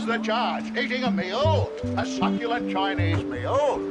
What's the charge? Eating a meal? A succulent Chinese meal?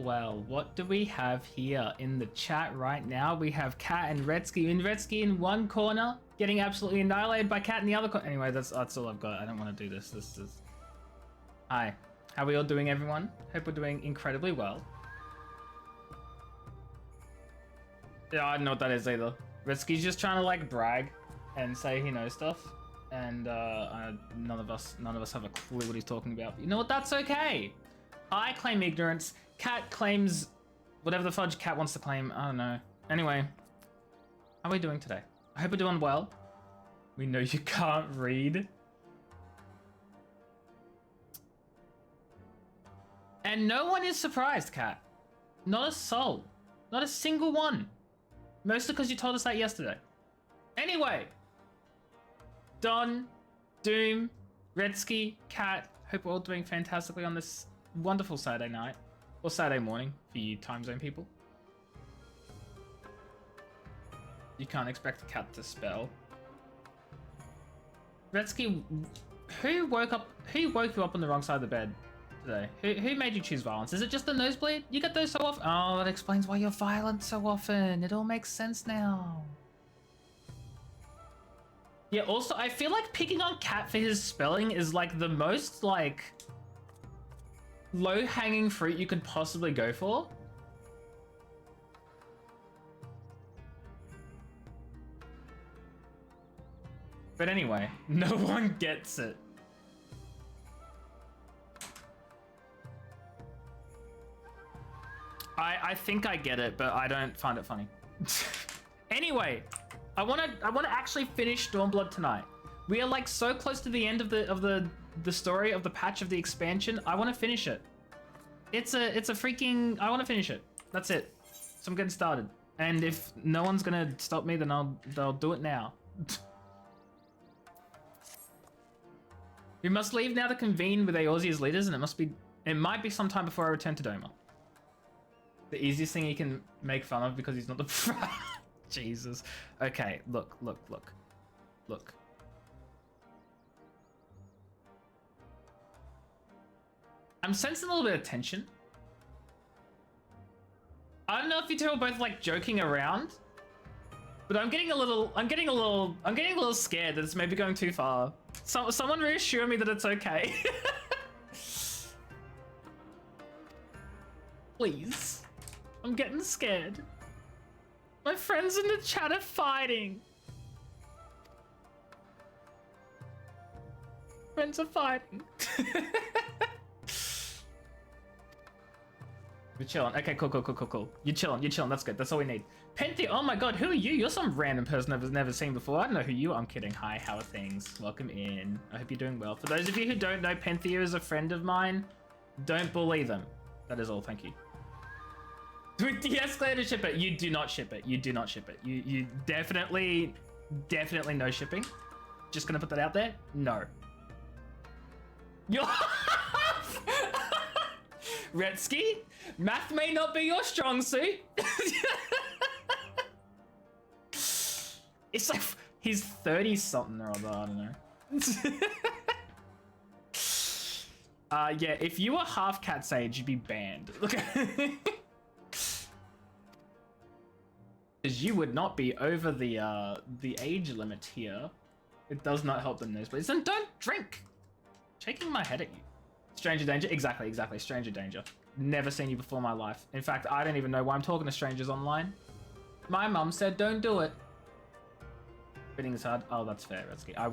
Well, what do we have here in the chat right now? We have Cat and Redsky. Redsky in one corner, getting absolutely annihilated by Cat in the other corner. Anyway, that's all I've got. I don't want to do this. This is... Hi. How are we all doing, everyone? Hope we're doing incredibly well. Yeah, I don't know what that is either. Redsky's just trying to, like, brag and say he knows stuff. And, none of us have a clue what he's talking about. You know what? That's okay. I claim ignorance. Cat claims whatever the fudge Cat wants to claim. I don't know. Anyway, how are we doing today? I hope we're doing well. We know you can't read. And no one is surprised, Cat. Not a soul. Not a single one. Mostly because you told us that yesterday. Anyway. Don, Doom, Redsky, Cat. Hope we're all doing fantastically on this wonderful Saturday night. Or Saturday morning for you time zone people. You can't expect a cat to spell. Redsky, who woke you up on the wrong side of the bed today? Who made you choose violence? Is it just the nosebleed? You get those so often? Oh, that explains why you're violent so often. It all makes sense now. Yeah, also, I feel like picking on Cat for his spelling is like the most like low-hanging fruit you could possibly go for. But anyway, no one gets it. I think I get it, but I don't find it funny. Anyway, I wanna actually finish Stormblood tonight. We are like so close to the end of the story of the patch of the expansion. I want to finish it. It's a freaking... I want to finish it. That's it. So I'm getting started. And if no one's gonna stop me, then they'll do it now. We must leave now to convene with Eorzea's leaders, and it might be sometime before I return to Doma. The easiest thing he can make fun of because he's not the Jesus. Okay, look. I'm sensing a little bit of tension. I don't know if you two are both like joking around, but I'm getting a little scared that it's maybe going too far. Someone reassure me that it's okay. Please. I'm getting scared. My friends in the chat are fighting. Friends are fighting. We're chilling. Okay, cool. You're chilling. That's good. That's all we need. Penthi, oh my god, who are you? You're some random person I've never seen before. I don't know who you are. I'm kidding. Hi, how are things? Welcome in. I hope you're doing well. For those of you who don't know, Penthi is a friend of mine. Don't bully them. That is all. Thank you. Yes, Claire to ship it. You do not ship it. You do not ship it. You definitely no shipping. Just gonna put that out there. No. You're Retsky, math may not be your strong suit. It's like he's 30 something or other. I don't know. Yeah, if you were half Cat's age, you'd be banned. Look. You would not be over the age limit here. It does not help the nosebleeds. Then don't drink. Shaking my head at you. Stranger danger. Exactly. Stranger danger. Never seen you before in my life. In fact, I don't even know why I'm talking to strangers online. My mum said don't do it. Fitting is hard. Oh, that's fair, Redsky. I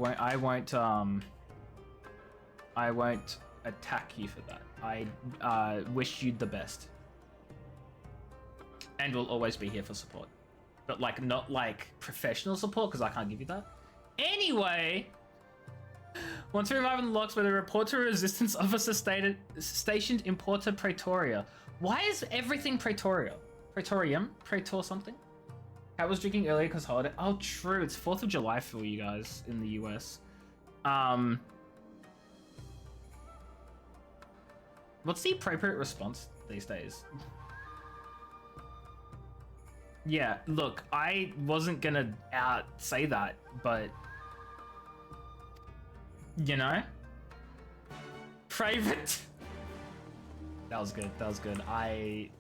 won't attack you for that. I wish you the best. And will always be here for support. But like not like professional support because I can't give you that. Anyway, once we arrive in the locks where they report to a resistance officer stationed in Porta Praetoria. Why is everything Praetoria? Praetorium? Praetor something? I was drinking earlier because holiday. Oh, true. It's 4th of July for you guys in the US. What's the appropriate response these days? Yeah, look, I wasn't gonna say that, but you know, private. That was good. I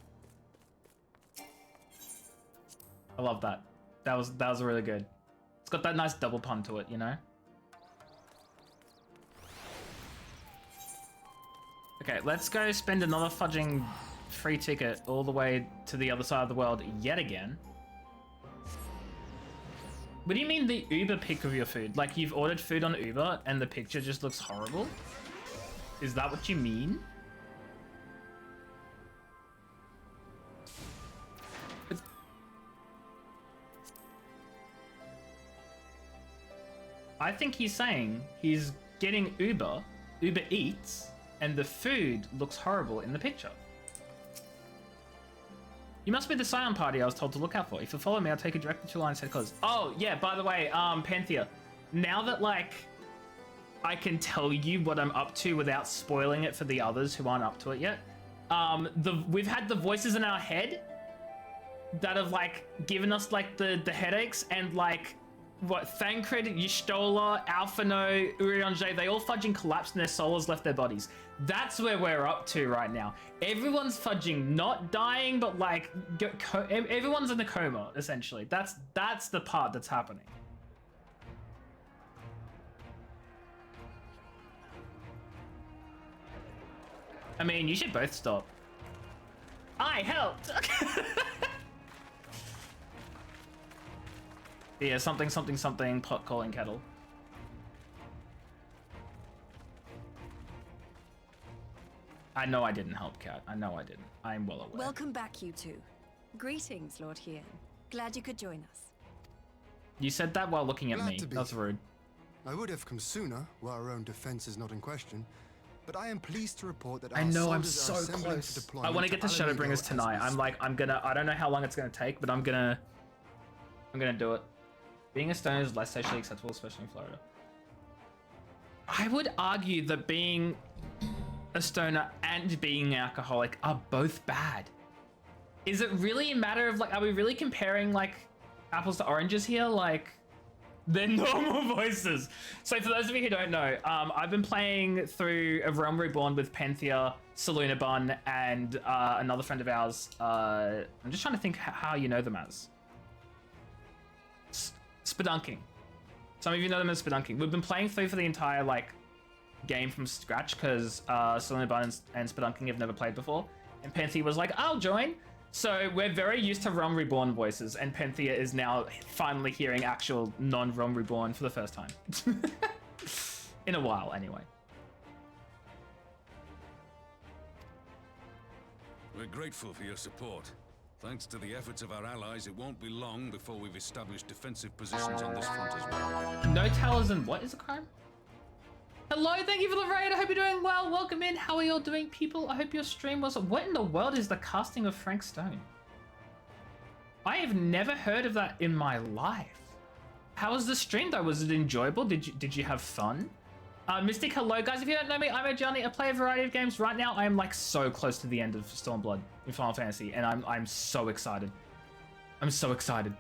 love that. That was really good. It's got that nice double pun to it, you know. Okay, let's go spend another fudging free ticket all the way to the other side of the world yet again. What do you mean the Uber pic of your food? Like you've ordered food on Uber and the picture just looks horrible? Is that what you mean? I think he's saying he's getting Uber Eats, and the food looks horrible in the picture. You must be the Scion party I was told to look out for. If you follow me, I'll take you directly to Lion's Head cause. Oh, yeah, by the way, Panthea, now that, like, I can tell you what I'm up to without spoiling it for the others who aren't up to it yet, we've had the voices in our head that have, like, given us, like, the headaches and, like, what, Thancred, Y'shtola, Alphino, Urianger, they all fudging collapsed and their souls left their bodies. That's where we're up to right now. Everyone's fudging not dying, but like, everyone's in a coma, essentially. That's the part that's happening. I mean, you should both stop. I helped! Yeah, something, pot calling kettle. I know I didn't help, Kat. I know I didn't. I'm well aware. Welcome back, you two. Greetings, Lord Hien. Glad you could join us. You said that while looking at Glad me. to be That's rude. I would have come sooner, while our own defense is not in question, but I am pleased to report that I our know, I'm soldiers are so assembling close. for deployment I want to get to Alamigo Shadowbringers as tonight. we I don't know how long it's going to take, but I'm gonna do it. Being a stoner is less socially acceptable, especially in Florida. I would argue that being a stoner and being an alcoholic are both bad. Is it really a matter of like, are we really comparing like apples to oranges here. Like, they're normal voices. So for those of you who don't know, I've been playing through A Realm Reborn with Penthea, Seluna Bun, and another friend of ours. I'm just trying to think how you know them as. Spedunking. Some of you know them as Spedunking. We've been playing through for the entire like game from scratch because Seluna Bun and Spedunking have never played before. And Penthea was like, I'll join. So we're very used to Realm Reborn voices, and Penthea is now finally hearing actual non-Realm Reborn for the first time. In a while, anyway. We're grateful for your support. Thanks to the efforts of our allies, it won't be long before we've established defensive positions on this front as well. No talisman. What is a crime? Hello, thank you for the raid. I hope you're doing well. Welcome in. How are you all doing, people? I hope your stream was... What in the world is the casting of Frank Stone? I have never heard of that in my life. How was the stream, though? Was it enjoyable? Did you have fun? Mystic, hello, guys. If you don't know me, I'm a Johnny. I play a variety of games. Right now, I am, like, so close to the end of Stormblood in Final Fantasy, and I'm so excited. I'm so excited.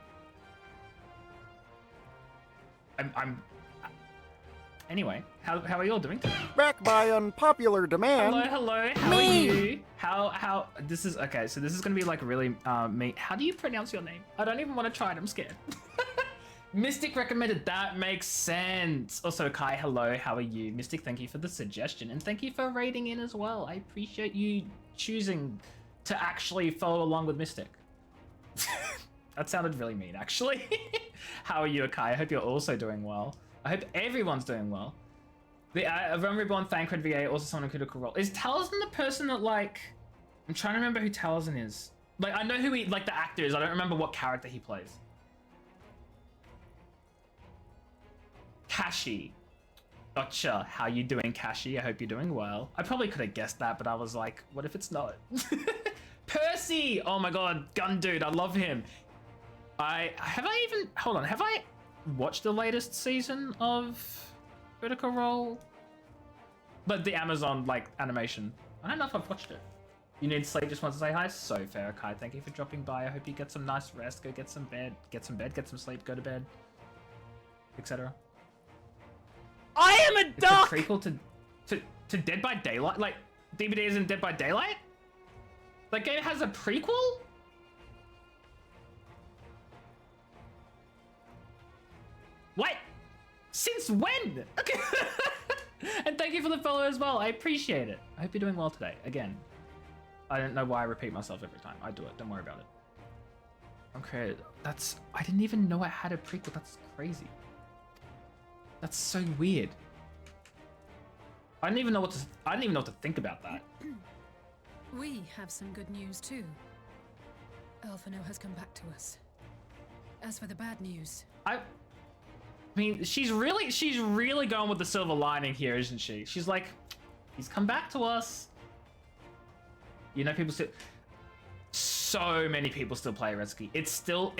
Anyway, how are you all doing today? Back by unpopular demand. Hello, how are you? How, this is, okay, so this is gonna be like really, me. How do you pronounce your name? I don't even want to try it, I'm scared. Mystic recommended, that makes sense. Also, Kai, hello, how are you? Mystic, thank you for the suggestion, and thank you for raiding in as well. I appreciate you choosing to actually follow along with Mystic. That sounded really mean, actually. How are you, Kai? I hope you're also doing well. I hope everyone's doing well. The Realm Reborn Thancred VA, also someone in Critical Role. Is Taliesin the person that, like... I'm trying to remember who Taliesin is. Like, I know who he, like, the actor is. I don't remember what character he plays. Kashi. Gotcha. How you doing, Kashi? I hope you're doing well. I probably could have guessed that, but I was like, what if it's not? Percy! Oh my god, gun dude, I love him. Have I watched the latest season of Critical Role? But the Amazon, like, animation. I don't know if I've watched it. You need sleep, just want to say hi? So fair, Kai. Thank you for dropping by. I hope you get some nice rest. Go get some bed. Get some sleep, go to bed. Etc. I am a duck! It's a prequel to Dead by Daylight? Like, DBD isn't Dead by Daylight? That game has a prequel? What? Since when? Okay. And thank you for the follow as well. I appreciate it. I hope you're doing well today. Again, I don't know why I repeat myself every time. I do it. Don't worry about it. Okay, I didn't even know I had a prequel. That's crazy. That's so weird. I didn't even know what to think about that. We have some good news too. Alphino has come back to us. As for the bad news, I mean, she's really going with the silver lining here, isn't she? She's like, he's come back to us. You know, so many people still play Redsky. It's still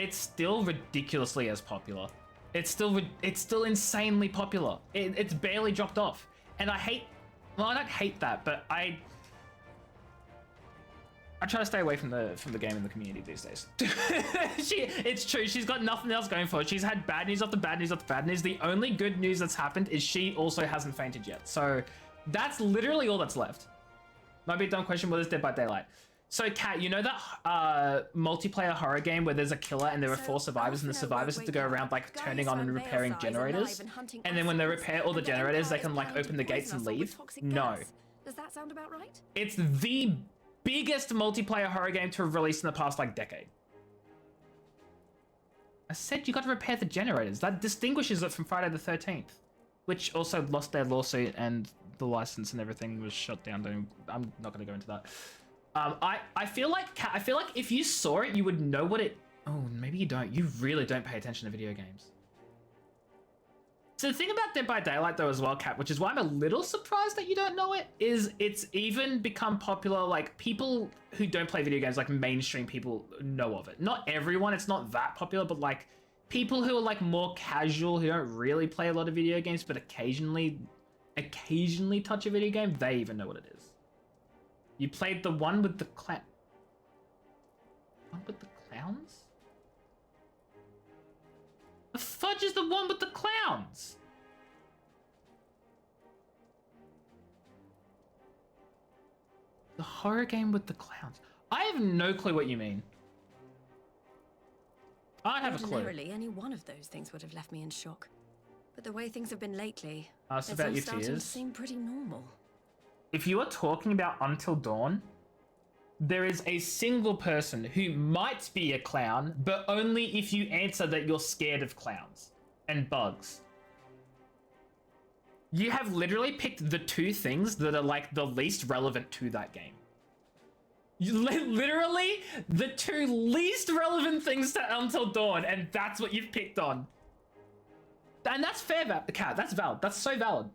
ridiculously as popular. It's still insanely popular. It's barely dropped off. And I don't hate that, but I try to stay away from the game and the community these days. It's true. She's got nothing else going for her. She's had bad news after bad news after bad news. The only good news that's happened is she also hasn't fainted yet. So that's literally all that's left. Might be a dumb question. What is Dead by Daylight? So, Kat, you know that multiplayer horror game where there's a killer and there are 4 survivors and the survivors have to go around like turning on and repairing generators? And then when they repair all the generators, they can like open the gates and leave? No. Does that sound about right? It's the biggest multiplayer horror game to have released in the past like decade. I said you got to repair the generators. That distinguishes it from Friday the 13th, which also lost their lawsuit and the license and everything was shut down. I'm not going to go into that. I feel like if you saw it, you would know what it... Oh, maybe you don't. You really don't pay attention to video games. So the thing about Dead by Daylight, though, as well, Kat, which is why I'm a little surprised that you don't know it, is it's even become popular, like, people who don't play video games, like, mainstream people know of it. Not everyone, it's not that popular, but, like, people who are, like, more casual, who don't really play a lot of video games, but occasionally touch a video game, they even know what it is. You played the one with the clowns? fudge is the one with the clowns? The horror game with the clowns. I have no clue what you mean. I have a clue. Ordinarily, any one of those things would have left me in shock. But the way things have been lately, Ask it's about all your starting to fears. seem pretty normal. If you are talking about Until Dawn, there is a single person who might be a clown, but only if you answer that you're scared of clowns and bugs. You have literally picked the two things that are like the least relevant to that game. Literally the two least relevant things to Until Dawn, and that's what you've picked on. And that's fair, Cat. That's valid. That's so valid.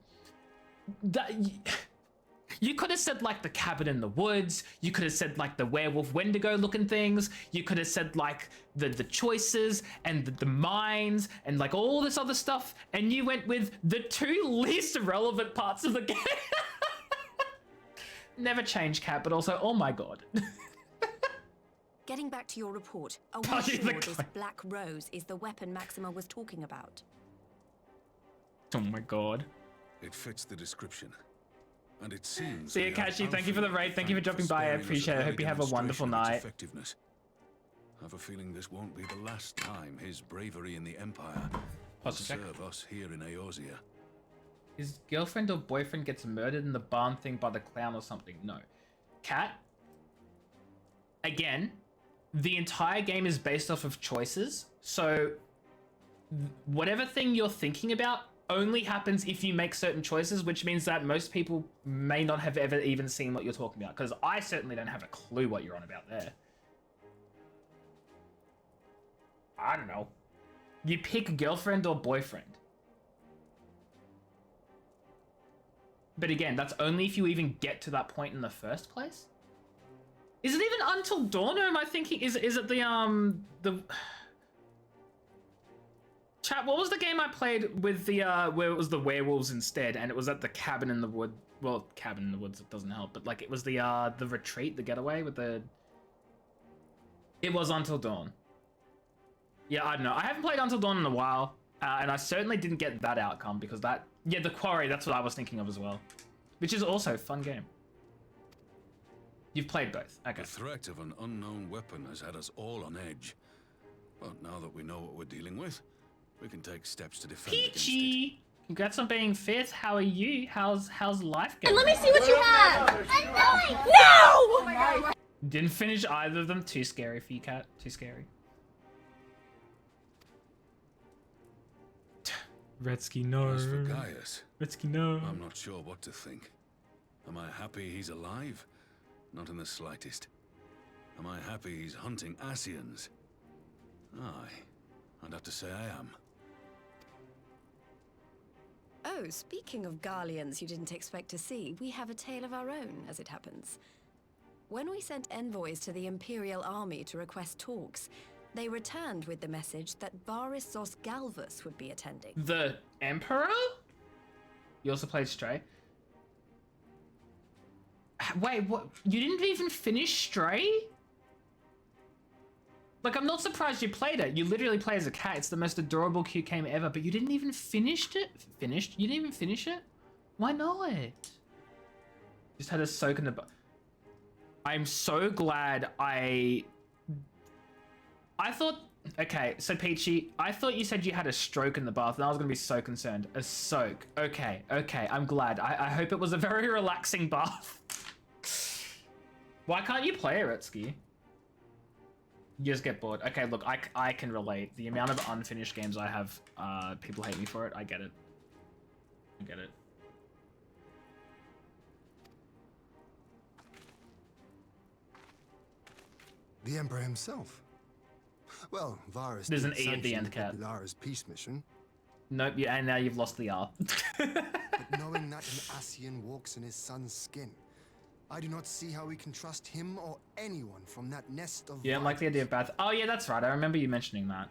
You could have said like the cabin in the woods. You could have said like the werewolf Wendigo looking things. You could have said like the choices and the mines and like all this other stuff. And you went with the two least relevant parts of the game. Never change, Cat, but also, oh my god. Getting back to your report, are we Party sure the this clown. black rose is the weapon Maxima was talking about? Oh my god. It fits the description. And it seems. See you, we have Kashi. Thank you for the Alfred raid. Thank you for dropping by. I sparing us appreciate it. I an hope you have a early wonderful demonstration of its night. effectiveness. I have a feeling this won't be the last time his bravery in the Empire will Pause check. serve us here in Eorzea. His girlfriend or boyfriend gets murdered in the barn thing by the clown or something. No. Cat, again, the entire game is based off of choices. So whatever thing you're thinking about only happens if you make certain choices, which means that most people may not have ever even seen what you're talking about, because I certainly don't have a clue what you're on about there. I don't know. You pick girlfriend or boyfriend. But again, that's only if you even get to that point in the first place. Is it even Until Dawn, or am I thinking, is it the Chat, what was the game I played with the, where it was the werewolves instead, and it was at the cabin in the wood, well, cabin in the woods, it doesn't help, but like, it was the retreat, the getaway with the, it was Until Dawn. Yeah, I don't know, I haven't played Until Dawn in a while, and I certainly didn't get that outcome, because that, yeah, the quarry, that's what I was thinking of as well. Which is also a fun game. You've played both, okay. The threat of an unknown weapon has had us all on edge. But now that we know what we're dealing with, we can take steps to defend against it. Peachy! Congrats on being fifth, how are you? How's life going? Let me see what you have! No! Didn't finish either of them, too scary for you, Cat, too scary. Redsky, no. As for Gaius, Redsky, no. I'm not sure what to think. Am I happy he's alive? Not in the slightest. Am I happy he's hunting Ascians? Aye, I'd have to say I am. Oh, speaking of Garleans you didn't expect to see, we have a tale of our own, as it happens. When we sent envoys to the Imperial Army to request talks, they returned with the message that Varissos Galvus would be attending. The Emperor? You also played Stray? Wait, what? You didn't even finish Stray? Like, I'm not surprised you played it. You literally play as a cat. It's the most adorable, cute game ever, but you didn't even finish it? Finished? You didn't even finish it? Why not? Just had a soak in the... I'm so glad I thought... Okay, so Peachy, I thought you said you had a stroke in the bath, and I was going to be so concerned. A soak. Okay, I'm glad. I hope it was a very relaxing bath. Why can't you play Aretsky? You just get bored. Okay, look, I can relate. The amount of unfinished games I have, people hate me for it. I get it. I get it. The Emperor himself. Well, Varus There's an did E at the sanction end, Cat. Populara's peace mission, Nope, yeah, and now you've lost the R. but knowing that an Ascian walks in his son's skin, I do not see how we can trust him or anyone from that nest of You don't like the idea of Bath? Oh yeah, that's right. I remember you mentioning that.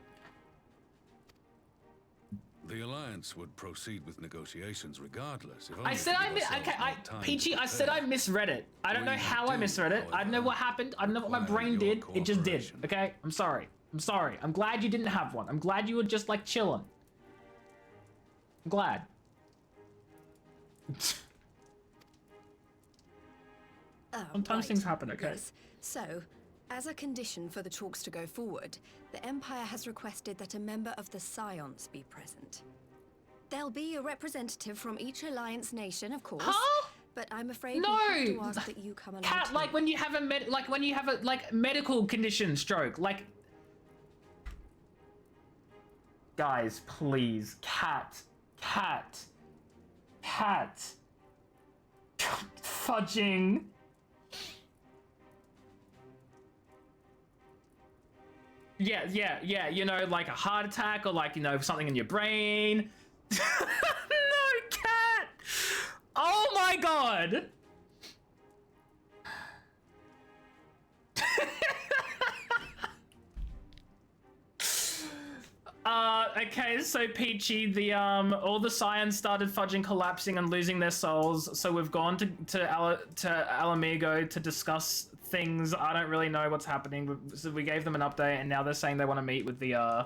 The Alliance would proceed with negotiations regardless. If I only said to I give mi- ourselves okay, more time to Peachy, I said I prepare. misread it. I don't know We how I do, misread it. I don't know however, what happened. I don't know what my require brain your did. It just did. cooperation. Okay, I'm sorry. I'm sorry. I'm glad you didn't have one. I'm glad you were just like chilling. I'm glad. Sometimes things happen, okay? Yes. So, as a condition for the talks to go forward, the Empire has requested that a member of the Scions be present. There'll be a representative from each Alliance nation, of course. Huh? But I'm afraid No! we have to ask that you come along Cat, too. like when you have a medical condition, stroke, like. Guys, please, cat, fudging. Yeah, you know, like a heart attack or like, you know, something in your brain. No, cat! Oh my god! Okay, so Peachy, the all the Scions started fudging, collapsing, and losing their souls. So we've gone to Alamigo to discuss things. I don't really know what's happening. So we gave them an update, and now they're saying they want to meet with the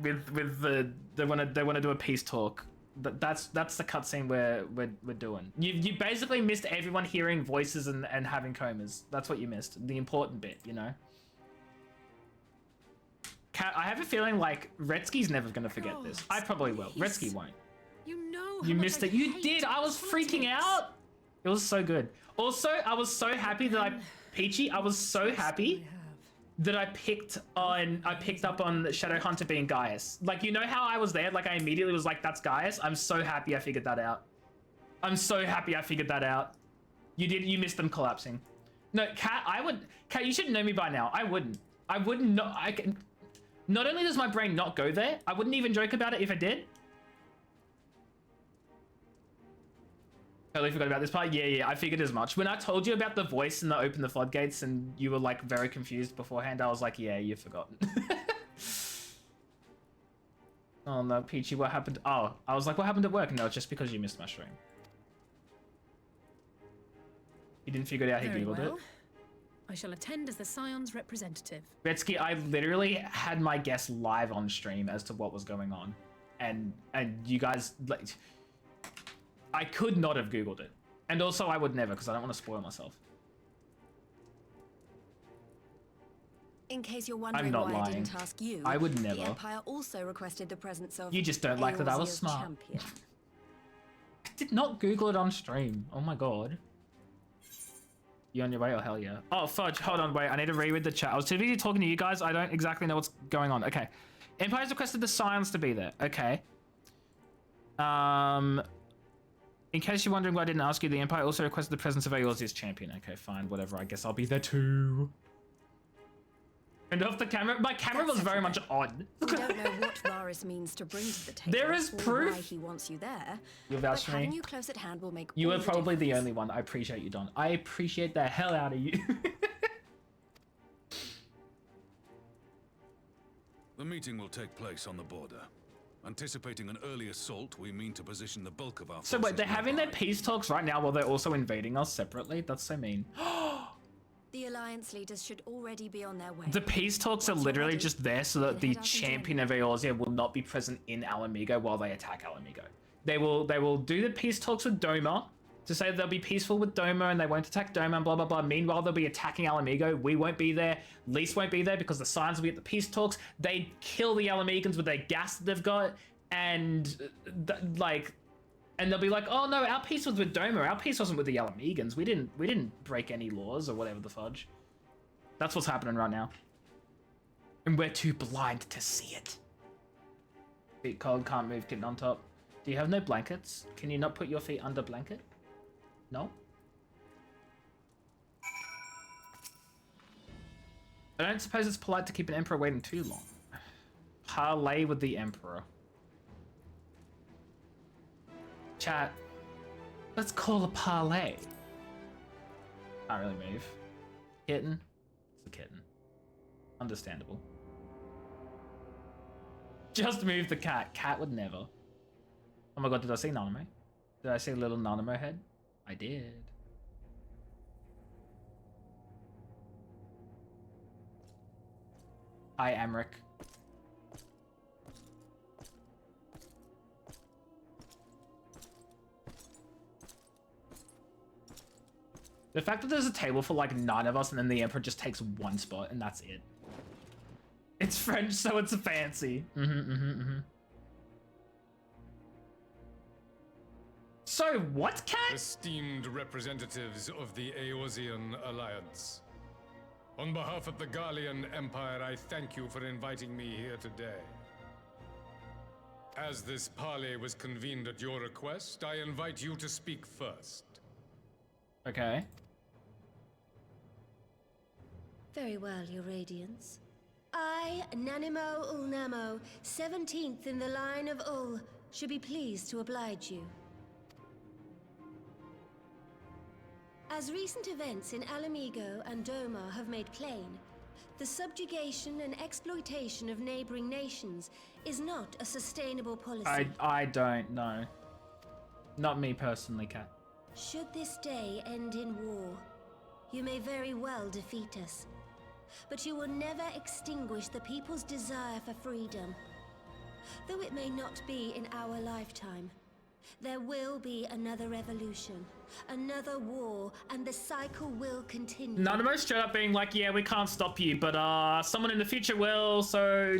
they want to do a peace talk. That's the cutscene we're doing. You basically missed everyone hearing voices and having comas. That's what you missed. The important bit, you know. Kat, I have a feeling like Retsky's never gonna forget this. I probably will. Retsky won't. You know You missed it. You did. I was freaking out. It was so good. Also, I was so happy that Peachy, I was so happy that I picked up on Shadowhunter being Gaius. Like, you know how I was there? Like, I immediately was like, that's Gaius. I'm so happy I figured that out. I'm so happy I figured that out. You missed them collapsing. No, Kat, Kat, you should know me by now. I wouldn't know. Not only does my brain not go there, I wouldn't even joke about it if I did. Totally forgot about this part. Yeah, I figured as much. When I told you about the voice and the open the floodgates and you were like very confused beforehand, I was like, yeah, you've forgotten. Oh no, Peachy, what happened? Oh, I was like, what happened at work? No, it's just because you missed my stream. You didn't figure it out, he googled it. I shall attend as the Scion's representative. Betsky, I literally had my guess live on stream as to what was going on. And you guys, like, I could not have Googled it. And also I would never, because I don't want to spoil myself. In case you're wondering why I didn't ask you, I would never. The Empire also requested the presence of You just don't like that I was Eorzea's smart. champion. I did not Google it on stream. Oh my god. You on your way? Oh, hell yeah. Oh, fudge. Hold on, wait. I need to reread the chat. I was too busy talking to you guys. I don't exactly know what's going on. Okay. Empire's requested the Scions to be there. Okay. In case you're wondering why I didn't ask you, the Empire also requested the presence of Eorzea's champion. Okay, fine. Whatever. I guess I'll be there too. And off the camera. My camera was very much on. We don't know what Varys means to bring to the table. There is or proof. Why he wants you there. You'll vouch for me. Having you close at hand will make You all were probably the difference. only one. I appreciate you, Don. I appreciate the hell out of you. The meeting will take place on the border. Anticipating an early assault, we mean to position the bulk of our forces. So wait, they're having their nearby. peace talks right now while they're also invading us separately? That's so mean. The Alliance leaders should already be on their way. The peace talks are Once you're literally ready, just there so you that can the head out and champion join of Eorzea will not be present in Alamigo while they attack Alamigo. They will do the peace talks with Doma to say that they'll be peaceful with Doma and they won't attack Doma and blah blah blah. Meanwhile, they'll be attacking Alamigo. We won't be there. Lys won't be there because the Scions will be at the peace talks. They kill the Alamegans with their gas that they've got, and and they'll be like, oh no, our peace was with Doma. Our peace wasn't with the Alamegans. We didn't break any laws or whatever the fudge. That's what's happening right now. And we're too blind to see it. Feet cold, can't move, kitten on top. Do you have no blankets? Can you not put your feet under blanket? No? I don't suppose it's polite to keep an emperor waiting too long. Parley with the emperor. Chat. Let's call a parley. Can't really move. Kitten. It's a kitten. Understandable. Just move the cat. Cat would never. Oh my god, did I see Nanamo? Did I see a little Nanamo head? I did. Hi, Amric. The fact that there's a table for like 9 of us and then the Emperor just takes 1 spot and that's it. It's French, so it's fancy. So what, Cat? Esteemed representatives of the Eorzean Alliance. On behalf of the Garlean Empire, I thank you for inviting me here today. As this parley was convened at your request, I invite you to speak first. Okay. Very well, Your Radiance. I, Nanimo Ulnamo, 17th in the line of Ul, should be pleased to oblige you. As recent events in Alamigo and Doma have made plain, the subjugation and exploitation of neighboring nations is not a sustainable policy. I don't know. Not me personally, Cat. Should this day end in war, you may very well defeat us. But you will never extinguish the people's desire for freedom. Though it may not be in our lifetime, there will be another revolution, another war, and the cycle will continue. None of us straight up being like, yeah, we can't stop you, but someone in the future will, so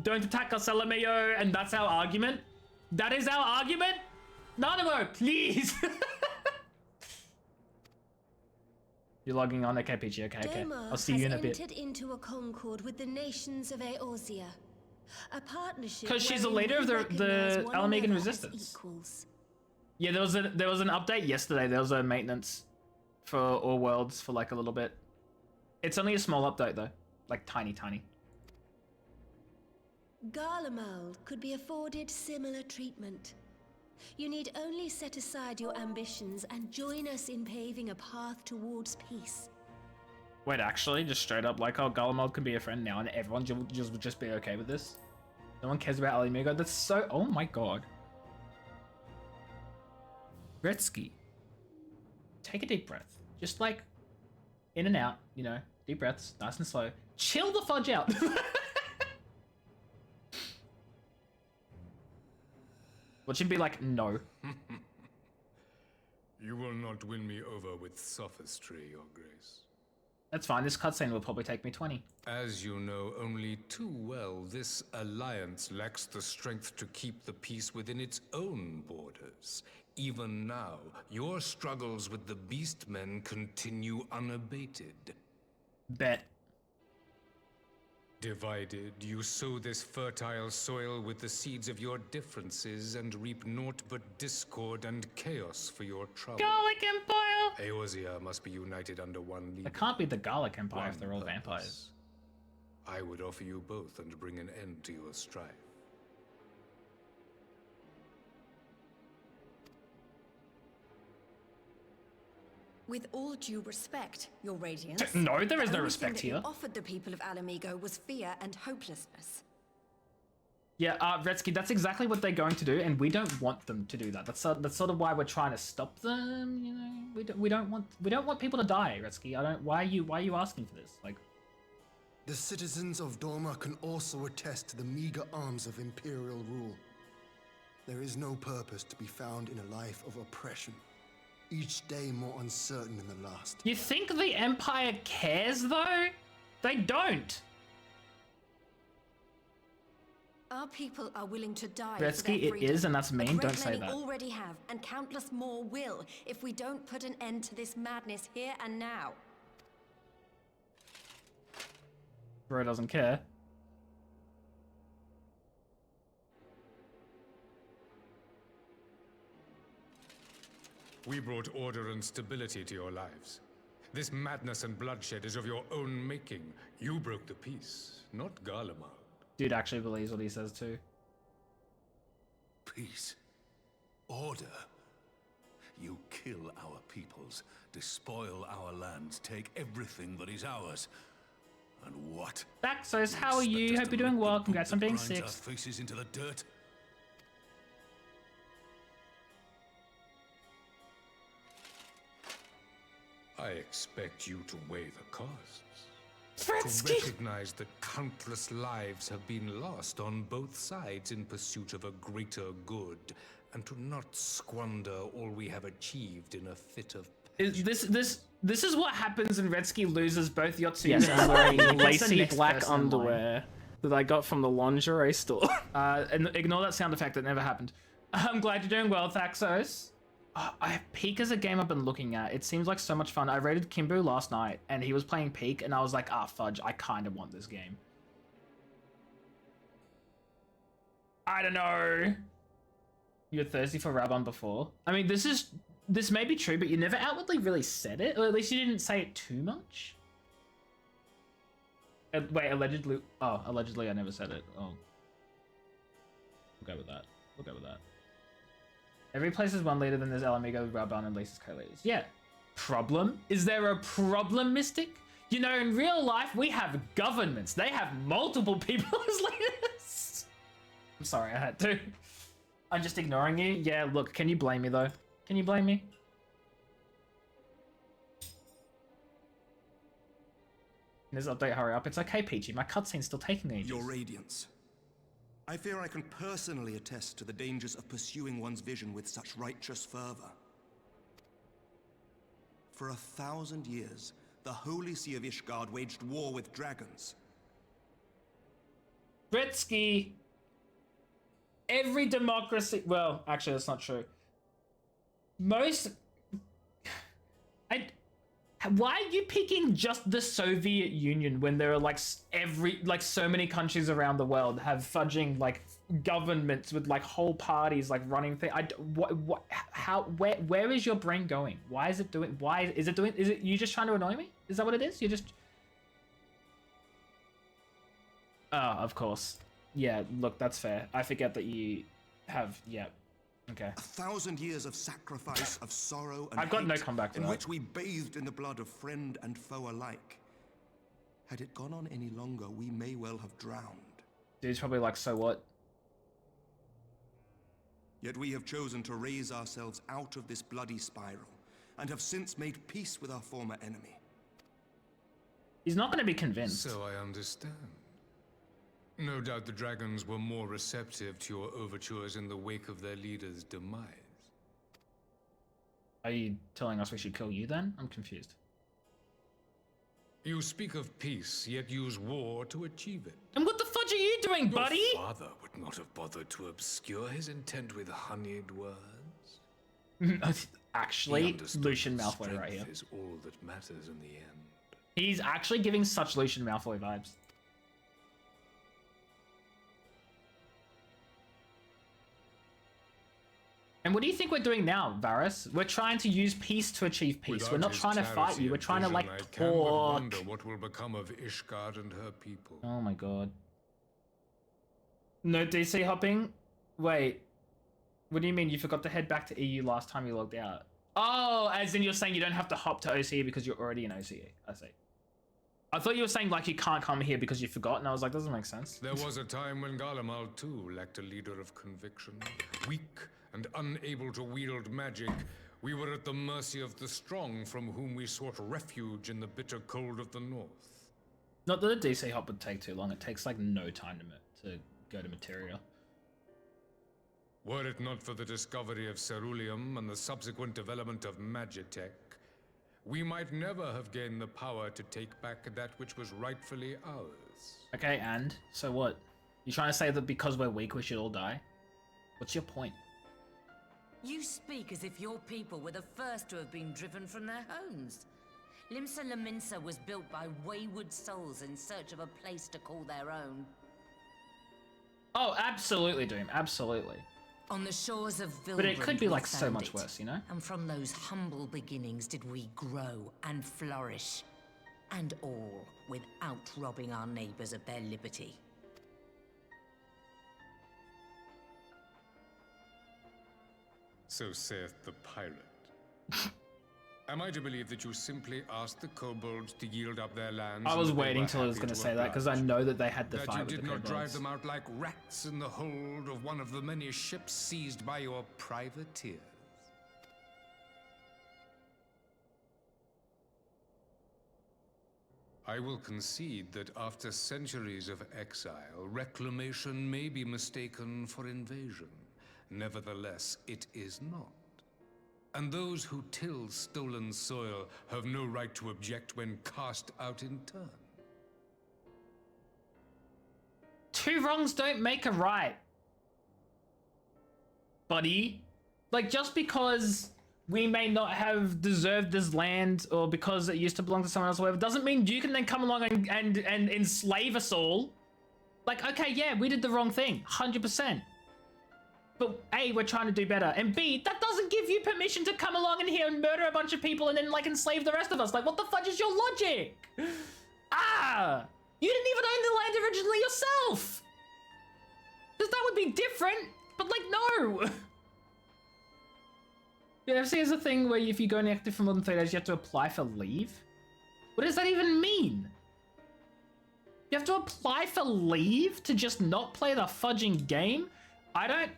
don't attack us, LMAO, and that's our argument? That is our argument? Nanimo, please! You're logging on? Okay, PG, okay. I'll see you in a bit. Entered into a concord with the nations of Eorzea. A partnership. Because she's the leader of the Alamegan Resistance. Yeah, there was an update yesterday. There was a maintenance for all worlds for like a little bit. It's only a small update though, like tiny. Garlemald could be afforded similar treatment. You need only set aside your ambitions and join us in paving a path towards peace. Wait, actually, just straight up, like, oh, Garlemald can be a friend now, and everyone would just be okay with this? No one cares about Alamigo? That's so... Oh my god. Gretzky. Take a deep breath. Just, like, in and out, you know, deep breaths, nice and slow. Chill the fudge out! What should be like, no. You will not win me over with sophistry, Your Grace. That's fine, this cutscene will probably take me 20. As you know only too well, this alliance lacks the strength to keep the peace within its own borders. Even now, your struggles with the Beastmen continue unabated. Bet. Divided, you sow this fertile soil with the seeds of your differences and reap naught but discord and chaos for your trouble. Garlic Empire! Eorzea must be united under one leader. It can't be the Garlic Empire if they're all vampires. I would offer you both and bring an end to your strife. With all due respect, Your Radiance. No, there is no the only respect thing that here. you offered the people of Alamigo was fear and hopelessness. Yeah, Retsky, that's exactly what they're going to do, and we don't want them to do that. That's sort of why we're trying to stop them. You know, we don't want people to die, Retsky. Why are you asking for this? Like, The citizens of Doma can also attest to the meager arms of imperial rule. There is no purpose to be found in a life of oppression. Each day more uncertain than the last. you think the Empire cares though? They don't. Our people are willing to die Retsky, for their it freedom. is, and that's A mean. great Don't say many that. already have, and countless more will, if we don't put an end to this madness here and now. Bro doesn't care. We brought order and stability to your lives. This madness and bloodshed is of your own making. You broke the peace, not Garlemald. Dude actually believes what he says too. Peace. Order. You kill our peoples, despoil our lands, take everything that is ours. And what? Daxos, how are expect you? us Hope to you're doing look the well. boot Congrats on that being grinds our 6th. faces into the dirt? I expect you to weigh the costs. To recognize that countless lives have been lost on both sides in pursuit of a greater good, and to not squander all we have achieved in a fit of This is what happens when Redsky loses both Yotsu. Yes, I'm wearing Against the lacy next black person in line. underwear that I got from the lingerie store. And ignore that sound effect, that never happened. I'm glad you're doing well, Thaxos. Peak is a game I've been looking at. It seems like so much fun. I rated Kimbu last night, and he was playing Peak, and I was like, fudge, I kind of want this game. I don't know. You were thirsty for Rabon before? I mean, this may be true, but you never outwardly really said it, or at least you didn't say it too much. Wait, allegedly? Oh, allegedly I never said it. Oh. We'll go with that. We'll go with that. Every place is one leader, then there's El Amigo, Rabon, and Lisa's co-leaders. Yeah. Problem? Is there a problem, Mystic? You know, in real life, we have governments. They have multiple people as leaders. I'm sorry, I had to. I'm just ignoring you. Yeah, look, can you blame me, though? Can you blame me? This update, hurry up. It's okay, Peachy. My cutscene's still taking ages. Your Radiance. I fear I can personally attest to the dangers of pursuing one's vision with such righteous fervor. For 1,000 years, the Holy See of Ishgard waged war with dragons. Britsky! Every democracy... Well, actually, that's not true. Most... Why are you picking just the Soviet Union when there are like so many countries around the world have fudging like governments with like whole parties like running things? Where is your brain going? Why is it doing? Is it you just trying to annoy me? Is that what it is? You're just... Oh, of course. Yeah, look, that's fair. I forget that you have... Yeah. Okay. 1,000 years of sacrifice, of sorrow and I've got hate, no comeback for in that. which we bathed in the blood of friend and foe alike. Had it gone on any longer, we may well have drowned. Dude's probably like, so what? Yet we have chosen to raise ourselves out of this bloody spiral, and have since made peace with our former enemy. He's not going to be convinced. So I understand. No doubt the dragons were more receptive to your overtures in the wake of their leader's demise. Are you telling us we should kill you then? I'm confused. You speak of peace, yet use war to achieve it. And what the fudge are you doing, buddy? Your father would not have bothered to obscure his intent with honeyed words. Actually, Lucian Malfoy right here. Is all that matters in the end. He's actually giving such Lucian Malfoy vibes. And what do you think we're doing now, Varys? We're trying to use peace to achieve peace. Without we're not his trying to fight you. We're trying to, like, I can but talk. wonder what will become of Ishgard and her people. Oh my god. No DC hopping? Wait. What do you mean? You forgot to head back to EU last time you logged out? Oh, as in you're saying you don't have to hop to OCE because you're already in OCE. I see. I thought you were saying, like, you can't come here because you forgot, and I was like, doesn't make sense. There was a time when Garlemald, too, lacked a leader of conviction. Weak and unable to wield magic, we were at the mercy of the strong from whom we sought refuge in the bitter cold of the north. Not that a DC hop would take too long. It takes, like, no time to go to Materia. Were it not for the discovery of Ceruleum and the subsequent development of Magitech, we might never have gained the power to take back that which was rightfully ours. Okay, and? So what? You trying to say that because we're weak we should all die? What's your point? You speak as if your people were the first to have been driven from their homes. Limsa Lominsa was built by wayward souls in search of a place to call their own. Oh, absolutely, Doom. Absolutely. On the shores of Vilbrand, but it could be, like, so found much it. worse, you know? And from those humble beginnings did we grow and flourish. And all without robbing our neighbors of their liberty. So saith the pirate. Am I to believe that you simply asked the kobolds to yield up their lands? I was waiting till I was going to say that, because I know that they had the fight with the That you did not kobolds. drive them out like rats in the hold of one of the many ships seized by your privateers? I will concede that after centuries of exile, reclamation may be mistaken for invasion. Nevertheless, it is not. And those who till stolen soil have no right to object when cast out in turn. Two wrongs don't make a right, buddy. Like, just because we may not have deserved this land or because it used to belong to someone else or whatever, doesn't mean you can then come along and enslave us all. Like, okay, yeah, we did the wrong thing, 100%. But A, we're trying to do better. And B, that doesn't give you permission to come along in here and murder a bunch of people and then, like, enslave the rest of us. Like, what the fudge is your logic? Ah! You didn't even own the land originally yourself! Because that would be different, but, like, no! Yeah, see, there's a thing where if you go inactive for more than 3 days, you have to apply for leave? What does that even mean? You have to apply for leave to just not play the fudging game?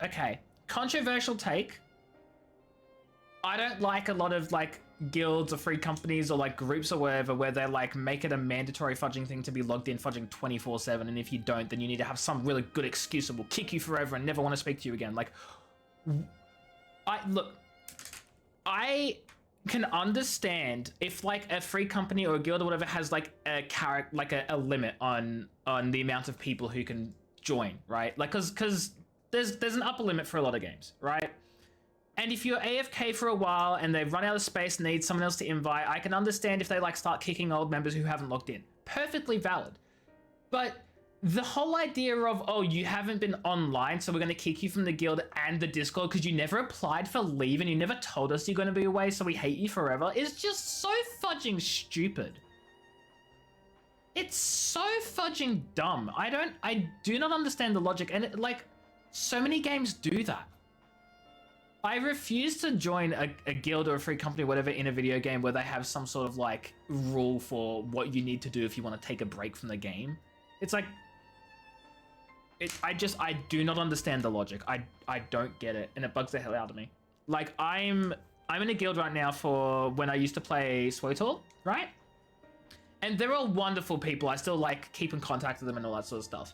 Okay, controversial take. I don't like a lot of, like, guilds or free companies or, like, groups or whatever where they, like, make it a mandatory fudging thing to be logged in fudging 24/7, and if you don't, then you need to have some really good excuse that will kick you forever and never want to speak to you again. Like, look, I can understand if, like, a free company or a guild or whatever has, like, a limit on the amount of people who can join, right? Like, because there's an upper limit for a lot of games, right? And if you're AFK for a while and they've run out of space and need someone else to invite, I can understand if they, like, start kicking old members who haven't logged in. Perfectly valid. But the whole idea of, oh, you haven't been online, so we're going to kick you from the guild and the Discord because you never applied for leave and you never told us you're going to be away, so we hate you forever, is just so fudging stupid. It's so fudging dumb. I do not understand the logic, and like, so many games do that. I refuse to join a guild or a free company or whatever in a video game where they have some sort of, like, rule for what you need to do if you want to take a break from the game. It's like, I do not understand the logic. I don't get it, and it bugs the hell out of me. Like, I'm in a guild right now for when I used to play SWTOR, right? And they're all wonderful people. I still, like, keep in contact with them and all that sort of stuff.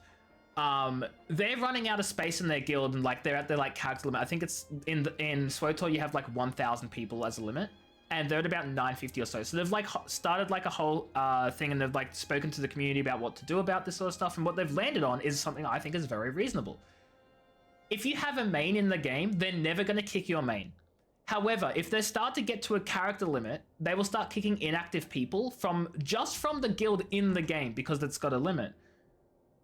They're running out of space in their guild, and, like, they're at their, like, character limit. I think it's in SWTOR you have, like, 1,000 people as a limit, and they're at about 950 or so. So they've, like, started, like, a whole thing, and they've, like, spoken to the community about what to do about this sort of stuff, and what they've landed on is something I think is very reasonable. If you have a main in the game, they're never going to kick your main. However, if they start to get to a character limit, they will start kicking inactive people from the guild in the game because it's got a limit.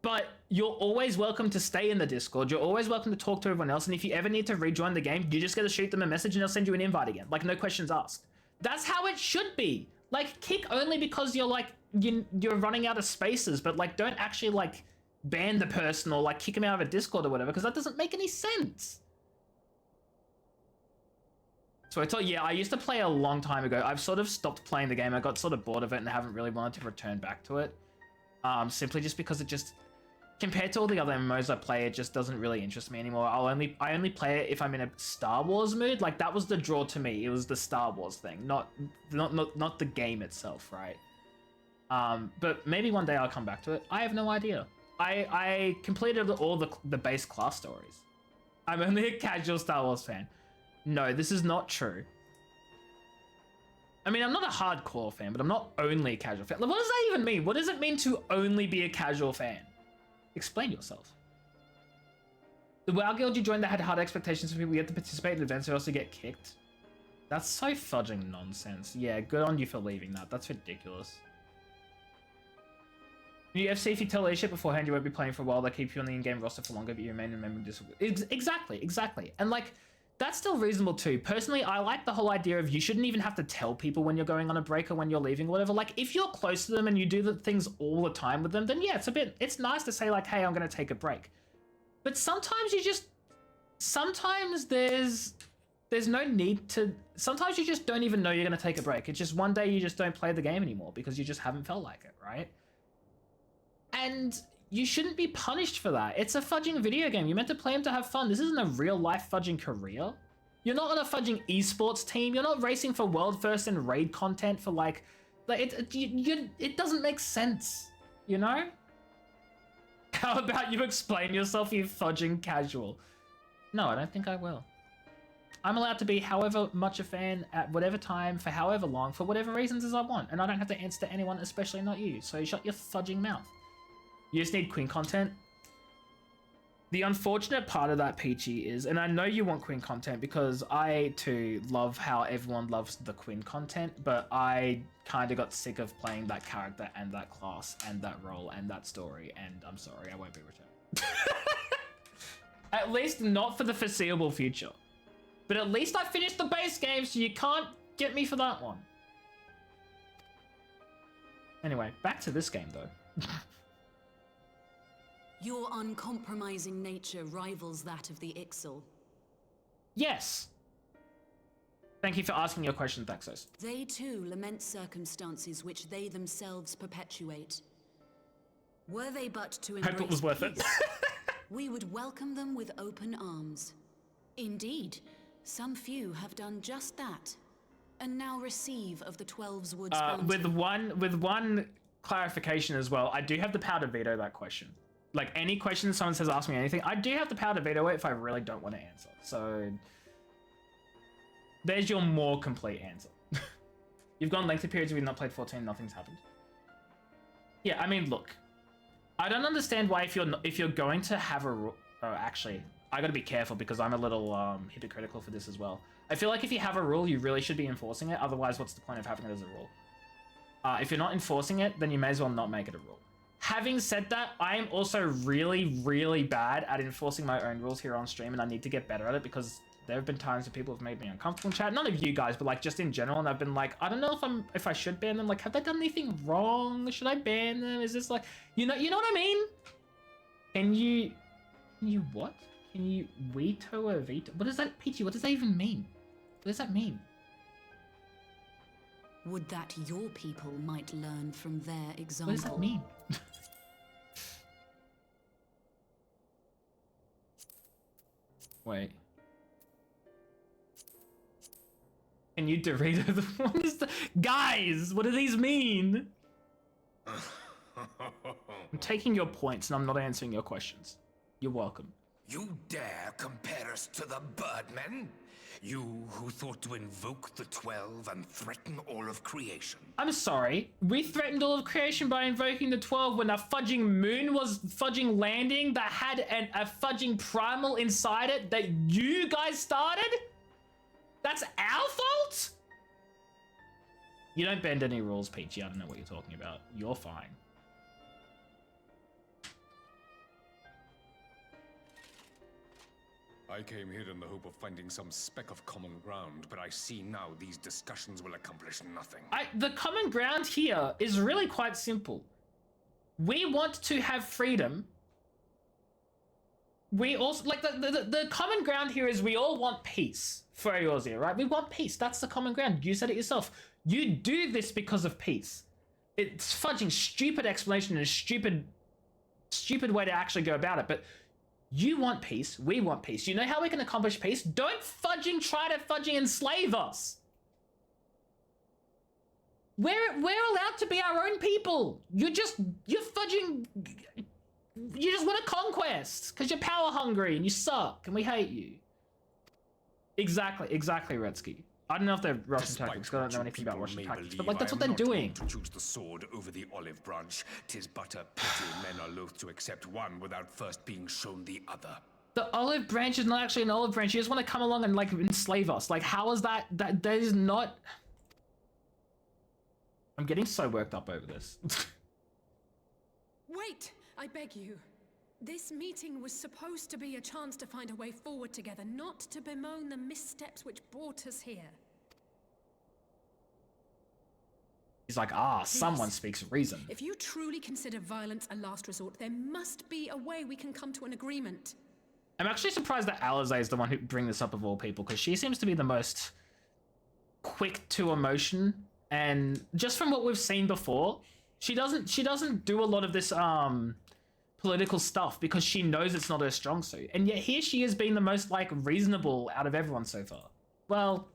But you're always welcome to stay in the Discord. You're always welcome to talk to everyone else. And if you ever need to rejoin the game, you just got to shoot them a message and they'll send you an invite again. Like, no questions asked. That's how it should be. Like, kick only because you're, like, you're running out of spaces, but, like, don't actually, like, ban the person or, like, kick them out of a Discord or whatever, because that doesn't make any sense. So I used to play a long time ago. I've sort of stopped playing the game. I got sort of bored of it and haven't really wanted to return back to it. Simply just because it just, compared to all the other MMOs I play, it just doesn't really interest me anymore. I only play it if I'm in a Star Wars mood. Like, that was the draw to me. It was the Star Wars thing, not the game itself, right? But maybe one day I'll come back to it. I have no idea. I completed all the base class stories. I'm only a casual Star Wars fan. No, this is not true. I mean, I'm not a hardcore fan, but I'm not only a casual fan. Like, what does that even mean? What does it mean to only be a casual fan? Explain yourself. The WoW guild you joined that had hard expectations for people yet to participate in events who also get kicked. That's so fudging nonsense. Yeah, good on you for leaving that. That's ridiculous. UFC, if you tell leadership beforehand you won't be playing for a while, they keep you on the in-game roster for longer, but you remain a member of this. Exactly. And, like, that's still reasonable too. Personally, I like the whole idea of you shouldn't even have to tell people when you're going on a break or when you're leaving or whatever. Like, if you're close to them and you do the things all the time with them, then yeah, it's nice to say, like, hey, I'm going to take a break. But sometimes there's no need to, sometimes you just don't even know you're going to take a break. It's just one day you just don't play the game anymore because you just haven't felt like it, right? And you shouldn't be punished for that. It's a fudging video game. You're meant to play them to have fun. This isn't a real life fudging career. You're not on a fudging esports team. You're not racing for world first and raid content for, like, Like it doesn't make sense, you know? How about you explain yourself, you fudging casual? No, I don't think I will. I'm allowed to be however much a fan at whatever time, for however long, for whatever reasons as I want, and I don't have to answer to anyone, especially not you, so shut your fudging mouth. You just need queen content. The unfortunate part of that, Peachy, is, and I know you want queen content because I too love how everyone loves the queen content, but I kind of got sick of playing that character and that class and that role and that story, and I'm sorry, I won't be returned. At least not for the foreseeable future. But at least I finished the base game, so you can't get me for that one. Anyway, back to this game though. Your uncompromising nature rivals that of the Ixal. Yes. Thank you for asking your question, Thaxos. They too lament circumstances which they themselves perpetuate. Were they but to embrace Hope it was worth it. we would welcome them with open arms. Indeed, some few have done just that, and now receive of the 12's Woods bounty. With one clarification as well, I do have the power to veto that question. Like, any question someone says, ask me anything, I do have the power to veto it if I really don't want to answer. So, there's your more complete answer. You've gone lengthy periods we've not played 14, nothing's happened. Yeah, I mean, look. I don't understand why if you're going to have a rule... Oh, actually, I gotta be careful because I'm a little hypocritical for this as well. I feel like if you have a rule, you really should be enforcing it. Otherwise, what's the point of having it as a rule? If you're not enforcing it, then you may as well not make it a rule. Having said that, I am also really, really bad at enforcing my own rules here on stream, and I need to get better at it because there have been times where people have made me uncomfortable in chat. None of you guys, but like just in general, and I've been like, I don't know if I should ban them. Like, have they done anything wrong? Should I ban them? Is this like, you know what I mean? Can you what? Can you veto a veto? What is that, Peachy? What does that even mean? What does that mean? Would that your people might learn from their example. What does that mean? Wait. Can you Dorito the what is the guys? What do these mean? I'm taking your points and I'm not answering your questions. You're welcome. You dare compare us to the Birdmen? You who thought to invoke the 12 and threaten all of creation. I'm sorry. We threatened all of creation by invoking the 12 when a fudging moon was fudging landing that had a fudging primal inside it that you guys started? That's our fault? You don't bend any rules, Peachy. I don't know what you're talking about. You're fine. I came here in the hope of finding some speck of common ground, but I see now these discussions will accomplish nothing. The common ground here is really quite simple. We want to have freedom. We also, like, the common ground here is we all want peace for Eorzea, right? We want peace. That's the common ground. You said it yourself. You do this because of peace. It's fudging stupid explanation and a stupid way to actually go about it, but you want peace, we want peace. You know how we can accomplish peace? Don't fudging try to fudging enslave us. We're allowed to be our own people. You're fudging, you just want a conquest because you're power hungry and you suck and we hate you. Exactly, Retsky. I don't know if they're Russian tactics, because I don't know anything about Russian tactics, but like that's what they're doing. To choose the sword over the olive branch, 'tis but a pity men are loath to accept one without first being shown the other. The olive branch is not actually an olive branch. You just want to come along and like enslave us. Like, how is that is not... I'm getting so worked up over this. Wait, I beg you. This meeting was supposed to be a chance to find a way forward together, not to bemoan the missteps which brought us here. He's like, someone speaks reason. If you truly consider violence a last resort, there must be a way we can come to an agreement. I'm actually surprised that Alize is the one who bring this up of all people, because she seems to be the most quick to emotion, and just from what we've seen before, she doesn't do a lot of this political stuff because she knows it's not her strong suit, and yet here she is being the most like reasonable out of everyone so far. Well,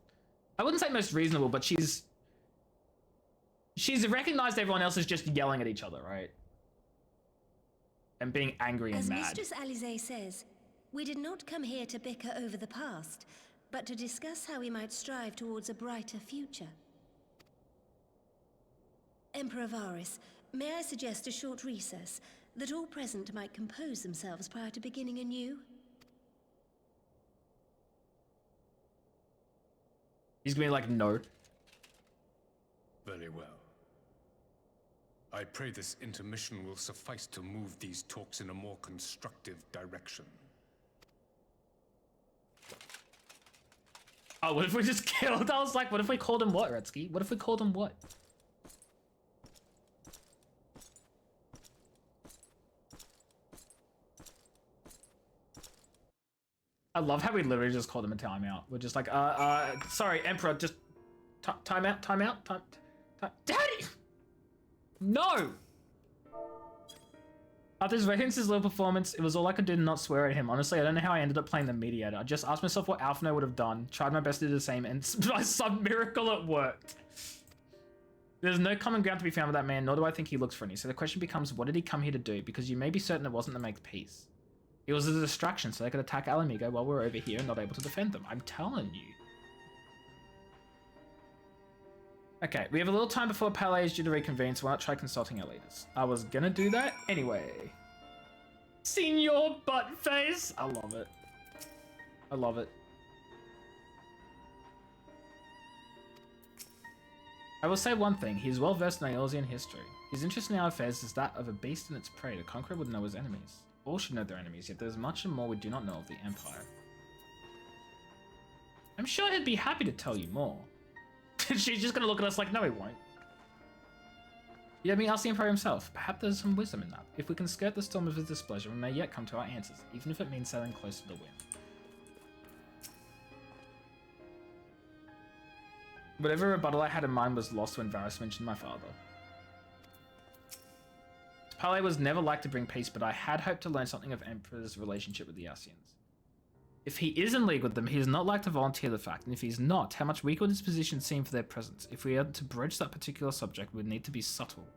I wouldn't say most reasonable, but she's She's recognized everyone else is just yelling at each other, right? And being angry and As mad. Mistress Alisaie says, we did not come here to bicker over the past, but to discuss how we might strive towards a brighter future. Emperor Varys, may I suggest a short recess, that all present might compose themselves prior to beginning anew? He's gonna be like, no. Very well. I pray this intermission will suffice to move these talks in a more constructive direction. Oh, what if we just killed? I was like, what if we called him what, Retsky? What if we called him what? I love how we literally just called him a timeout. We're just like, sorry, Emperor, just timeout. Daddy! No! After his Radiance's low performance, it was all I could do to not swear at him. Honestly, I don't know how I ended up playing the Mediator. I just asked myself what Alphino would have done, tried my best to do the same, and by some miracle it worked. There's no common ground to be found with that man, nor do I think he looks for any. So the question becomes, what did he come here to do? Because you may be certain it wasn't to make peace. It was a distraction so they could attack Alamigo while we're over here and not able to defend them. I'm telling you. Okay, we have a little time before Palais is due to reconvene, so why not try consulting our leaders? I was gonna do that anyway. Senior Buttface! I love it. I love it. I will say one thing, he's well versed in Eorzean history. His interest in our affairs is that of a beast and its prey. The conqueror would know his enemies. All should know their enemies, yet there's much and more we do not know of the Empire. I'm sure he'd be happy to tell you more. She's just gonna look at us like, no he won't. You let me ask the Emperor himself. Perhaps there's some wisdom in that. If we can skirt the storm of his displeasure, we may yet come to our answers, even if it means sailing close to the wind. Whatever rebuttal I had in mind was lost when Varys mentioned my father. Palais was never like to bring peace, but I had hoped to learn something of Emperor's relationship with the Ascians. If he is in league with them, he is not like to volunteer the fact, and if he's not, how much weak would his position seem for their presence? If we are to bridge that particular subject, we would need to be subtle.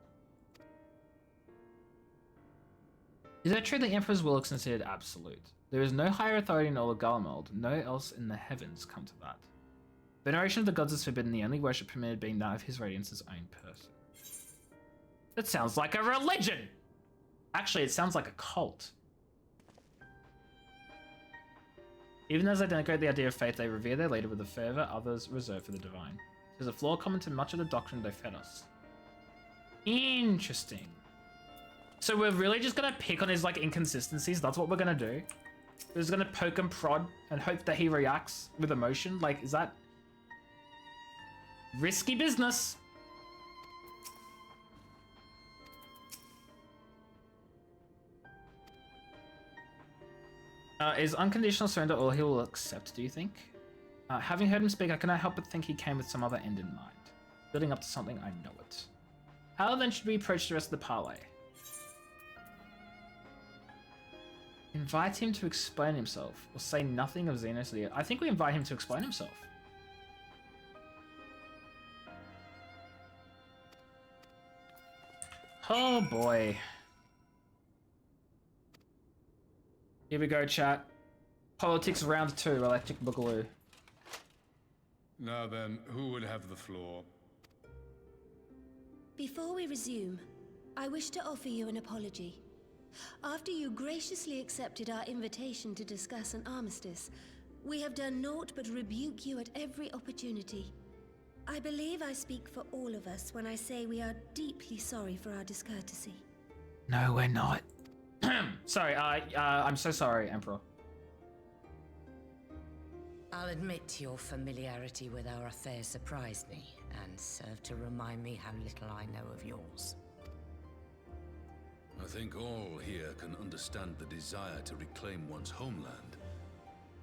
Is that true the Emperor's will is considered absolute? There is no higher authority in all of Garlemald, no else in the heavens come to that. Veneration of the gods is forbidden, the only worship permitted being that of his Radiance's own person. That sounds like a religion! Actually, it sounds like a cult. Even as they denigrate the idea of faith, they revere their leader with a fervor others reserve for the divine. There's a flaw common to much of the doctrine they fed us. Interesting. So we're really just gonna pick on his like inconsistencies? That's what we're gonna do? We're just gonna poke and prod and hope that he reacts with emotion? Like, is that risky business? Is unconditional surrender all he will accept, do you think? Having heard him speak, I cannot help but think he came with some other end in mind. Building up to something, I know it. How then should we approach the rest of the parley? Invite him to explain himself, or say nothing of Xenos Lear. I think we invite him to explain himself. Oh boy. Here we go, chat. Politics round 2, Electric Boogaloo. Now then, who would have the floor? Before we resume, I wish to offer you an apology. After you graciously accepted our invitation to discuss an armistice, we have done naught but rebuke you at every opportunity. I believe I speak for all of us when I say we are deeply sorry for our discourtesy. No, we're not. Sorry, I'm so sorry, Emperor. I'll admit your familiarity with our affairs surprised me, and served to remind me how little I know of yours. I think all here can understand the desire to reclaim one's homeland.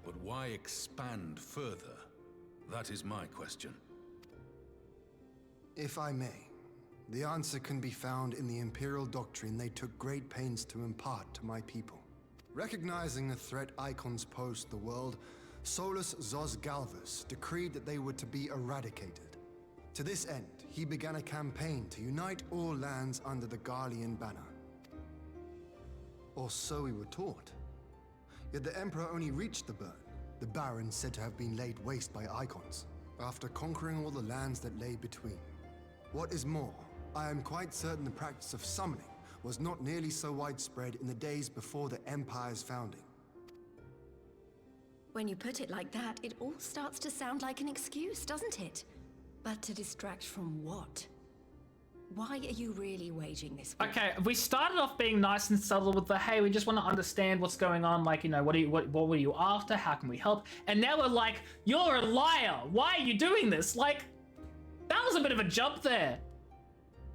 But why expand further? That is my question. If I may, the answer can be found in the Imperial doctrine they took great pains to impart to my people. Recognizing the threat icons pose to the world, Solus Zos Galvus decreed that they were to be eradicated. To this end, he began a campaign to unite all lands under the Garlean banner. Or so we were taught. Yet the Emperor only reached the burn, the Barrens said to have been laid waste by Icons, after conquering all the lands that lay between. What is more, I am quite certain the practice of summoning was not nearly so widespread in the days before the Empire's founding. When you put it like that, it all starts to sound like an excuse, doesn't it? But to distract from what? Why are you really waging this war? Okay, we started off being nice and subtle with the, hey, we just want to understand what's going on, like, you know, what were you after? How can we help? And now we're like, you're a liar. Why are you doing this? Like, that was a bit of a jump there.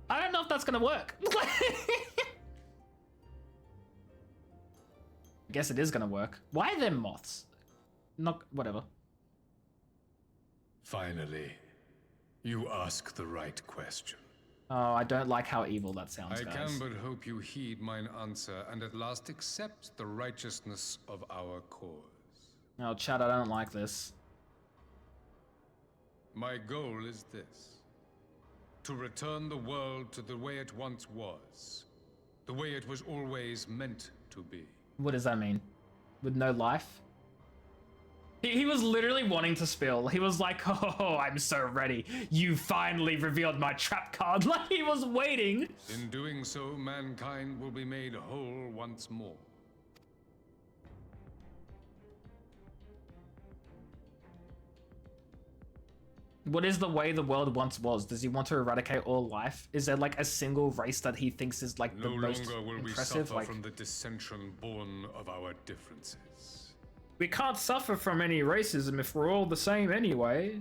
I don't know if that's gonna work. I guess it is gonna work. Why are there moths? Not, whatever. Finally, you ask the right question. Oh, I don't like how evil that sounds, I guys. can but hope you heed mine answer and at last accept the righteousness of our cause. Oh, Chad, I don't like this. My goal is this. To return the world to the way it once was. The way it was always meant to be. What does that mean? With no life? He was literally wanting to spill. He was like, oh, I'm so ready. You finally revealed my trap card. Like, he was waiting. In doing so, mankind will be made whole once more. What is the way the world once was? Does he want to eradicate all life? Is there like a single race that he thinks is like the most No longer will impressive? we suffer Like, from the dissension born of our differences. we can't suffer from any racism if we're all the same anyway.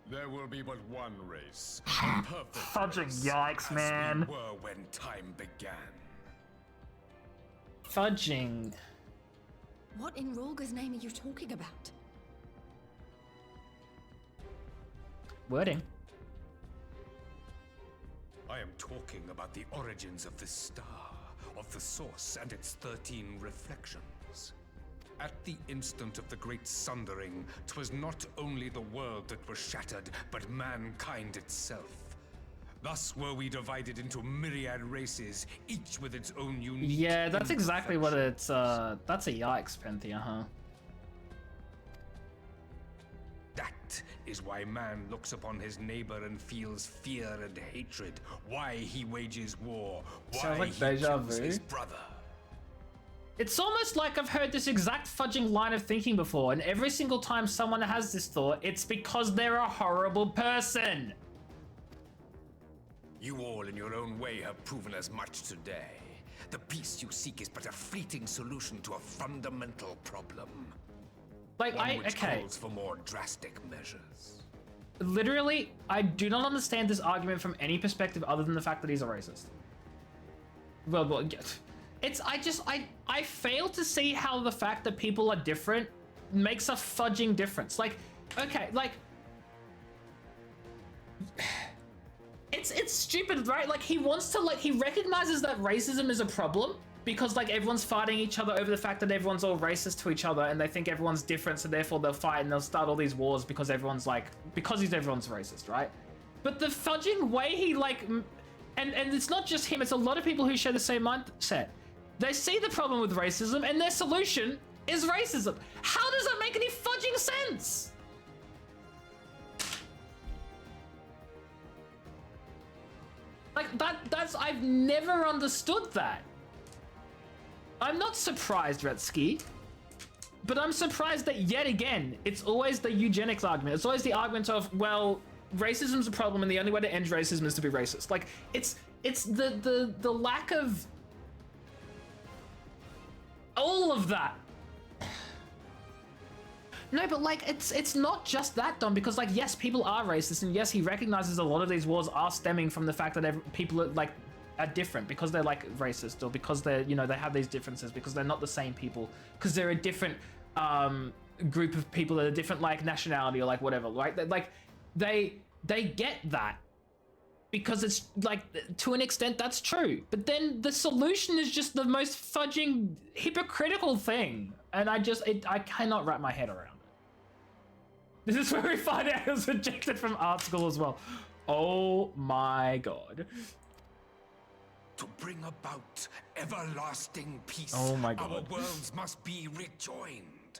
There will be but one race. Fudging yikes, man. We were when time began. Fudging. What in Rolga's name are you talking about? Wording. I am talking about the origins of this star, of the source and its 13 reflections. At the instant of the great sundering, 'twas not only the world that was shattered, but mankind itself. Thus were we divided into myriad races, each with its own unique... Yeah, that's exactly what it's, that's a yikes, Penthea, huh? That is why man looks upon his neighbor and feels fear and hatred. Why he wages war. Why Sounds like he deja kills vu. his brother. It's almost like I've heard this exact fudging line of thinking before, and every single time someone has this thought, it's because they're a horrible person. You all in your own way have proven as much today. The peace you seek is but a fleeting solution to a fundamental problem. Like, One which okay. calls for more drastic measures. Literally, I do not understand this argument from any perspective other than the fact that he's a racist. Well, it's, I fail to see how the fact that people are different makes a fudging difference. Like, okay, like, it's stupid, right? Like, he wants to, like, he recognizes that racism is a problem because, like, everyone's fighting each other over the fact that everyone's all racist to each other and they think everyone's different, so therefore they'll fight and they'll start all these wars because everyone's, like, because everyone's racist, right? But the fudging way he, like, and it's not just him, it's a lot of people who share the same mindset. They see the problem with racism and their solution is racism. How does that make any fudging sense? Like, that's, I've never understood that. I'm not surprised, Retsky, but I'm surprised that yet again, it's always the eugenics argument. It's always the argument of, well, racism's a problem and the only way to end racism is to be racist. Like, it's the lack of all of that. No, but like, it's not just that, Dom, because like, yes, people are racist, and yes, he recognizes a lot of these wars are stemming from the fact that people are like, are different because they're like racist, or because they're, you know, they have these differences because they're not the same people, because they're a different group of people that are different, like nationality or like whatever, right? Like they get that because it's like, to an extent that's true, but then the solution is just the most fudging hypocritical thing, and I cannot wrap my head around it. This is where we find out he was rejected from art school as well. Oh my god. To bring about everlasting peace, Oh my god. our worlds must be rejoined.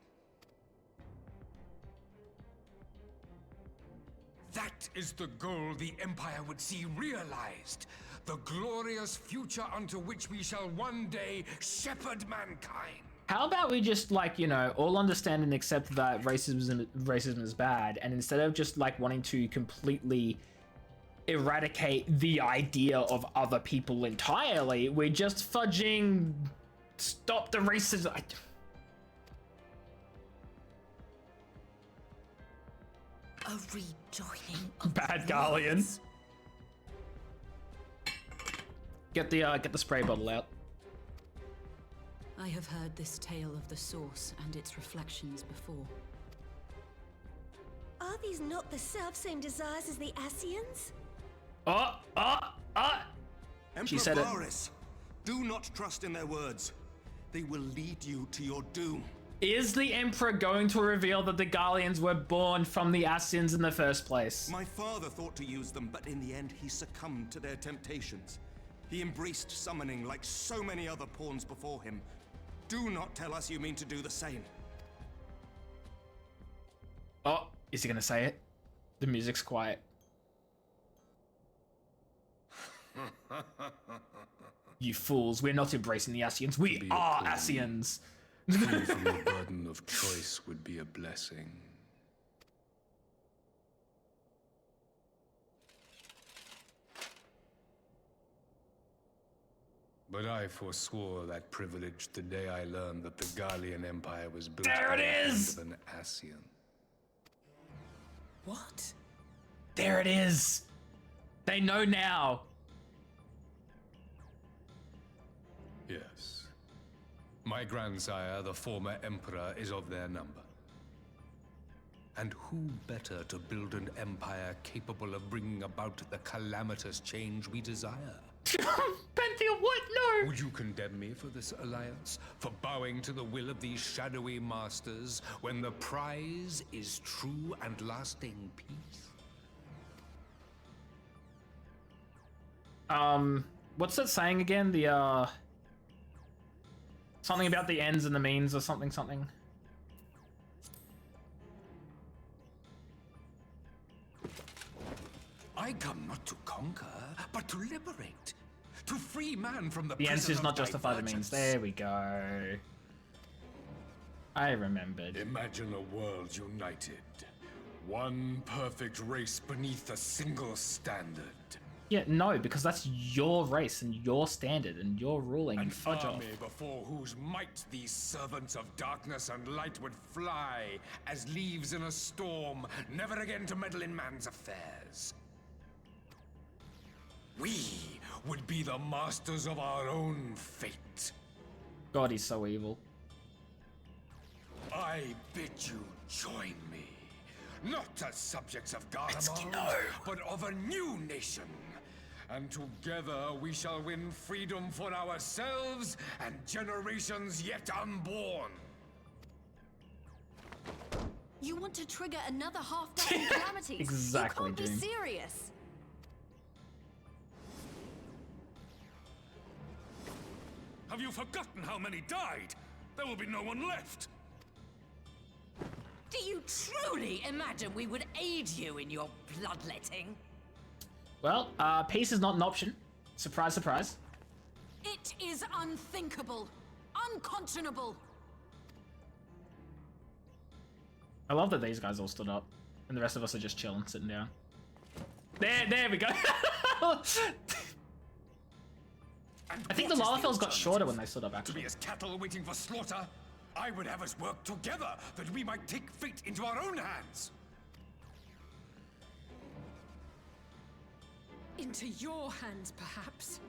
That is the goal the Empire would see realized. The glorious future unto which we shall one day shepherd mankind. How about we just, like, you know, all understand and accept that racism is bad, and instead of just, like, wanting to completely eradicate the idea of other people entirely, we're just fudging stop the racism. A rejoining of Bad the Garlean. worlds. Get the spray bottle out. I have heard this tale of the source and its reflections before. Are these not the self-same desires as the Ascians? She Emperor said it. Varys, do not trust in their words. They will lead you to your doom. Is the Emperor going to reveal that the Garleans were born from the Ascians in the first place? My father thought to use them, but in the end he succumbed to their temptations. He embraced summoning like so many other pawns before him. Do not tell us you mean to do the same. Oh, is he gonna say it? The music's quiet. You fools, we're not embracing the Ascians, we are Ascians! Free from the burden of choice would be a blessing. But I forswore that privilege the day I learned that the Garlean Empire was built There it by the hand is! of an Ascian. What? There it is! They know now! Yes. My grandsire, the former emperor, is of their number. And who better to build an empire capable of bringing about the calamitous change we desire? Pentheus, what? No! Would you condemn me for this alliance? For bowing to the will of these shadowy masters when the prize is true and lasting peace? What's that saying again? The, something about the ends and the means or something. I come not to conquer, but to liberate. To free man from the The ends prison does of not justify the means. divergence. There we go. I remembered. Imagine a world united. One perfect race beneath a single standard. Yeah, no, because that's your race and your standard and your ruling. An Fudge off. army before whose might these servants of darkness and light would fly as leaves in a storm, never again to meddle in man's affairs. We would be the masters of our own fate. God, he's so evil. I bid you join me, not as subjects of Garlemald, no. but of a new nation. And together we shall win freedom for ourselves and generations yet unborn. You want to trigger another half-dozen calamities? Exactly, You can't June. be serious. Have you forgotten how many died? There will be no one left. Do you truly imagine we would aid you in your bloodletting? Well, peace is not an option. Surprise, surprise. It is unthinkable, unconscionable. I love that these guys all stood up, and the rest of us are just chilling, sitting down. There we go. I think the Lalafels got shorter when they stood up, To actually. be as cattle waiting for slaughter, I would have us work together that we might take fate into our own hands. Into your hands, perhaps.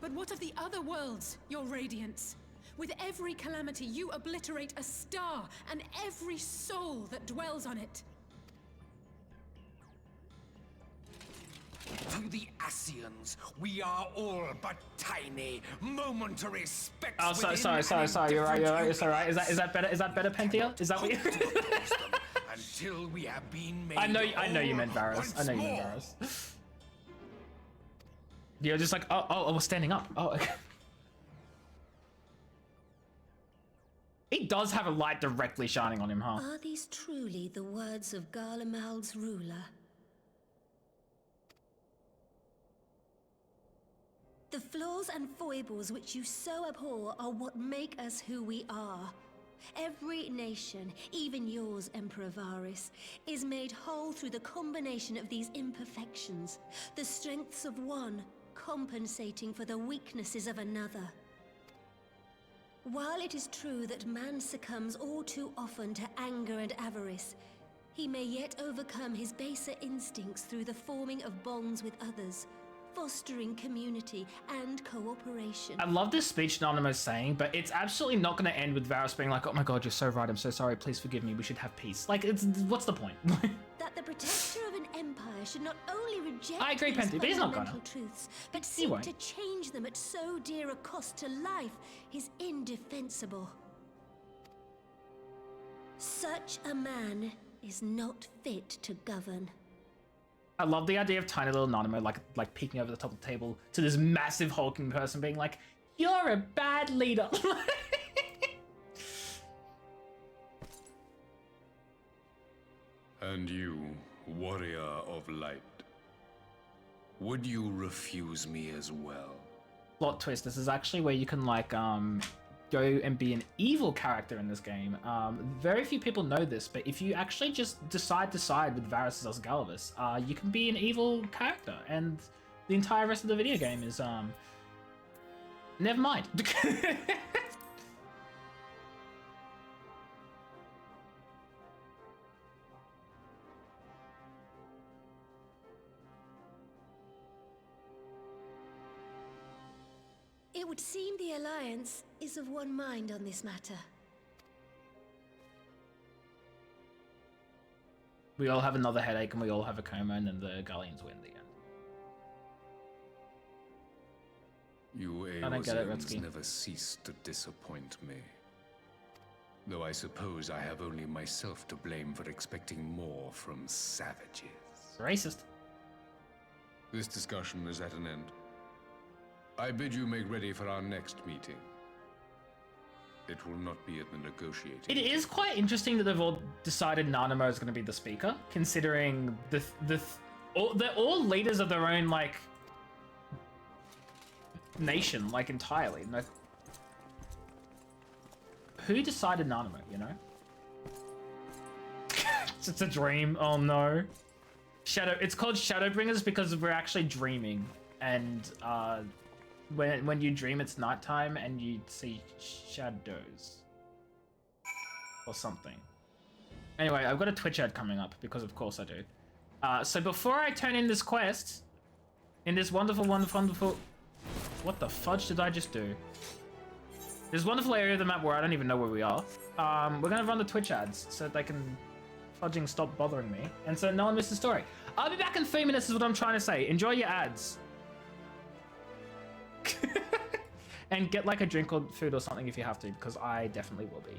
But what of the other worlds, your radiance? With every calamity, you obliterate a star and every soul that dwells on it. To the Asians, we are all but tiny, momentary specks. Oh, sorry. You're right. It's alright. Is that better? Is that better, Penthea? Is that what you? Until we have been made I know you meant Varus. I know you meant Varus. You're just like, oh, we're standing up. Oh, okay. He does have a light directly shining on him, huh? Are these truly the words of Garlemald's ruler? The flaws and foibles which you so abhor are what make us who we are. Every nation, even yours, Emperor Varus, is made whole through the combination of these imperfections, the strengths of one compensating for the weaknesses of another. While it is true that man succumbs all too often to anger and avarice, he may yet overcome his baser instincts through the forming of bonds with others, fostering community and cooperation. I love this speech Anonymous saying, but it's absolutely not going to end with Varus being like, oh my god, you're so right, I'm so sorry, please forgive me, we should have peace. Like, what's the point? That the protector of an empire should not only reject I agree, these Penty, but he's not fundamental gonna. truths, but He seek won't. to change them at so dear a cost to life is indefensible. Such a man is not fit to govern. I love the idea of tiny little Anonymous like peeking over the top of the table to this massive hulking person being like, you're a bad leader. And you, warrior of light, would you refuse me as well? Plot twist, this is actually where you can like go and be an evil character in this game. Very few people know this, but if you actually just decide to side with Varus as Osgalavis, you can be an evil character, and the entire rest of the video game is never mind. It would seem the Alliance is of one mind on this matter. We all have another headache and we all have a coma, and then the Guardians win the end. You I don't get it, Eorzeans Redsky. never cease to disappoint me. Though I suppose I have only myself to blame for expecting more from savages. Racist. This discussion is at an end. I bid you make ready for our next meeting. It will not be at the negotiating. It is quite interesting that they've all decided Nanamo is going to be the speaker, considering they're all leaders of their own like nation, like entirely. No, who decided Nanamo? You know, it's a dream. Oh no, Shadow. It's called Shadowbringers because we're actually dreaming, and when you dream, it's nighttime and you see shadows or something. Anyway, I've got a Twitch ad coming up because of course I do. So before I turn in this quest, in this wonderful, what the fudge did I just do? This wonderful area of the map where I don't even know where we are. We're gonna run the Twitch ads so that they can fudging stop bothering me, and so no one misses the story. I'll be back in 3 minutes is what I'm trying to say. Enjoy your ads. And get like a drink or food or something if you have to, because I definitely will be.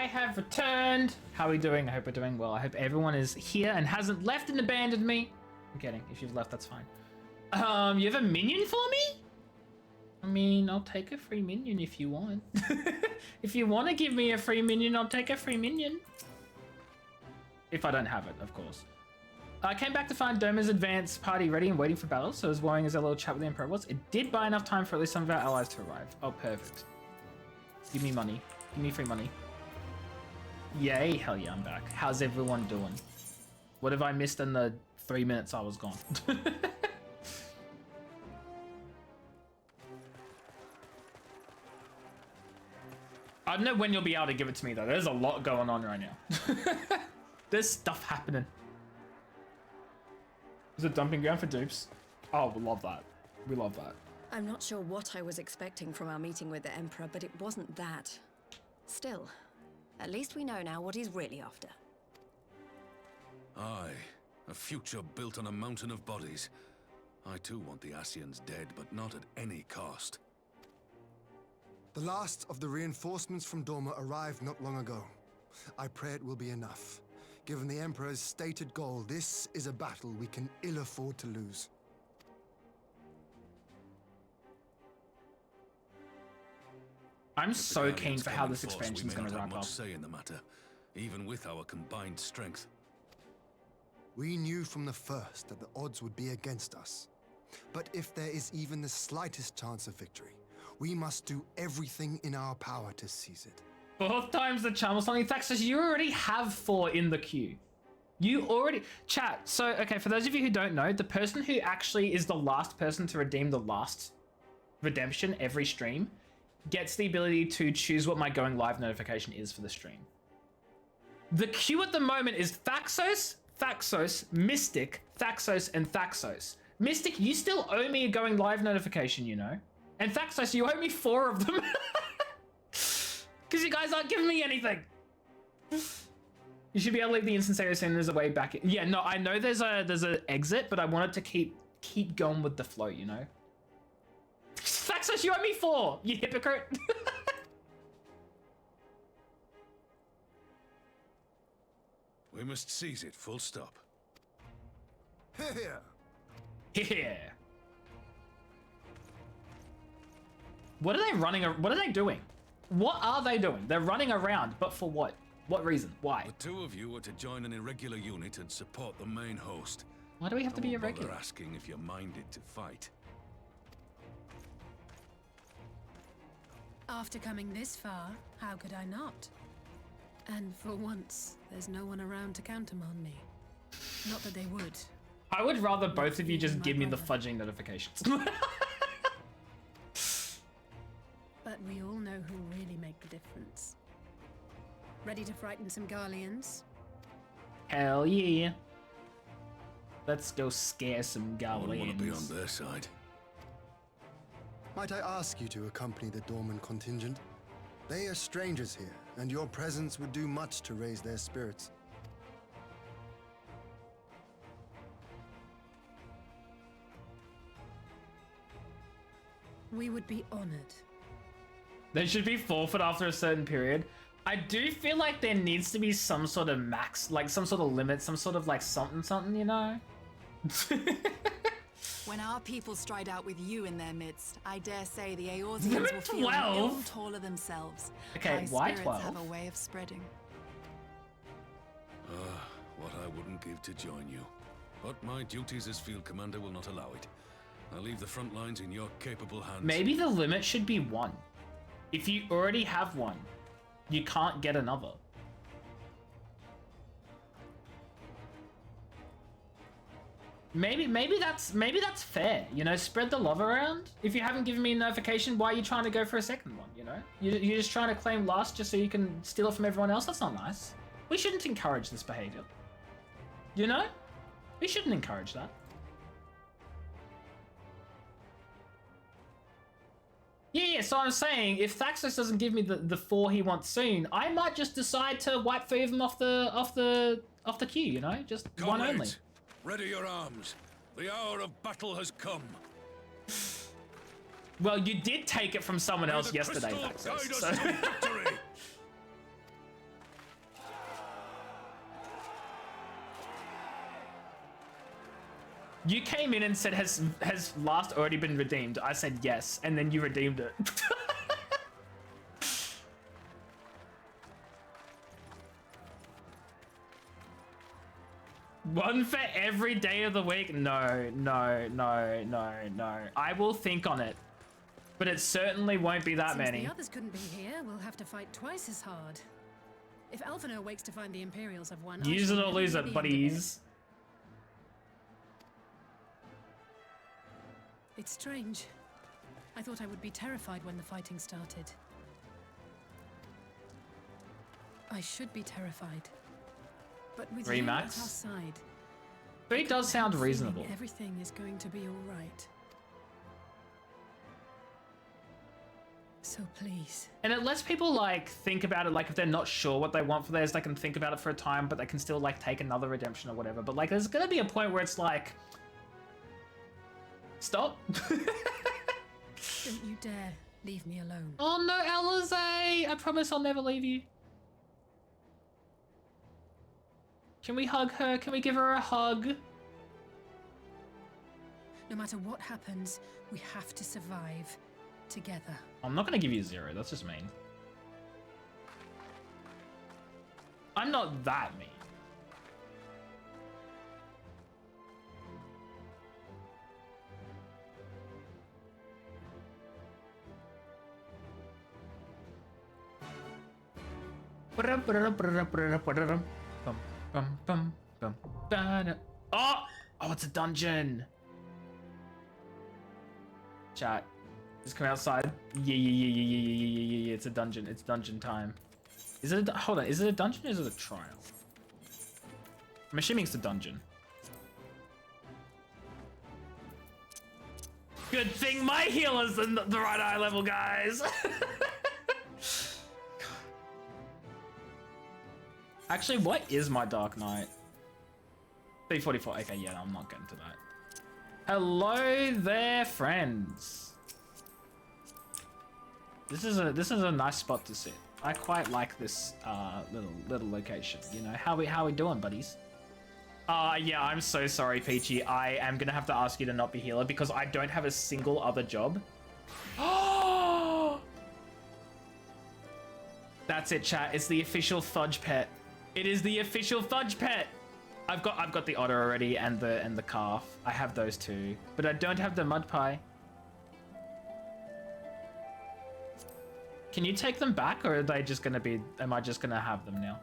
I have returned. How are we doing? I hope we're doing well. I hope everyone is here and hasn't left and abandoned me. I'm kidding. If you've left, that's fine. You have a minion for me? I mean, I'll take a free minion if you want. If you want to give me a free minion, I'll take a free minion. If I don't have it, of course. I came back to find Doma's advance party ready and waiting for battle, so as worrying as our little chat with the Emperor was, it did buy enough time for at least some of our allies to arrive. Oh, perfect. Give me money. Give me free money. Yay, hell yeah, I'm back. How's everyone doing? What have I missed in the 3 minutes I was gone? I don't know when you'll be able to give it to me, though. There's a lot going on right now. There's stuff happening. Is it dumping ground for dupes? Oh, we love that. We love that. I'm not sure what I was expecting from our meeting with the Emperor, but it wasn't that. Still, at least we know now what he's really after. Aye, a future built on a mountain of bodies. I too want the Asians dead, but not at any cost. The last of the reinforcements from Dorma arrived not long ago. I pray it will be enough. Given the Emperor's stated goal, this is a battle we can ill afford to lose. I'm so keen for how this expansion is going to wrap up. Say in the matter, even with our combined strength. We knew from the first that the odds would be against us. But if there is even the slightest chance of victory, we must do everything in our power to seize it. Both times the charm was something. Thaxus, you already have 4 in the queue. You already... Chat, so, okay, for those of you who don't know, the person who actually is the last person to redeem the last redemption every stream gets the ability to choose what my going live notification is for the stream. The queue at the moment is Thaxos, Thaxos, Mystic, Thaxos, and Thaxos. Mystic, you still owe me a going live notification, you know? And Thaxos, you owe me 4 of them. Because you guys aren't giving me anything. You should be able to leave the instance area soon. There's a way back in. Yeah, no, I know there's a exit, but I wanted to keep going with the flow, you know? Thaxos, you owe me 4, you hypocrite. We must seize it, full stop. Here. Here. What are they running? What are they doing? What are they doing? They're running around, but for what? What reason? Why? The 2 of you are to join an irregular unit and support the main host. Why do we have to be irregular? Bother asking if you're minded to fight. After coming this far, how could I not? And for once, there's no one around to countermand me. Not that they would. I would rather both of you just give me the fudging notifications. But we all know who really make the difference. Ready to frighten some Garleans? Hell yeah. Let's go scare some I wouldn't want to be Garleans. on their side. Might I ask you to accompany the Dorman contingent? They are strangers here, and your presence would do much to raise their spirits. We would be honored. They should be forfeit after a certain period. I do feel like there needs to be some sort of max, like some sort of limit, some sort of like something, you know? When our people stride out with you in their midst, I dare say the Eorzeans will Limit feel 12? ill taller themselves. Okay, High why spirits 12? have a way of spreading. What I wouldn't give to join you. But my duties as field commander will not allow it. I'll leave the front lines in your capable hands. Maybe the limit should be 1. If you already have 1, you can't get another. Maybe that's fair, you know, spread the love around. If you haven't given me a notification, why are you trying to go for a second one, you know? You're just trying to claim last just so you can steal it from everyone else? That's not nice. We shouldn't encourage this behavior. You know? We shouldn't encourage that. Yeah, so I'm saying, if Thaxos doesn't give me the 4 he wants soon, I might just decide to wipe 3 of them off the queue, you know? Just one only. Ready your arms. The hour of battle has come. Well, you did take it from someone else yesterday, Thaxos. So. You came in and said, has last already been redeemed? I said yes, and then you redeemed it. One for every day of the week? No, no, no, no, no. I will think on it, but it certainly won't be that Since many. the others couldn't be here, we'll have to fight twice as hard. If Alphinaud wakes to find the Imperials have won, Use it or lose it, it, buddies. It's strange. I thought I would be terrified when the fighting started. I should be terrified. But with you at our side, 3 does sound reasonable. everything is going to be all right. So please. And it lets people like think about it, like if they're not sure what they want for theirs, they can think about it for a time, but they can still like take another redemption or whatever. But like there's gonna be a point where it's like, stop. Don't you dare leave me alone. Oh no, Alize! I promise I'll never leave you. Can we hug her? Can we give her a hug? No matter what happens, we have to survive together. I'm not gonna give you 0, that's just mean. I'm not that mean. Oh! Oh, it's a dungeon! Chat. Just come outside. Yeah. It's a dungeon. It's dungeon time. Is it a, hold on, is it a dungeon or is it a trial? I'm assuming it's a dungeon. Good thing my healer's in the right eye level, guys! Actually, what is my Dark Knight? 344. Okay, yeah, I'm not getting to that. Hello there, friends. This is a nice spot to sit. I quite like this little location. You know, how we doing, buddies? Yeah, I'm so sorry, Peachy. I am gonna have to ask you to not be healer because I don't have a single other job. Oh! That's it, chat. It's the official Fudge pet. It is the official Fudge pet. I've got the otter already and the calf. I have those two, but I don't have the mud pie. Can you take them back, or are they just gonna be? Am I just gonna have them now?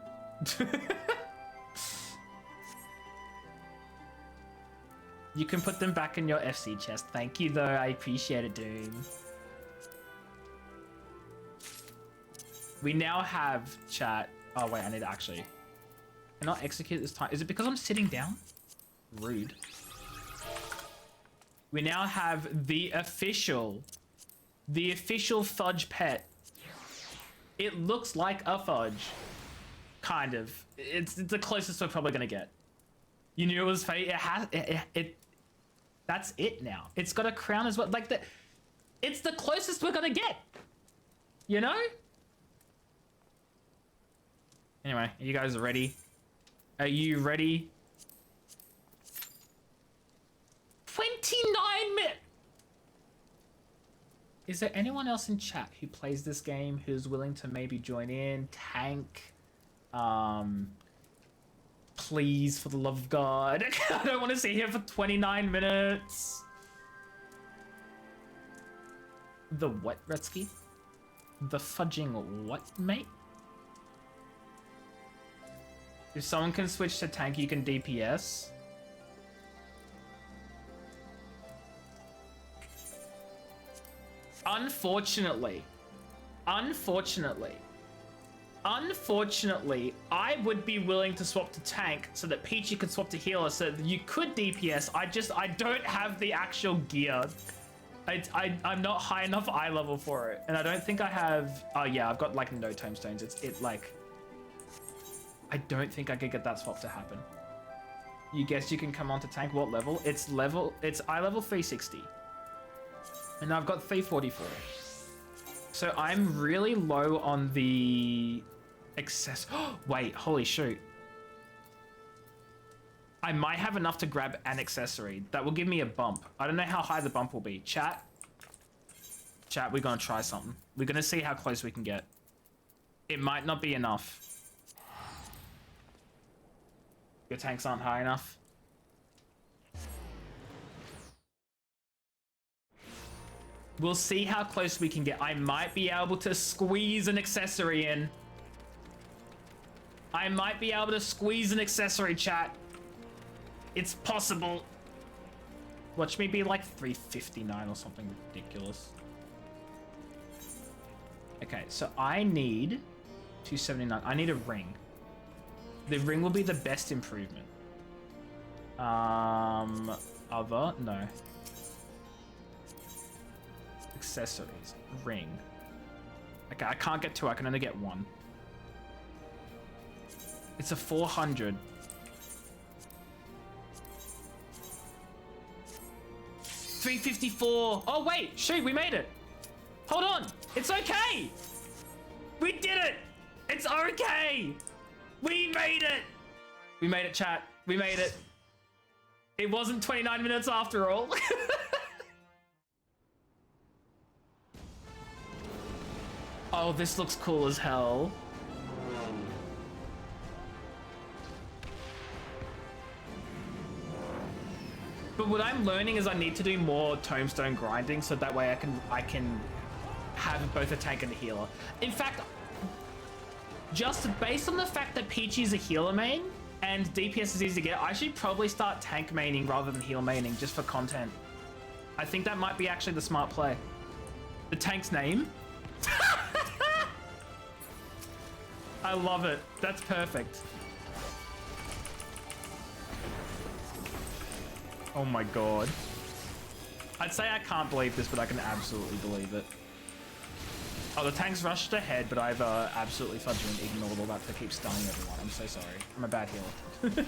You can put them back in your FC chest. Thank you, though. I appreciate it, dude. We now have chat. Oh wait, I need to actually. Cannot execute this time. Is it because I'm sitting down? Rude. We now have the official Fudge pet. It looks like a fudge, kind of. It's the closest we're probably gonna get. You knew it was fate. It has it. That's it now. It's got a crown as well. Like it's the closest we're gonna get. You know. Anyway, are you guys ready? Are you ready? 29 minutes. Is there anyone else in chat who plays this game who's willing to maybe join in? Tank. Please, for the love of God. I don't want to sit here for 29 minutes. The what, Retsky? The fudging what, mate? If someone can switch to tank, you can DPS. Unfortunately, I would be willing to swap to tank so that Peachy could swap to healer so that you could DPS. I don't have the actual gear. I'm not high enough eye level for it. And I don't think I have, oh yeah, I've got like no tomestones. I don't think I could get that swap to happen. You guess you can come on to tank. What level? It's eye level 360. And I've got 344. So I'm really low on the excess. Wait, holy shoot. I might have enough to grab an accessory. That will give me a bump. I don't know how high the bump will be. Chat, we're gonna try something. We're gonna see how close we can get. It might not be enough. Your tanks aren't high enough. We'll see how close we can get. I might be able to squeeze an accessory in. I might be able to squeeze an accessory, chat. It's possible. Watch me be like 359 or something ridiculous. Okay, so I need 279. I need a ring. The ring will be the best improvement. Other? No. Accessories. Ring. Okay, I can't get 2. I can only get 1. It's a 400. 354. Oh, wait. Shoot, we made it. Hold on. It's okay. We did it. It's okay. We made it. We made it, chat. We made it. It wasn't 29 minutes after all. Oh, this looks cool as hell. But what I'm learning is I need to do more tombstone grinding so that way I can have both a tank and a healer. In fact, just based on the fact that Peachy's a healer main and DPS is easy to get, I should probably start tank maining rather than heal maining just for content. I think that might be actually the smart play. The tank's name? I love it. That's perfect. Oh my god. I'd say I can't believe this, but I can absolutely believe it. Oh, the tank's rushed ahead, but I've absolutely fudged and ignored all that to keep stunning everyone. I'm so sorry. I'm a bad healer.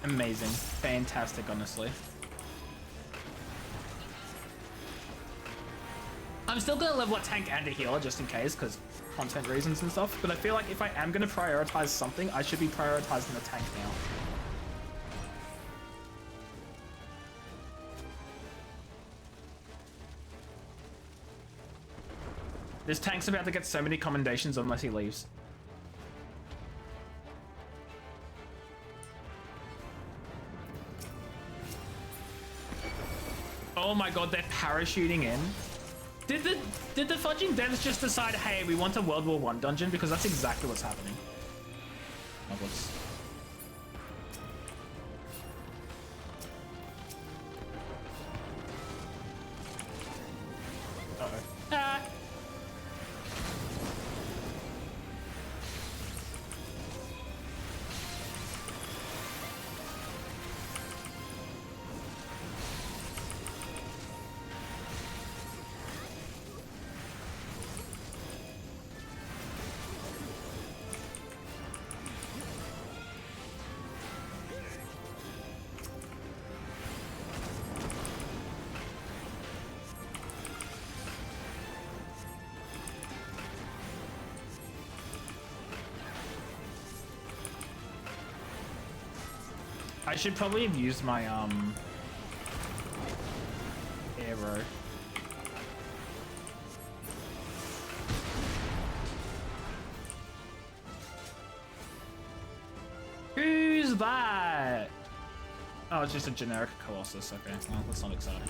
Amazing. Fantastic, honestly. I'm still gonna level a tank and a healer just in case, because content reasons and stuff, but I feel like if I am gonna prioritize something, I should be prioritizing the tank now. This tank's about to get so many commendations unless he leaves. Oh my god, they're parachuting in. Did the fudging devs just decide, hey, we want a World War I dungeon? Because that's exactly what's happening. Oh, whoops. Uh-oh. Ah! I should probably have used my arrow. Who's that? Oh, it's just a generic Colossus. Okay, well, that's not exciting.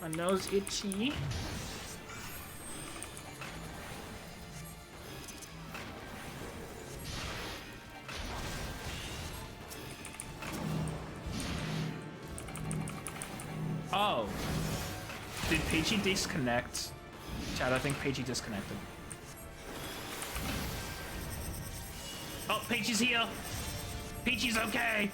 My nose itchy. Oh. Did Peachy disconnect? Chad, I think Peachy disconnected. Oh, Peachy's here! Peachy's okay!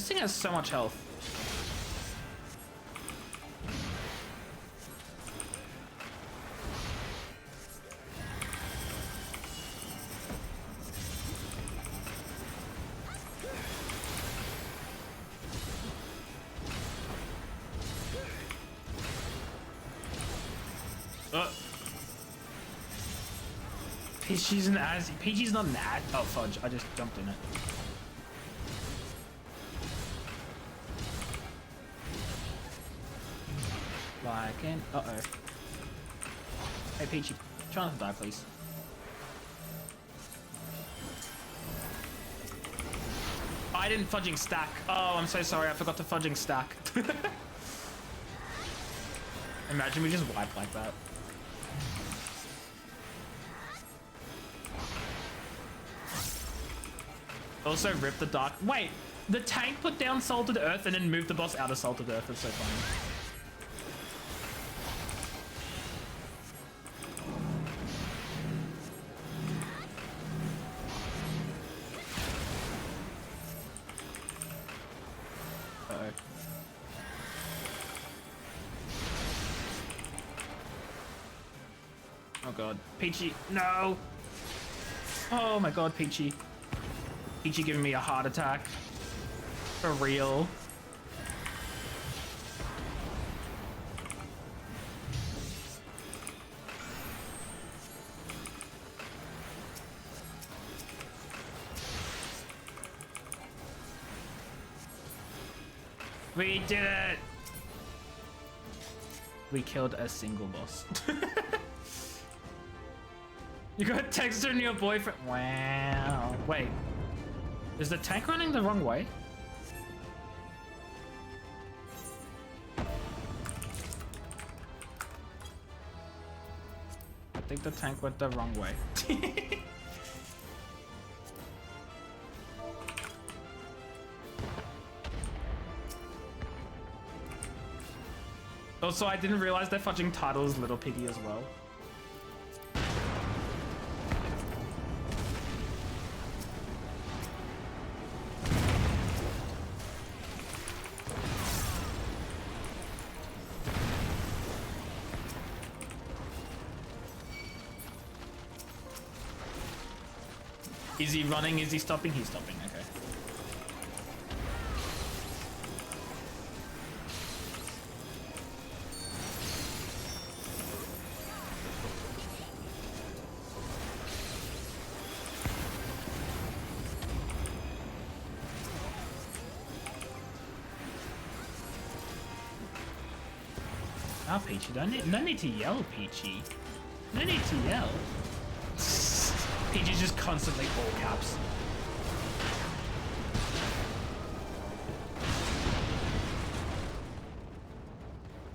This thing has so much health. Peachy's an ass. Peachy's not an ad. Oh fudge! I just jumped in it. Like in. Uh oh. Hey Peachy, try not to die, please. I didn't fudging stack. Oh, I'm so sorry. I forgot to fudging stack. Imagine we just wipe like that. Also rip the dark. Wait, the tank put down Salted Earth and then moved the boss out of Salted Earth. That's so funny. Uh-oh. Oh god, Peachy, no! Oh my god, Peachy. Peachy giving me a heart attack. For real. We did it! We killed a single boss. You got texted on your boyfriend. Wow. Wait. Is the tank running the wrong way? I think the tank went the wrong way. Also, I didn't realize their fudging title is Little Piggy as well. Is he running? Is he stopping? He's stopping, okay. Oh, Peachy, no need to yell, Peachy. No need to yell. Peachy's just constantly all caps.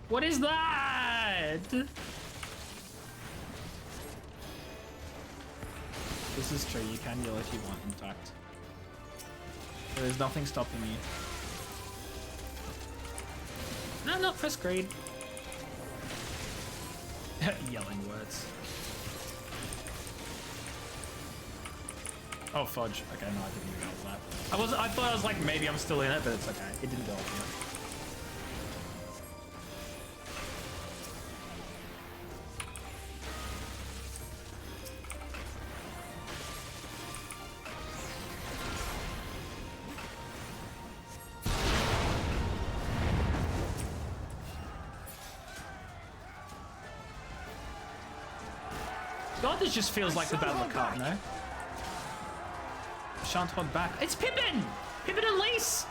What is that? This is true, you can yell if you want, in fact. There's nothing stopping you. No, not press grade. Yelling words. Oh fudge. Okay, no, I didn't go with that. I thought I was like, maybe I'm still in it, but it's okay. It didn't go off yet. God, this just feels like the Battle of Cup, no? Shan't hold back. It's Pippin! Pippin and Lise!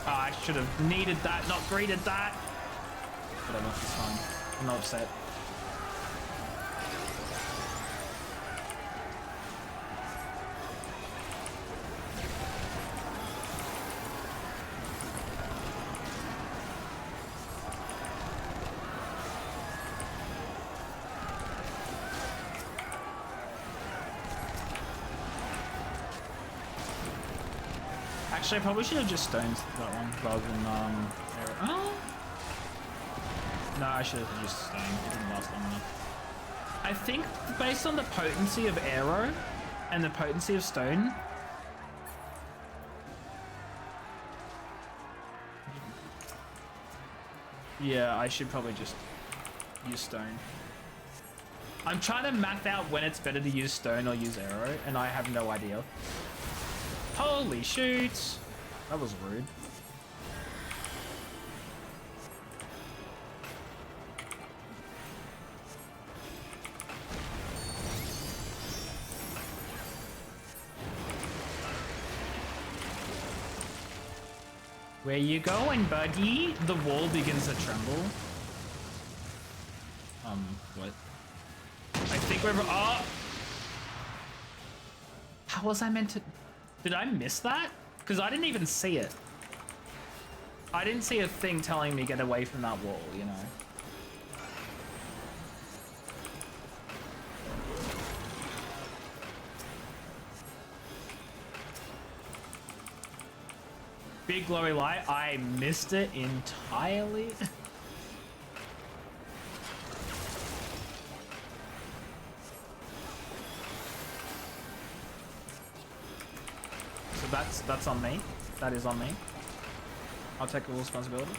I should have needed that, not greeted that. Whatever, it's fine. I'm not upset. Actually, I probably should have just stoned that one rather than arrow. Oh. No, I should have just stoned. It didn't last long enough. I think based on the potency of arrow and the potency of stone. Yeah, I should probably just use stone. I'm trying to math out when it's better to use stone or use arrow, and I have no idea. Holy shoots! That was rude. Where you going, buddy? The wall begins to tremble. What? I think we're... Oh! How was I meant to... Did I miss that? Because I didn't even see it. I didn't see a thing telling me get away from that wall, you know? Big glowy light, I missed it entirely. So that's on me. That is on me. I'll take all responsibility.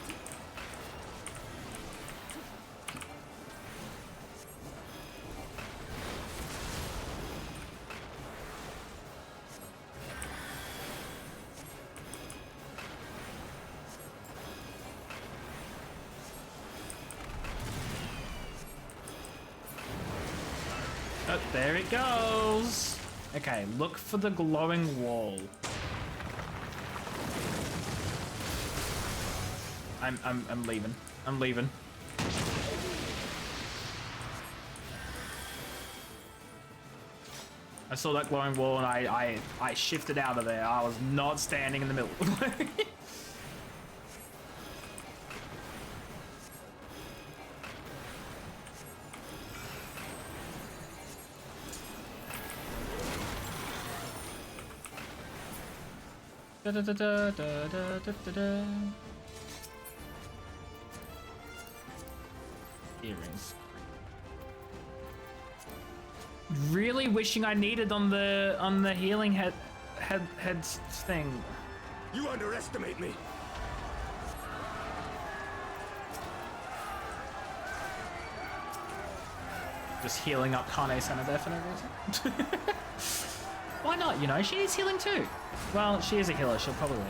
Oh, there it goes. Okay, look for the glowing wall. I'm leaving. I'm leaving. I saw that glowing wall and I shifted out of there. I was not standing in the middle. Da, da, da, da, da, da, da, da. Earrings. Really wishing I needed on the healing head thing. You underestimate me. Just healing up Kane Senna there for no reason. Why not? You know, she needs healing too. Well, she is a healer. She'll probably win.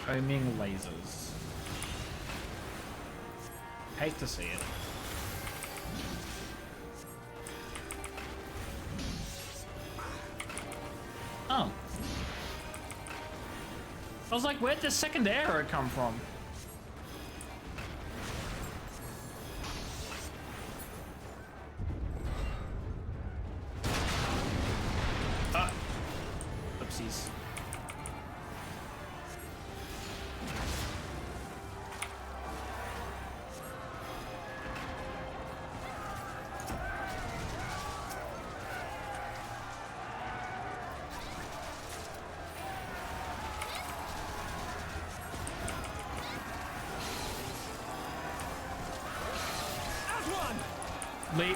Homing lasers. Hate to see it. Oh. I was like, where'd the second arrow come from? Ah. Oopsies.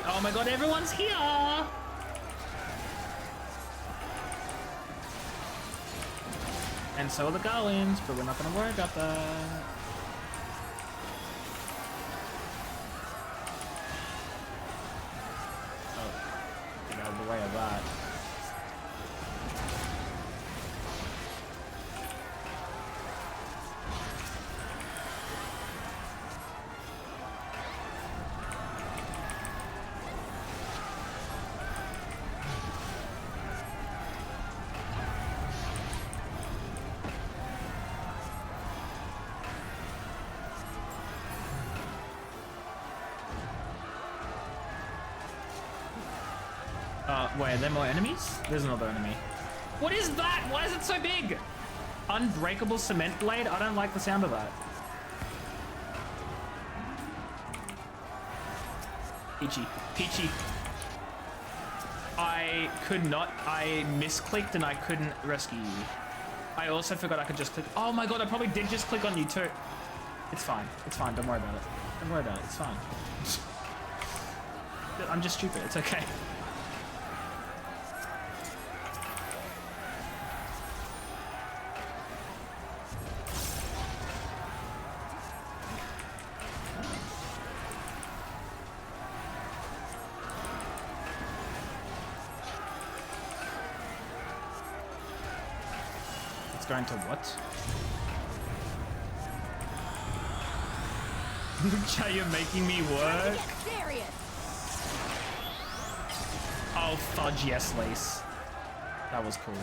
Oh my god, everyone's here! And so are the golems, but we're not gonna worry about that. Oh, get out of the way of that. Wait, are there more enemies? There's another enemy. What is that? Why is it so big? Unbreakable cement blade? I don't like the sound of that. Peachy. Peachy. I could not. I misclicked and I couldn't rescue you. I also forgot I could just click. Oh my god, I probably did just click on you too. It's fine. It's fine. Don't worry about it. Don't worry about it. It's fine. I'm just stupid. It's okay. Going to what? Lucha, you're making me work. Oh, fudge, yes, Lace. That was cool.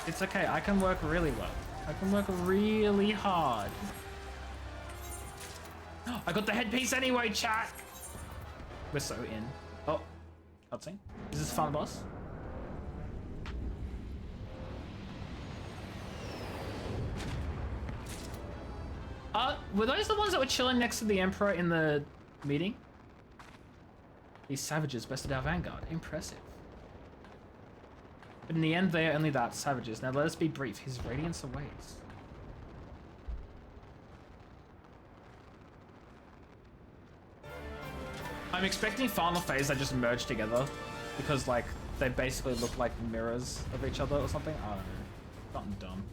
It's okay, I can work really well. I can work really hard. I got the headpiece anyway, chat! We're so in. Oh, cutscene. Is this the final boss? Were those the ones that were chilling next to the Emperor in the meeting? These savages bested our vanguard. Impressive. But in the end, they are only that, savages. Now let us be brief. His radiance awaits. I'm expecting final phase that just merge together. Because, like, they basically look like mirrors of each other or something. I don't know. Something dumb.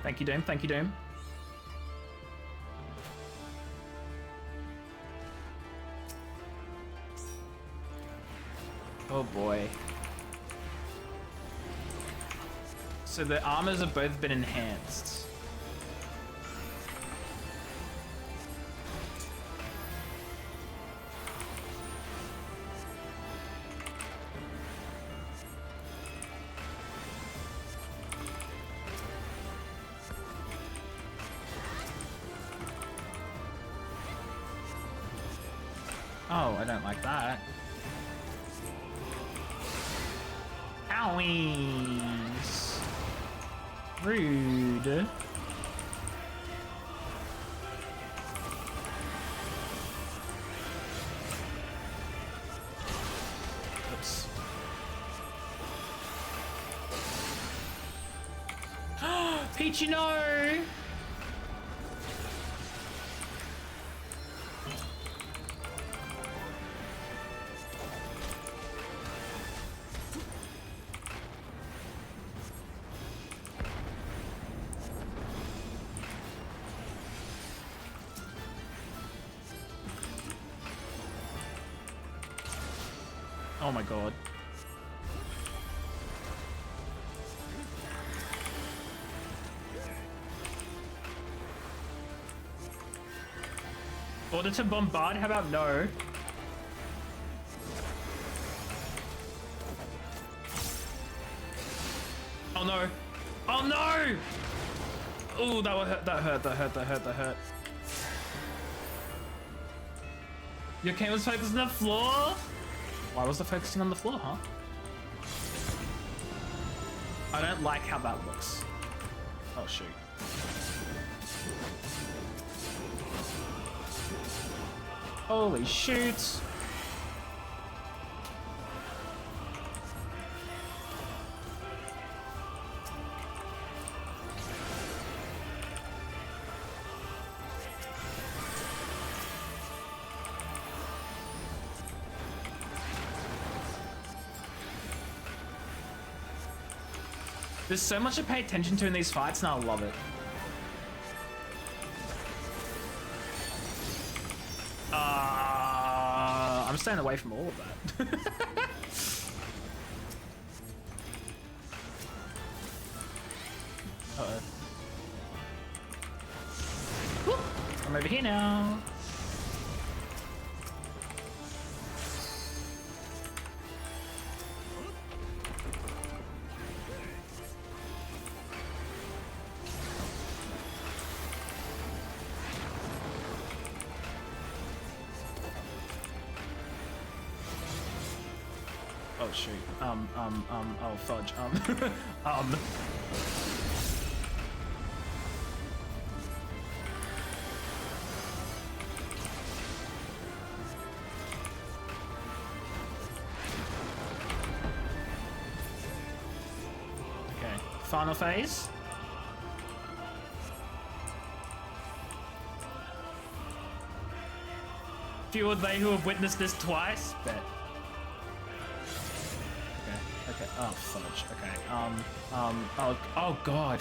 Thank you, Doom. Thank you, Doom. Oh boy. So the armors have both been enhanced. Oh, I don't like that. Owies. Rude. Oops. Peachy, no! Oh my god. Order to bombard? How about no? Oh no. Oh no! Oh, that hurt, that hurt, that hurt, that hurt, that hurt. Your camera's focusing on the floor? Why was it focusing on the floor, huh? I don't like how that looks. Oh, shoot. Holy shoot! There's so much to pay attention to in these fights, and I love it. I'm staying away from all of that. Uh-oh. Whoop. I'm over here now. Oh shoot. Oh fudge. Okay, final phase. Few are they who have witnessed this twice. Bet. Okay. Oh fudge. Okay. Oh god.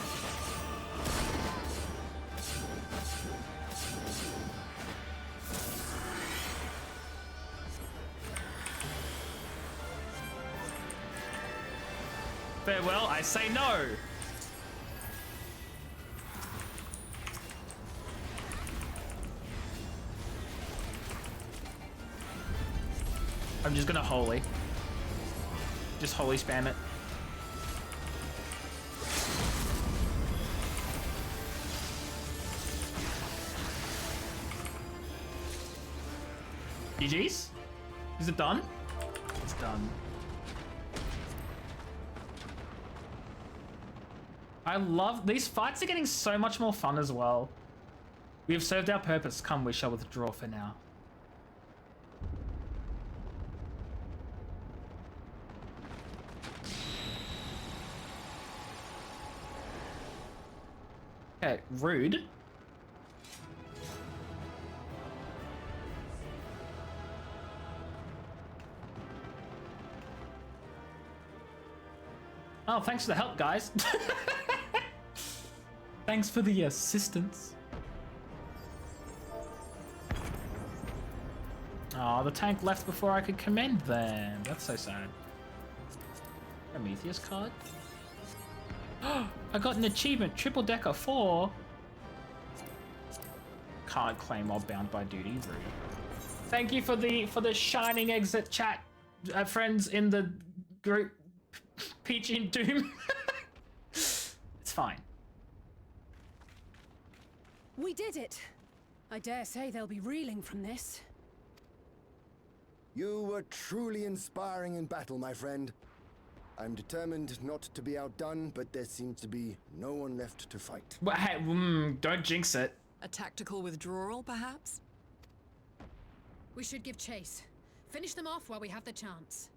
Farewell, I say no. I'm just gonna holy. Just holy spam it. GG's? Is it done? It's done. I love these fights are getting so much more fun as well. We have served our purpose. Come, we shall withdraw for now. Okay, rude. Oh, thanks for the help, guys. Thanks for the assistance. Oh, the tank left before I could commend them. That's so sad. Prometheus card. I got an achievement, Triple Decker 4. Can't claim while bound by duty. Rude. Thank you for the shining exit chat, friends in the group. Peach in Doom. It's fine. We did it. I dare say they'll be reeling from this. You were truly inspiring in battle, my friend. I'm determined not to be outdone, but there seems to be no one left to fight. Well, hey, don't jinx it. A tactical withdrawal, perhaps? We should give chase. Finish them off while we have the chance.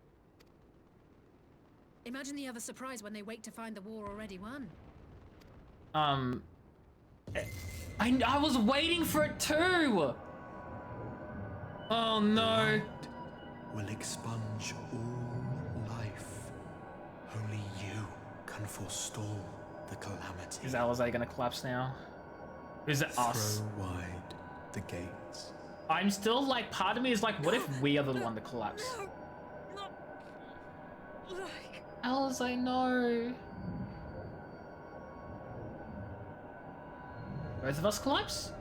Imagine the other surprise when they wake to find the war already won. I was waiting for it too. Oh no. Will expunge all life. Only you can forestall the calamity. Is Alizé gonna collapse now? Is it us? Throw wide the gates. I'm still like, part of me is like, what if we are the one to collapse? Alizé, no. Both of us collapse?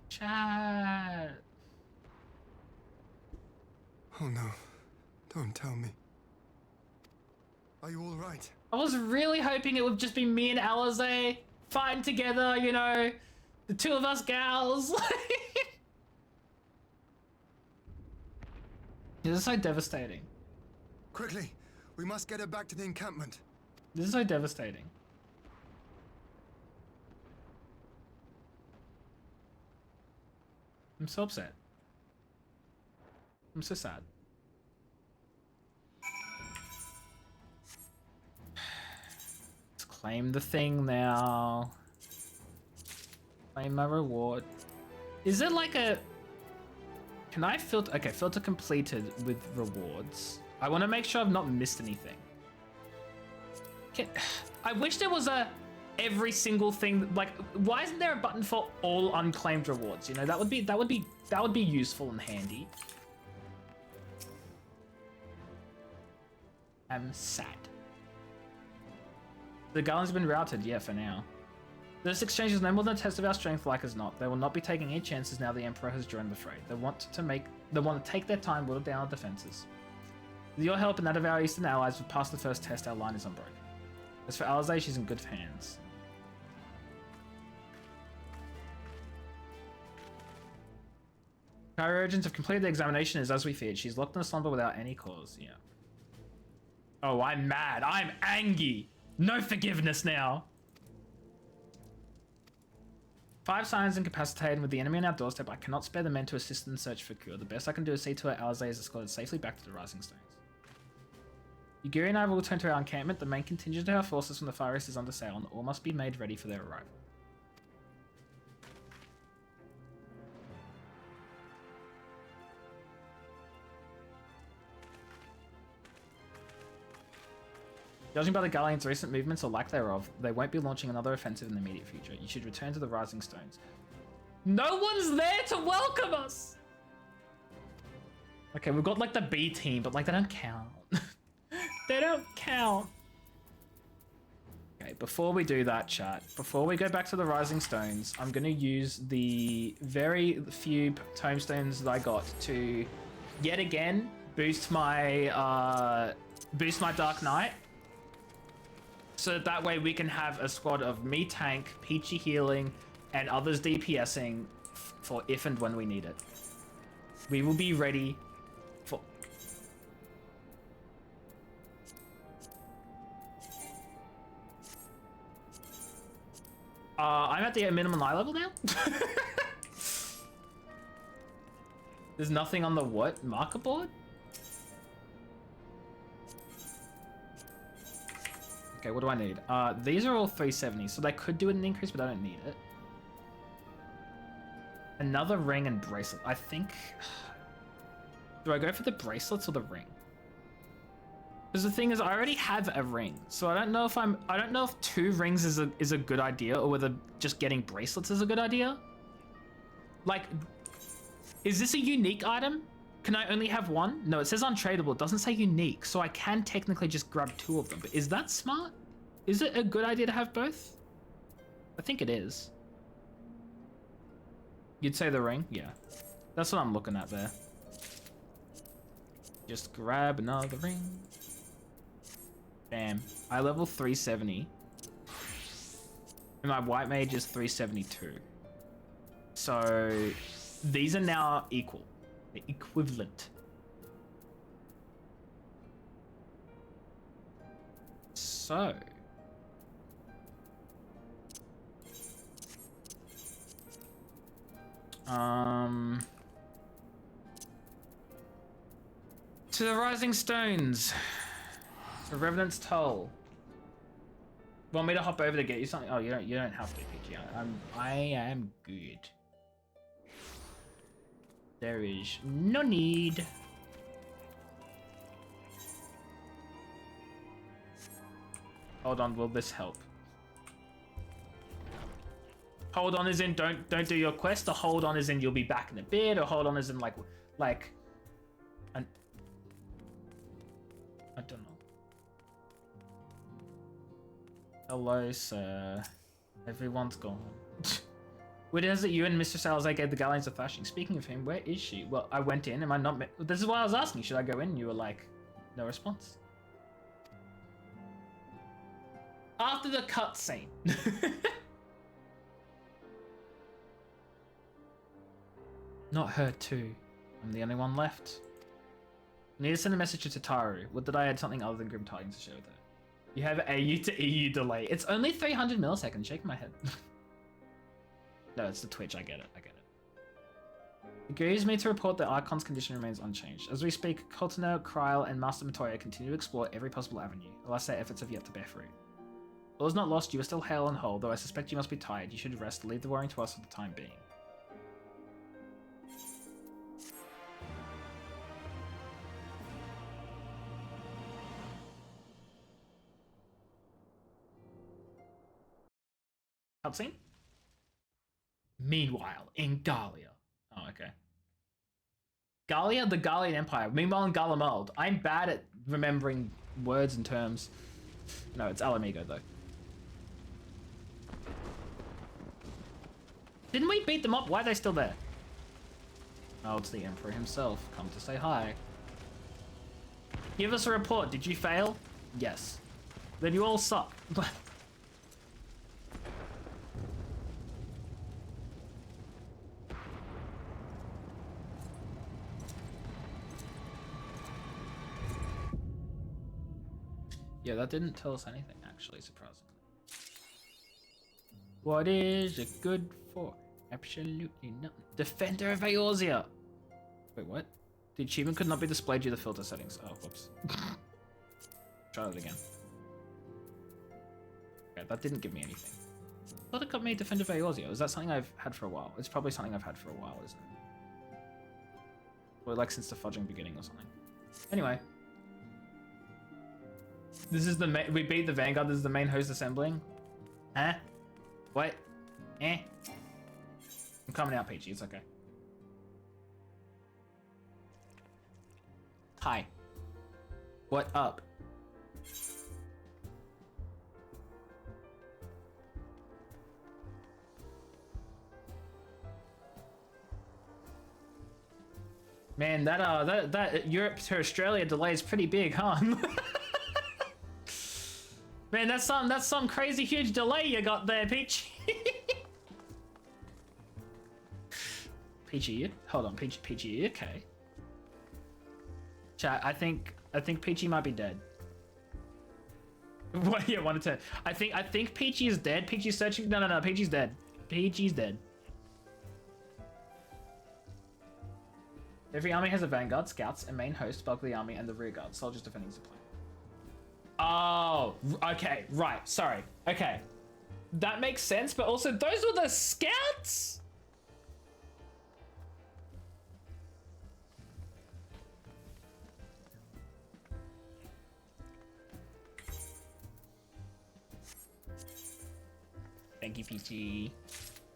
Chat. Oh no. Don't tell me. Are you all right? I was really hoping it would just be me and Alizé fighting together, you know, the two of us gals. This is so devastating. Quickly, we must get her back to the encampment. This is so devastating. I'm so upset. I'm so sad. Let's claim the thing now. Claim my reward. Is it like a... Can I filter? Okay, filter completed with rewards. I want to make sure I've not missed anything. I wish there was a every single thing. Like, why isn't there a button for all unclaimed rewards? You know, that would be useful and handy. I'm sad. The Garland's been routed. Yeah, for now. This exchange is no more than a test of our strength, like as not. They will not be taking any chances now the Emperor has joined the fray. They want to take their time, whittle down our defenses. With your help and that of our eastern allies, we've passed the first test. Our line is unbroken. As for Alizé, she's in good hands. Chirurgeons have completed the examination as we feared. She's locked in a slumber without any cause. Yeah. Oh, I'm mad. I'm angry. No forgiveness now. 5 signs incapacitated with the enemy on our doorstep. I cannot spare the men to assist in the search for cure. The best I can do is see to her Alize is escorted safely back to the Rising Stones. Yugiri and I will return to our encampment. The main contingent of our forces from the Far East is under sail, and all must be made ready for their arrival. Judging by the Galleon's recent movements or lack thereof, they won't be launching another offensive in the immediate future. You should return to the Rising Stones. No one's there to welcome us! Okay, we've got like the B team, but like they don't count. They don't count. Okay, before we do that, chat, before we go back to the Rising Stones, I'm gonna use the very few tomestones that I got to yet again boost my Dark Knight. So that way we can have a squad of me tank, Peachy healing, and others DPSing for if and when we need it. We will be ready for... I'm at the minimum eye level now? There's nothing on the what? Marker board? Okay, what do I need? These are all 370, so they could do an increase, but I don't need it. Another ring and bracelet. I think... Do I go for the bracelets or the ring? Because the thing is, I already have a ring, so I don't know if I don't know if 2 rings is a good idea, or whether just getting bracelets is a good idea. Like, is this a unique item? Can I only have 1? No, it says untradeable. It doesn't say unique, so I can technically just grab 2 of them. But is that smart? Is it a good idea to have both? I think it is. You'd say the ring? Yeah. That's what I'm looking at there. Just grab another ring. Bam. I level 370. And my white mage is 372. So these are now equal. Equivalent. So to the Rising Stones. The Revenant's Toll. Want me to hop over to get you something? Oh, you don't have to, Peachy. I am good. There is no need. Hold on, will this help? Hold on as in don't do your quest, or hold on as in you'll be back in a bit, or hold on as in like I don't know. Hello, sir. Everyone's gone. Where is it you and Mr. Salazar gave the Galleons a thrashing? Speaking of him, where is she? Well, I went in. Am I not... This is why I was asking. Should I go in? You were like, no response. After the cutscene. Not her too. I'm the only one left. I need to send a message to Tataru. Would that I had something other than grim tidings to share with her? You have AU to EU delay. It's only 300 milliseconds. Shaking my head. No, it's the Twitch. I get it. It agrees me to report that Archon's condition remains unchanged. As we speak, Coltner, Kryl, and Master Matoya continue to explore every possible avenue. Alas, their efforts have yet to bear fruit. All is not lost. You are still hale and whole, though I suspect you must be tired. You should rest. Leave the worrying to us for the time being. Cutscene? Meanwhile, in Gallia. Oh, okay. Gallia, the Gallian Empire. Meanwhile, in Galamald. I'm bad at remembering words and terms. No, it's Alamigo, though. Didn't we beat them up? Why are they still there? Oh, it's the Emperor himself. Come to say hi. Give us a report. Did you fail? Yes. Then you all suck. Yeah, that didn't tell us anything, actually, surprisingly. What is it good for? Absolutely nothing. Defender of Eorzea! Wait, what? The achievement could not be displayed due to filter settings. Oh, whoops. Try that again. Okay, that didn't give me anything. I thought it got me Defender of Eorzea. Is that something I've had for a while? It's probably something I've had for a while, isn't it? Or like since the fudging beginning or something. Anyway. This is the we beat the Vanguard. This is the main host assembling. Huh? What? Eh? I'm coming out, Peachy. It's okay. Hi. What up? Man, that Europe to Australia delay is pretty big, huh? Man, that's some crazy huge delay you got there, Peachy. Peachy, hold on, Peachy, you okay? Chat, I think Peachy might be dead. What? Yeah, 1 to 10. I think Peachy is dead. Peachy's searching. No, Peachy's dead. Peachy's dead. Every army has a vanguard, scouts, a main host, bulk of the army, and the rear guard, soldiers defending the plan. Oh, okay, right, sorry. Okay. That makes sense, but also those were the scouts? Thank you, Peachy.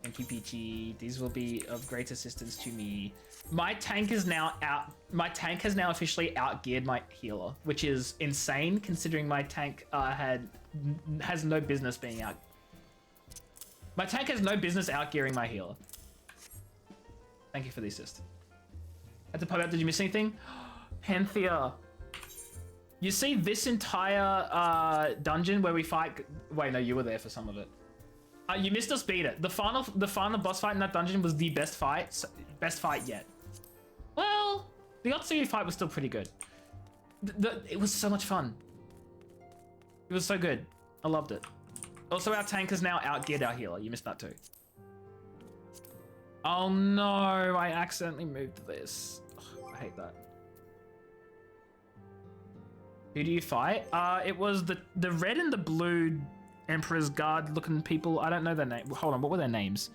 Thank you, Peachy. These will be of great assistance to me. My tank is now out. My tank has now officially outgeared my healer, which is insane considering my tank has no business being out. My tank has no business outgearing my healer. Thank you for the assist. Had to pop out. Did you miss anything? Panthea. You see this entire dungeon where we fight. Wait, no, you were there for some of it. You missed us beat it. The final boss fight in that dungeon was the best fight yet. Well, the Otsuyu fight was still pretty good. It was so much fun. It was so good. I loved it. Also, our tank has now outgeared our healer. You missed that too. Oh no, I accidentally moved this. Ugh, I hate that. Who do you fight? It was the red and the blue Emperor's Guard looking people. I don't know their name. Hold on, what were their names?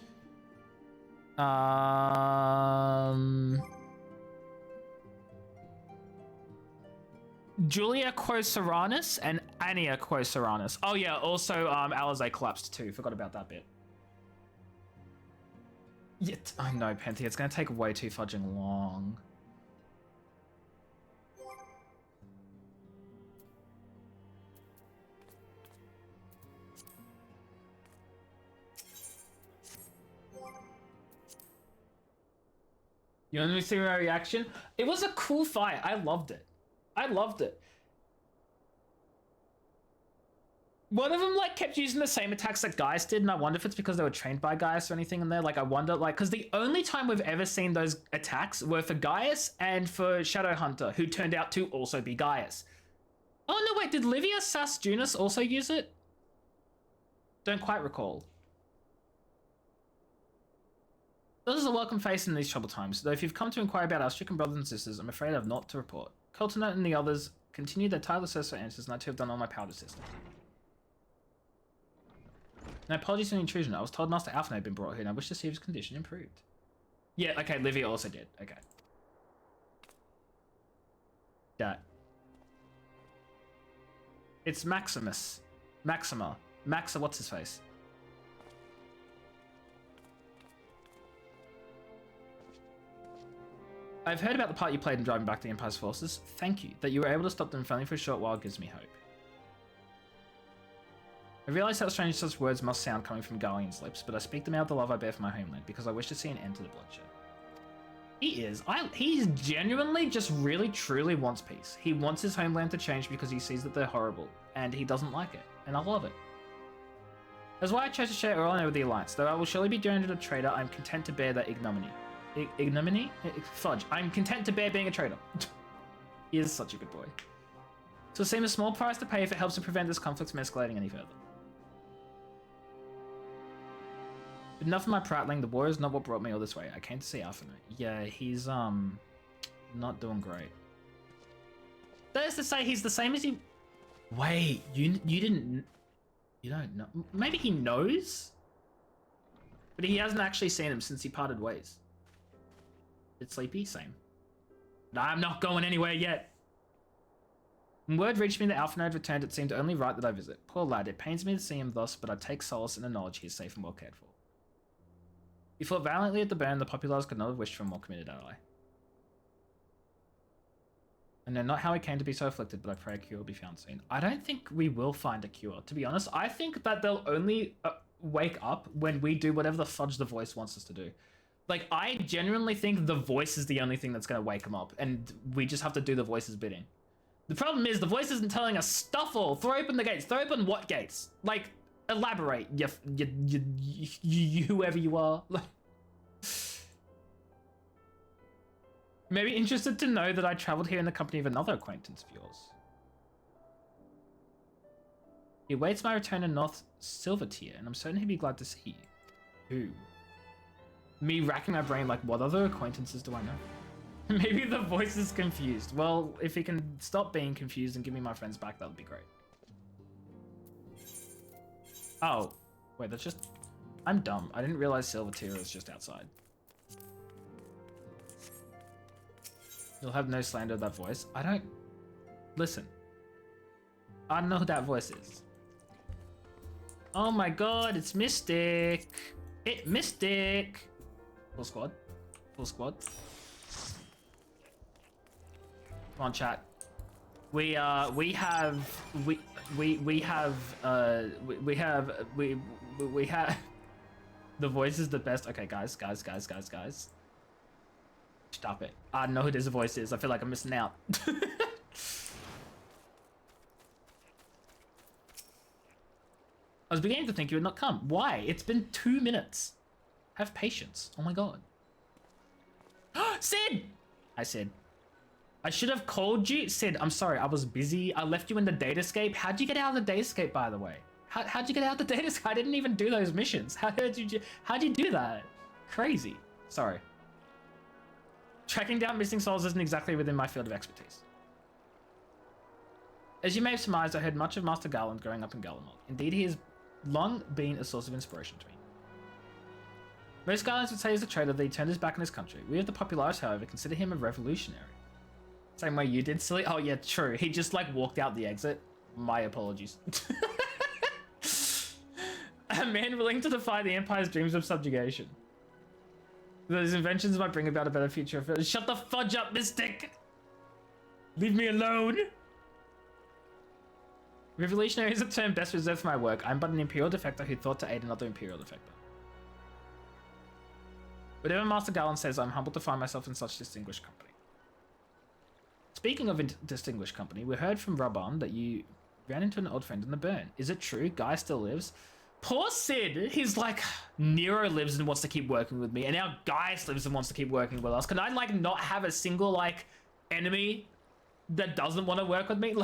Julia Quoseranis and Ania Quoseranis. Oh yeah, also Alizé collapsed too. Forgot about that bit. Yeah, I know, Panthea. It's gonna take way too fudging long. You want me to see my reaction? It was a cool fight. I loved it. I loved it. One of them like kept using the same attacks that Gaius did, and I wonder if it's because they were trained by Gaius or anything in there. Like I wonder, like, because the only time we've ever seen those attacks were for Gaius and for Shadowhunter, who turned out to also be Gaius. Oh no, wait, did Livia Sasjunis also use it? Don't quite recall. This is a welcome face in these troubled times, though if you've come to inquire about our stricken brothers and sisters, I'm afraid I have naught to report. Coltonut and the others continue their tireless search for answers, and I too have done all my power to assist. And apologies for the intrusion. I was told Master Alphen had been brought here, and I wish to see if his condition improved. Yeah, okay, Livia also did. Okay. That. It's Maximus. Maxima. What's his face? I've heard about the part you played in driving back the Empire's forces. Thank you. That you were able to stop them only for a short while gives me hope. I realize how strange such words must sound coming from Garlean's lips, but I speak them out of the love I bear for my homeland, because I wish to see an end to the bloodshed. He is. He genuinely just really, truly wants peace. He wants his homeland to change because he sees that they're horrible, and he doesn't like it, and I love it. That's why I chose to share earlier with the Alliance. Though I will surely be joined as a traitor, I'm content to bear that ignominy. Ignominy? Fudge. I'm content to bear being a traitor. He is such a good boy. So it seems a small price to pay if it helps to prevent this conflict from escalating any further. Enough of my prattling. The war is not what brought me all this way. I came to see Alphino. Yeah, he's not doing great. That is to say, he's the same as you. Wait, you don't know. Maybe he knows, but he hasn't actually seen him since he parted ways. It's Sleepy, same. I'm not going anywhere yet. When word reached me that Alphino had returned, it seemed only right that I visit. Poor lad, it pains me to see him thus, but I take solace in the knowledge he is safe and well cared for. He fought valiantly at the burn. The populace could not have wished for a more committed ally. I know not how he came to be so afflicted, but I pray a cure will be found soon. I don't think we will find a cure, to be honest. I think that they'll only wake up when we do whatever the fudge the voice wants us to do. Like, I genuinely think the voice is the only thing that's going to wake them up, and we just have to do the voice's bidding. The problem is the voice isn't telling us stuff all. Throw open the gates. Throw open what gates? Like, elaborate, you whoever you are. Maybe interested to know that I traveled here in the company of another acquaintance of yours. He awaits my return in North Silvertier, and I'm certain he'd be glad to see you. Who? Me racking my brain like, what other acquaintances do I know? Maybe the voice is confused. Well, if he can stop being confused and give me my friends back, that would be great. Oh, wait, that's just... I'm dumb. I didn't realize Silvertier was just outside. You'll have no slander of that voice. I don't... Listen. I don't know who that voice is. Oh my god, it's Mystic. Mystic. Full squad. Full squad. Come on, chat. We have the voice is the best. Okay, guys. Stop it. I don't know who this voice is. I feel like I'm missing out. I was beginning to think you would not come. Why? It's been 2 minutes. Have patience. Oh my god. Sid! I said. I should have called you. Sid, I'm sorry. I was busy. I left you in the datascape. How'd you get out of the datascape, by the way? How'd you get out of the datascape? I didn't even do those missions. How'd you do that? Crazy. Sorry. Tracking down missing souls isn't exactly within my field of expertise. As you may have surmised, I heard much of Master Garland growing up in Galamog. Indeed, he has long been a source of inspiration to me. Most Garlands would say he's a traitor that he turned his back on his country. We of the populace, however, consider him a revolutionary. Same way you did, silly. Oh yeah, true. He just like walked out the exit. My apologies. A man willing to defy the Empire's dreams of subjugation. Those inventions might bring about a better future. Shut the fudge up, Mystic! Leave me alone! Revolutionary is a term best reserved for my work. I'm but an Imperial defector who thought to aid another Imperial defector. Whatever Master Garland says, I'm humbled to find myself in such distinguished company. Speaking of distinguished company, we heard from Rabban that you ran into an old friend in the burn. Is it true? Guy still lives? Poor Sid! He's like, Nero lives and wants to keep working with me, and now Gaius lives and wants to keep working with us. Can I, like, not have a single, like, enemy that doesn't want to work with me?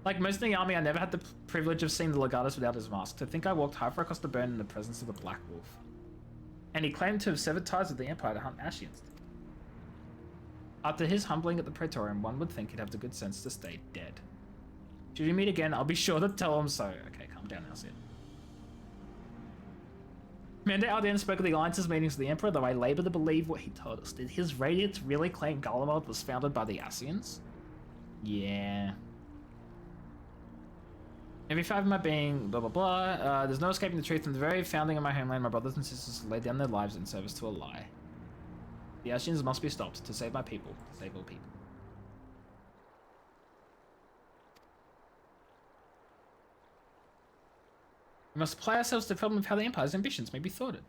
Like most of the army, I never had the privilege of seeing the Legatus without his mask. To think I walked halfway across the burn in the presence of the Black Wolf. And he claimed to have severed ties with the Empire to hunt Ashians. After his humbling at the Praetorium, one would think he'd have the good sense to stay dead. Should we meet again, I'll be sure to tell him so. Okay, calm down now, Sid. Commander Alden spoke of the Alliance's meetings with the Emperor, though I labor to believe what he told us. Did his radiance really claim Galamod was founded by the Ascians? Yeah. Every fibre of my being, blah blah blah. There's no escaping the truth. From the very founding of my homeland, my brothers and sisters laid down their lives in service to a lie. The Ascians must be stopped to save my people, to save all people. We must apply ourselves to the problem of how the Empire's ambitions may be thwarted.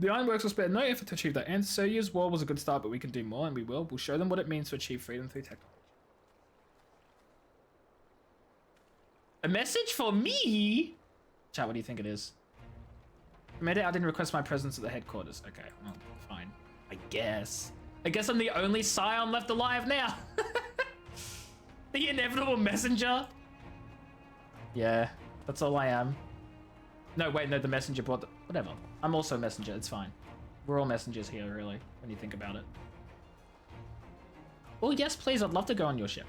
The Ironworks will spare no effort to achieve that end. Sergia's war was a good start, but we can do more, and we will. We'll show them what it means to achieve freedom through technology. A message for me? Chat, what do you think it is? Commander, I didn't request my presence at the headquarters. Okay, well, fine. I guess. I guess I'm the only scion left alive now. The inevitable messenger. Yeah, that's all I am. No, wait, no, the messenger brought the... Whatever. I'm also a messenger, it's fine. We're all messengers here, really, when you think about it. Oh, yes, please, I'd love to go on your ship.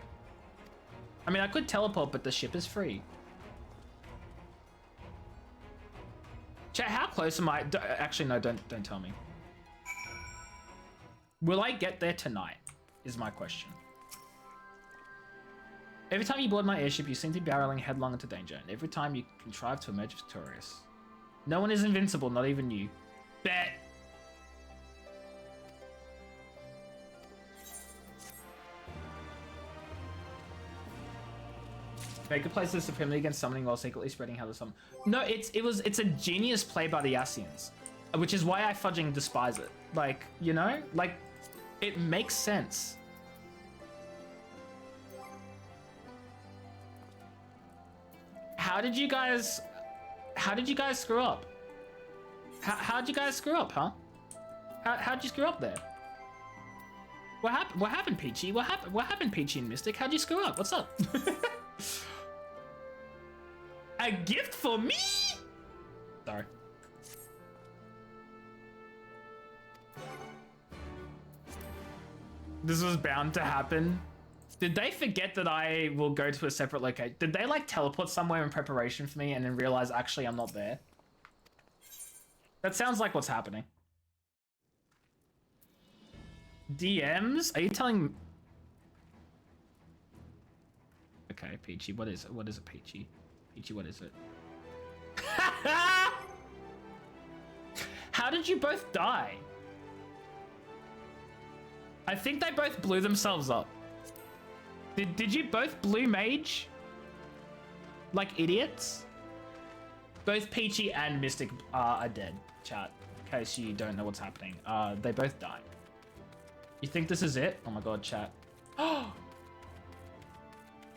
I mean, I could teleport, but the ship is free. Chat, how close am I? Actually, no, don't tell me. Will I get there tonight? Is my question. Every time you board my airship, you seem to be barreling headlong into danger, and every time you contrive to emerge victorious. No one is invincible, not even you. Bet. Baker plays this supremely against summoning while secretly spreading how to summon. No, it's a genius play by the Asians, which is why I fudging despise it. Like, you know, like it makes sense. How did you guys screw up? How'd you guys screw up, huh? How'd you screw up there? What happened, Peachy? What happened, Peachy and Mystic? How'd you screw up? What's up? A gift for me? Sorry. This was bound to happen. Did they forget that I will go to a separate location? Did they like teleport somewhere in preparation for me and then realize actually I'm not there? That sounds like what's happening. DMs? Are you telling... Okay, Peachy, what is it? What is it, Peachy? Peachy, what is it? How did you both die? I think they both blew themselves up. Did you both blue mage? Like idiots? Both Peachy and Mystic are dead, chat. In case you don't know what's happening. They both died. You think this is it? Oh my god, chat.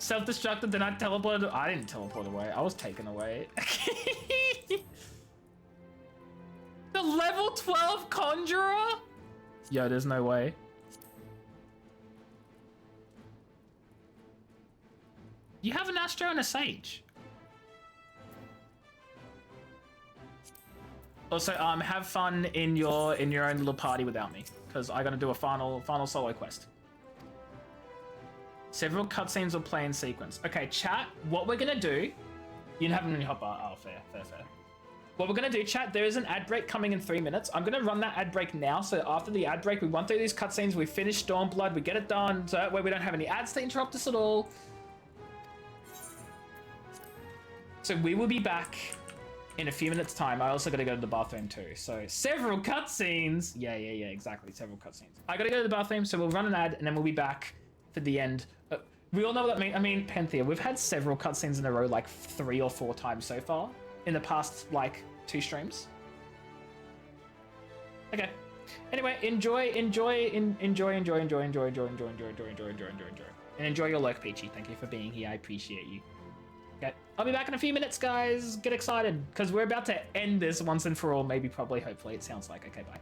Self-destructed, then I teleported. I didn't teleport away. I was taken away. The level 12 conjurer? Yo, there's no way. You have an Astro and a Sage. Also, have fun in your own little party without me, because I gotta do a final solo quest. Several cutscenes will play in sequence. Okay, chat, what we're gonna do... You didn't have an hotbar. Oh, fair. What we're gonna do, chat, there is an ad break coming in 3 minutes. I'm gonna run that ad break now, so after the ad break, we run through these cutscenes, we finish Stormblood, we get it done, so that way we don't have any ads to interrupt us at all. So we will be back in a few minutes' time. I also gotta go to the bathroom too. So several cutscenes. Yeah, exactly. Several cutscenes. I gotta go to the bathroom, so we'll run an ad and then we'll be back for the end. We all know what that means. I mean, Panthea, we've had several cutscenes in a row, like 3 or 4 times so far in the past, like 2 streams. Okay. Anyway, enjoy, and enjoy your lurk, Peachy. Thank you for being here. I appreciate you. Okay, I'll be back in a few minutes, guys. Get excited, because we're about to end this once and for all. Maybe, probably, hopefully, it sounds like. Okay, bye.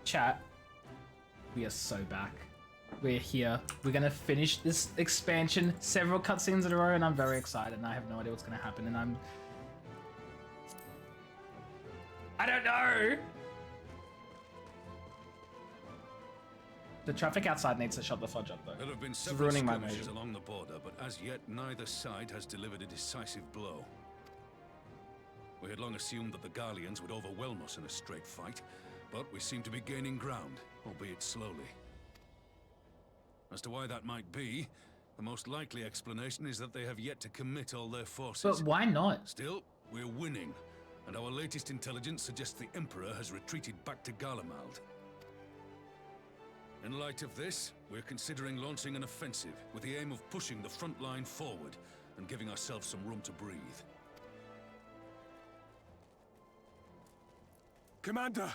Chat. We are so back. We're here. We're gonna finish this expansion, several cutscenes in a row, and I'm very excited, and I have no idea what's gonna happen, and I don't know! The traffic outside needs to shut the fudge up, though. There have been It's several ruining my skirmishes mood. along the border, but as yet neither side has delivered a decisive blow. We had long assumed that the Garleans would overwhelm us in a straight fight, but we seem to be gaining ground, albeit slowly. As to why that might be, the most likely explanation is that they have yet to commit all their forces. But why not? Still, we're winning, and our latest intelligence suggests the Emperor has retreated back to Garlemald. In light of this, we're considering launching an offensive with the aim of pushing the front line forward and giving ourselves some room to breathe. Commander,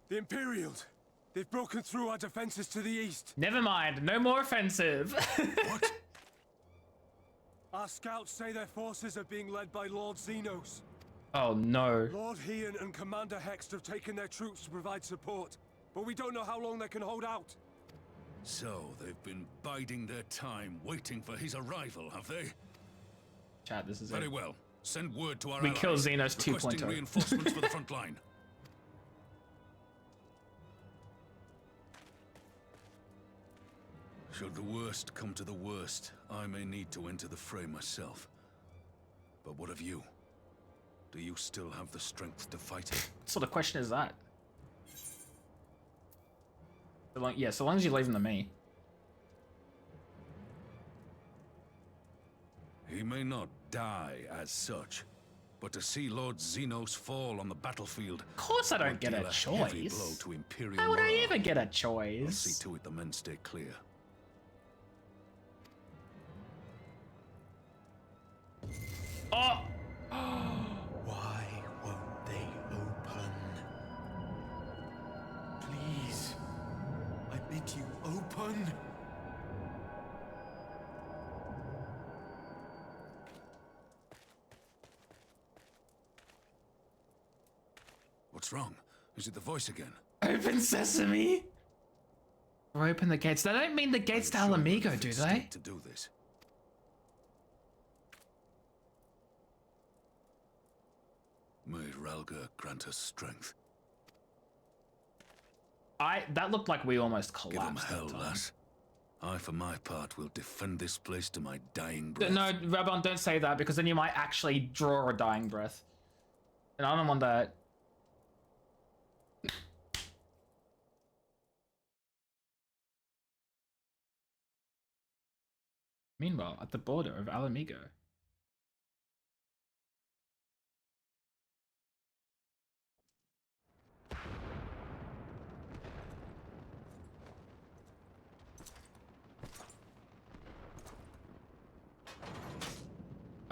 the Imperials, they've broken through our defenses to the east. Never mind, no more offensive. What? Our scouts say their forces are being led by Lord Xenos. Oh no. Lord Heian and Commander Hext have taken their troops to provide support, but we don't know how long they can hold out. So, they've been biding their time, waiting for his arrival, have they? Chat, this is Very it. well. Send word to our We allies, kill Xenos requesting 2.0. reinforcements for the front line. Should the worst come to the worst, I may need to enter the fray myself. But what of you? Do you still have the strength to fight it? What sort of question is that? So long as you leave them to me. He may not die as such, but to see Lord Xenos fall on the battlefield... Of course I don't would get deal a heavy choice. blow to Imperial How would I morale. ever get a I'll choice? see to it the men stay clear. Oh! Why won't they open? Please, I bid you open. What's wrong? Is it the voice again? Open sesame! Or open the gates. They don't mean the gates to Alamigo, do they? To do this. May Ralga grant us strength. That looked like we almost Give him collapsed. hell, that time. lass. I, for my part, will defend this place to my dying breath. No, Rabon, don't say that because then you might actually draw a dying breath. And I don't want that. Meanwhile, at the border of Alamigo.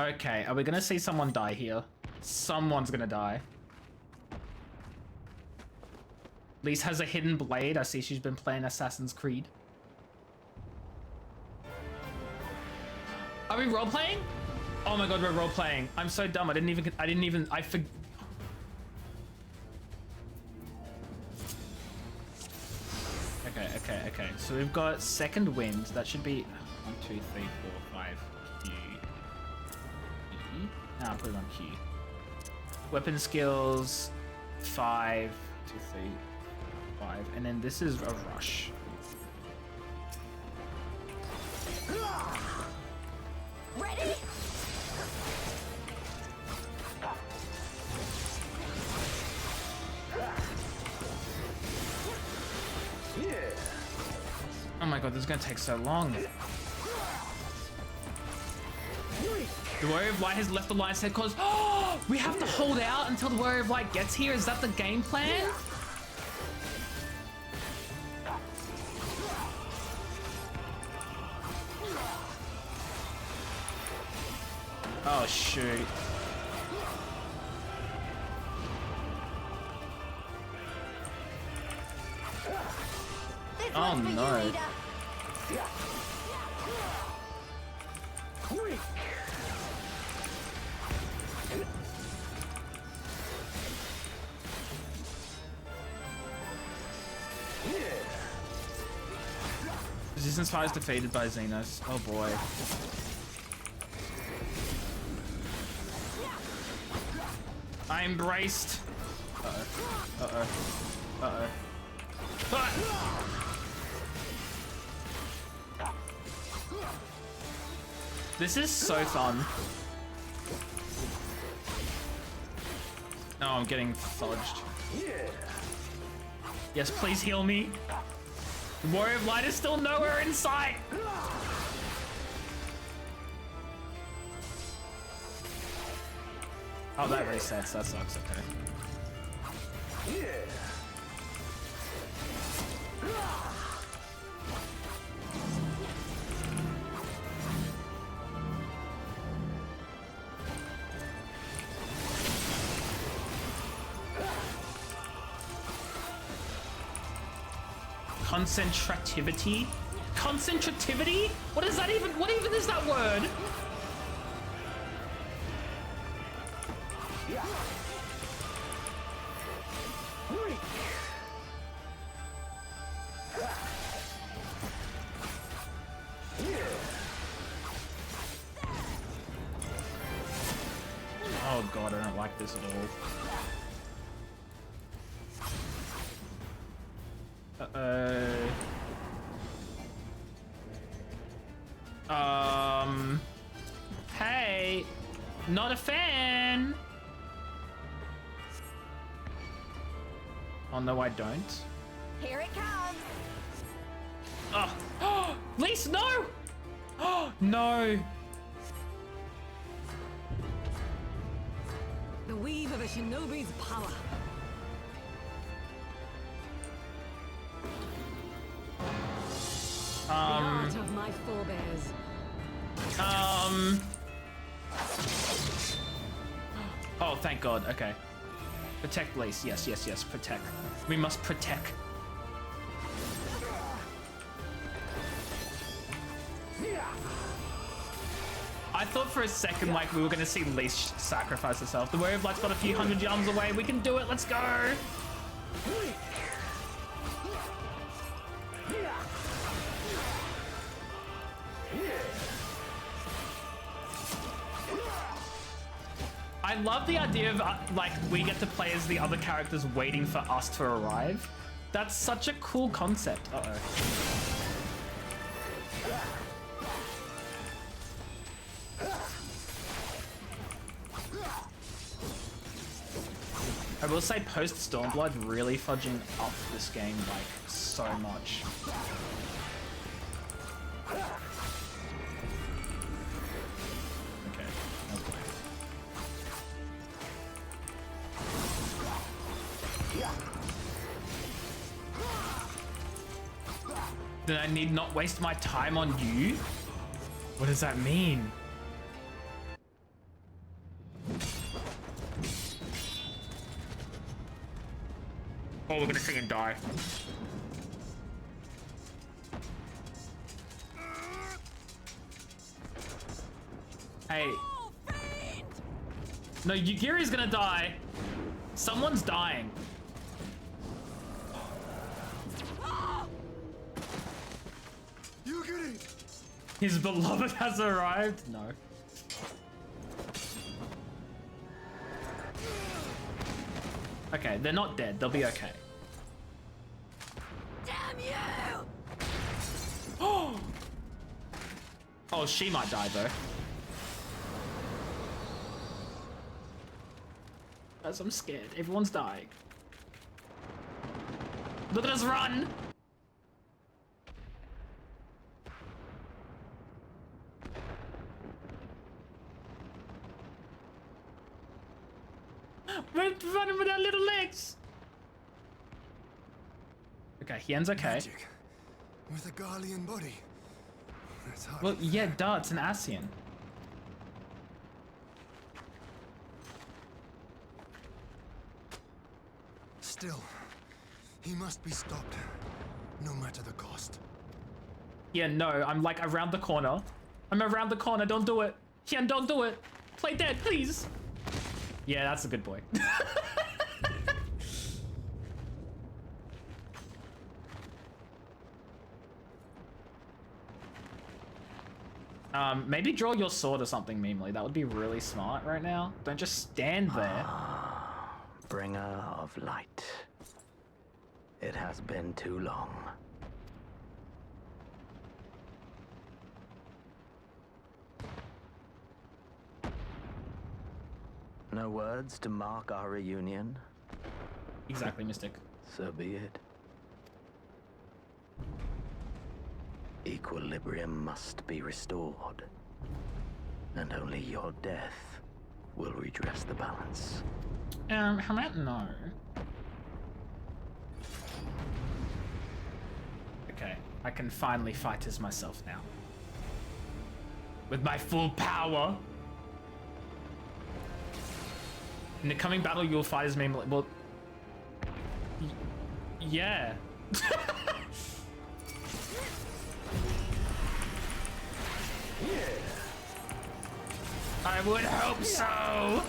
Okay, are we gonna see someone die here? Someone's gonna die. Lise has a hidden blade. I see she's been playing Assassin's Creed. Are we role-playing? Oh my god, we're role-playing. I'm so dumb. I forgot. Okay. So we've got second wind. That should be 1, 2, 3, 4, 5. Q. E. Nah, put it on Q. Weapon skills 5, 2, 3, 5, and then this is a rush. Ready? Oh my god, this is gonna take so long. The Warrior of Light has left the line set cause we have to hold out until the Warrior of Light gets here. Is that the game plan? Oh shoot. Oh no. Resistance fire is defeated by Xenos. Oh boy. I embraced. Uh-oh. Uh-oh. Uh-oh. Ah! This is so fun. Oh, I'm getting fudged. Yes, please heal me. The Warrior of Light is still nowhere in sight. Oh, that resets. That sucks. Okay. Concentrativity? Concentrativity? What is that even? What even is that word? Oh god, I don't like this at all. Hey, not a fan. Oh no, I don't. Here it comes. Oh, Lise, no! Oh no! The weave of a shinobi's power. The art of my forebears. Oh, thank God. Okay. Protect Lise. Yes, yes, yes. Protect. We must protect. I thought for a second like we were gonna see Lise sacrifice herself. The Warrior of Light's got a few hundred yards away. We can do it. Let's go. I love the idea of like we get to play as the other characters waiting for us to arrive. That's such a cool concept. Uh-oh. I will say post Stormblood really fudging up this game like so much. Okay. Okay. Then I need not waste my time on you? What does that mean? Oh, we're gonna see him die. Hey. No, Yugiri's gonna die. Someone's dying. Yugiri! His beloved has arrived? No. Okay, they're not dead. They'll be okay. Damn you! Oh, she might die though. As I'm scared. Everyone's dying. Look at us run! We're running with our little legs. Okay, Hien's okay. Magic. With a Garlean body. That's hard. Well, yeah, duh, it's an Ascian. Still, he must be stopped, no matter the cost. Yeah, no, I'm like around the corner. I'm around the corner, don't do it. Hien, don't do it. Play dead, please. Yeah, that's a good boy. Maybe draw your sword or something, Memely. That would be really smart right now. Don't just stand there. Bringer of light. It has been too long. No words to mark our reunion? Exactly, Mystic. So be it. Equilibrium must be restored. And only your death will redress the balance. How about no? Okay, I can finally fight as myself now. With my full power. In the coming battle, you'll fight as me. Well, yeah. I would hope so.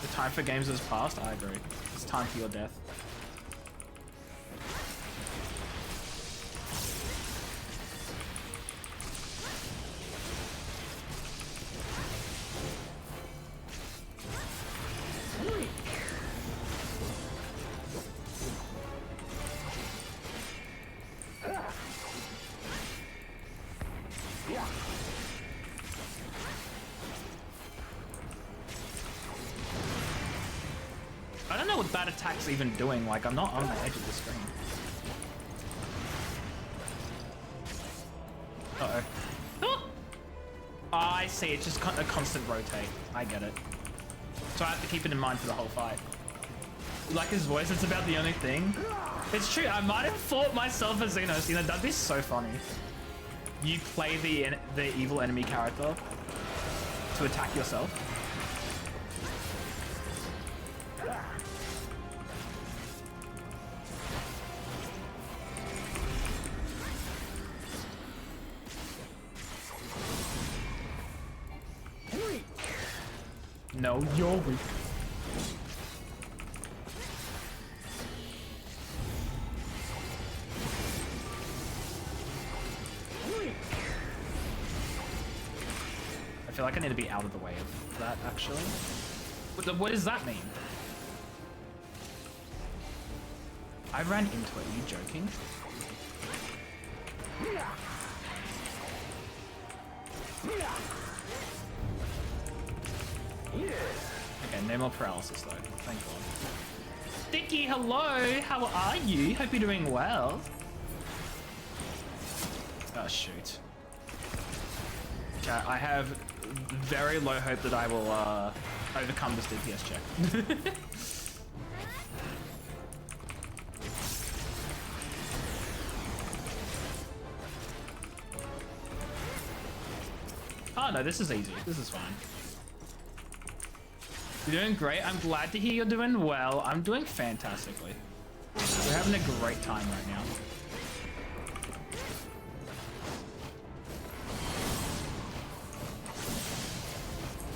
The time for games has passed. I agree. It's time for your death. I don't know what that attack's even doing. Like, I'm not on the edge of the screen. Uh-oh. Oh, I see. It's just a constant rotate. I get it. So I have to keep it in mind for the whole fight. You like his voice? It's about the only thing. It's true. I might have fought myself as Xenos. You know, that'd be so funny. You play the evil enemy character to attack yourself. No, you're weak. I feel like I need to be out of the way of that, actually. What does that mean? I ran into it. Are you joking? Okay, no more paralysis though. Thank God. Sticky, hello! How are you? Hope you're doing well. Oh, shoot. I have very low hope that I will overcome this DPS check. Oh no, this is easy. This is fine. You're doing great. I'm glad to hear you're doing well. I'm doing fantastically. We're having a great time right now.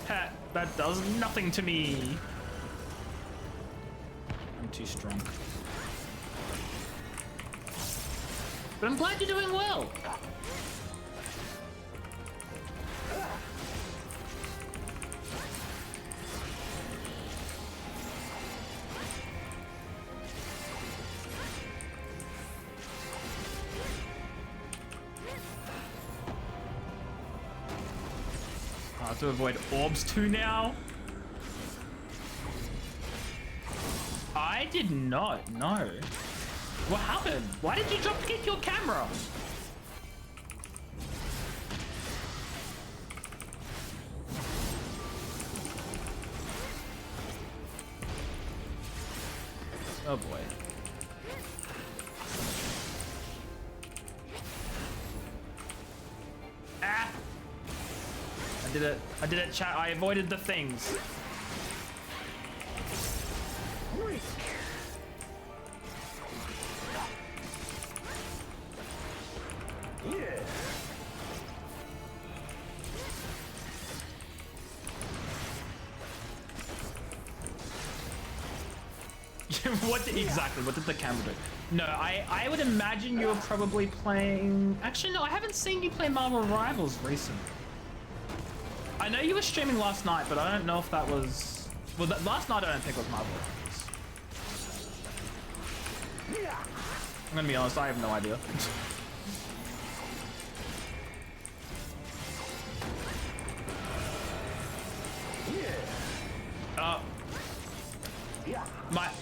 Ha, that does nothing to me. I'm too strong. But I'm glad you're doing well. To avoid orbs too now. I did not know. What happened? Why did you drop kick your camera? Oh boy. Ah! I did it, chat. I avoided the things. Exactly, what did the camera do? No, I would imagine you're probably playing... Actually, no, I haven't seen you play Marvel Rivals recently. I know you were streaming last night, but I don't know if that was... Well, last night I don't think was Marvel Rivals. I'm gonna be honest, I have no idea.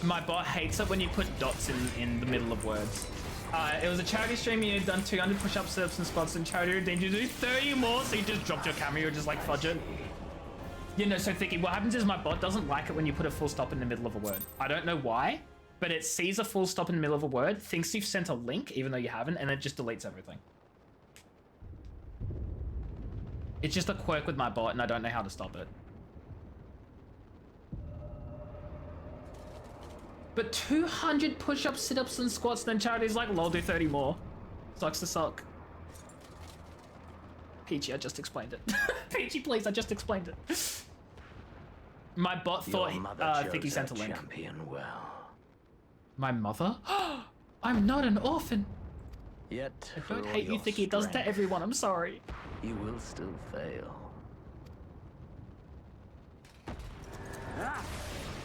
My bot hates it when you put dots in the middle of words. It was a charity stream. You had done 200 push-ups, sit-ups, and squats in charity. Then you do 30 more, so you just dropped your camera. You're just like, fudge it. You know, so thinking, what happens is my bot doesn't like it when you put a full stop in the middle of a word. I don't know why, but it sees a full stop in the middle of a word, thinks you've sent a link, even though you haven't, and it just deletes everything. It's just a quirk with my bot, and I don't know how to stop it. But 200 push-ups, sit-ups, and squats, then charity's like, lol, do 30 more. Sucks to suck. Peachy, I just explained it. Peachy, please, I just explained it. My bot thought Thicky sent a link. Well. My mother? I'm not an orphan. Yet, I don't hate you, Thicky. It does to everyone. I'm sorry. You will still fail.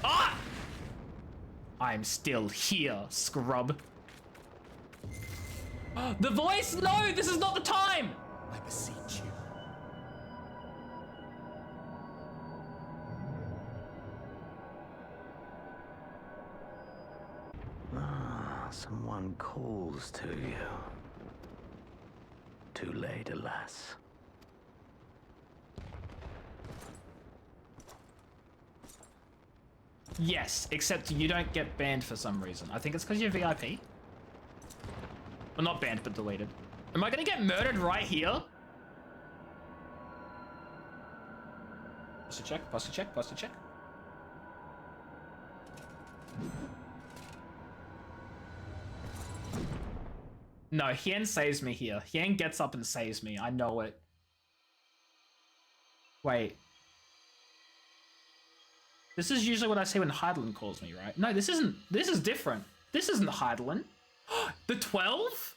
Ah! I'm still here, scrub. The voice? No, this is not the time! I beseech you. Someone calls to you. Too late, alas. Yes, except you don't get banned for some reason. I think it's because you're VIP. Well, not banned, but deleted. Am I gonna get murdered right here? Posture check, posture check, posture check. No, Hien saves me here. Hien gets up and saves me. I know it. Wait. This is usually what I say when Heidelin calls me, right? No, this isn't. This is different. This isn't Heidelin. The 12?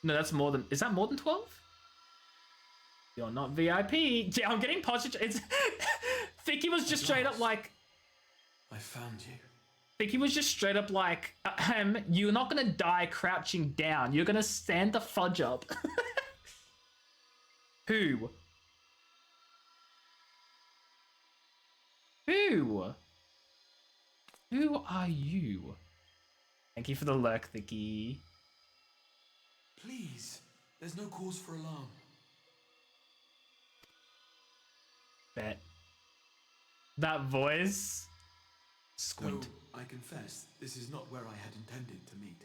No, that's more than... Is that more than 12? You're not VIP. Yeah, I'm getting posture... It's... Thicky was just straight up like... I found you. Thicky was just straight up like... you're not gonna die crouching down. You're gonna stand the fudge up. Who? Who? Who are you? Thank you for the lurk, Thicky. Please, there's no cause for alarm. Bet. That voice? Squint. Though, I confess, this is not where I had intended to meet.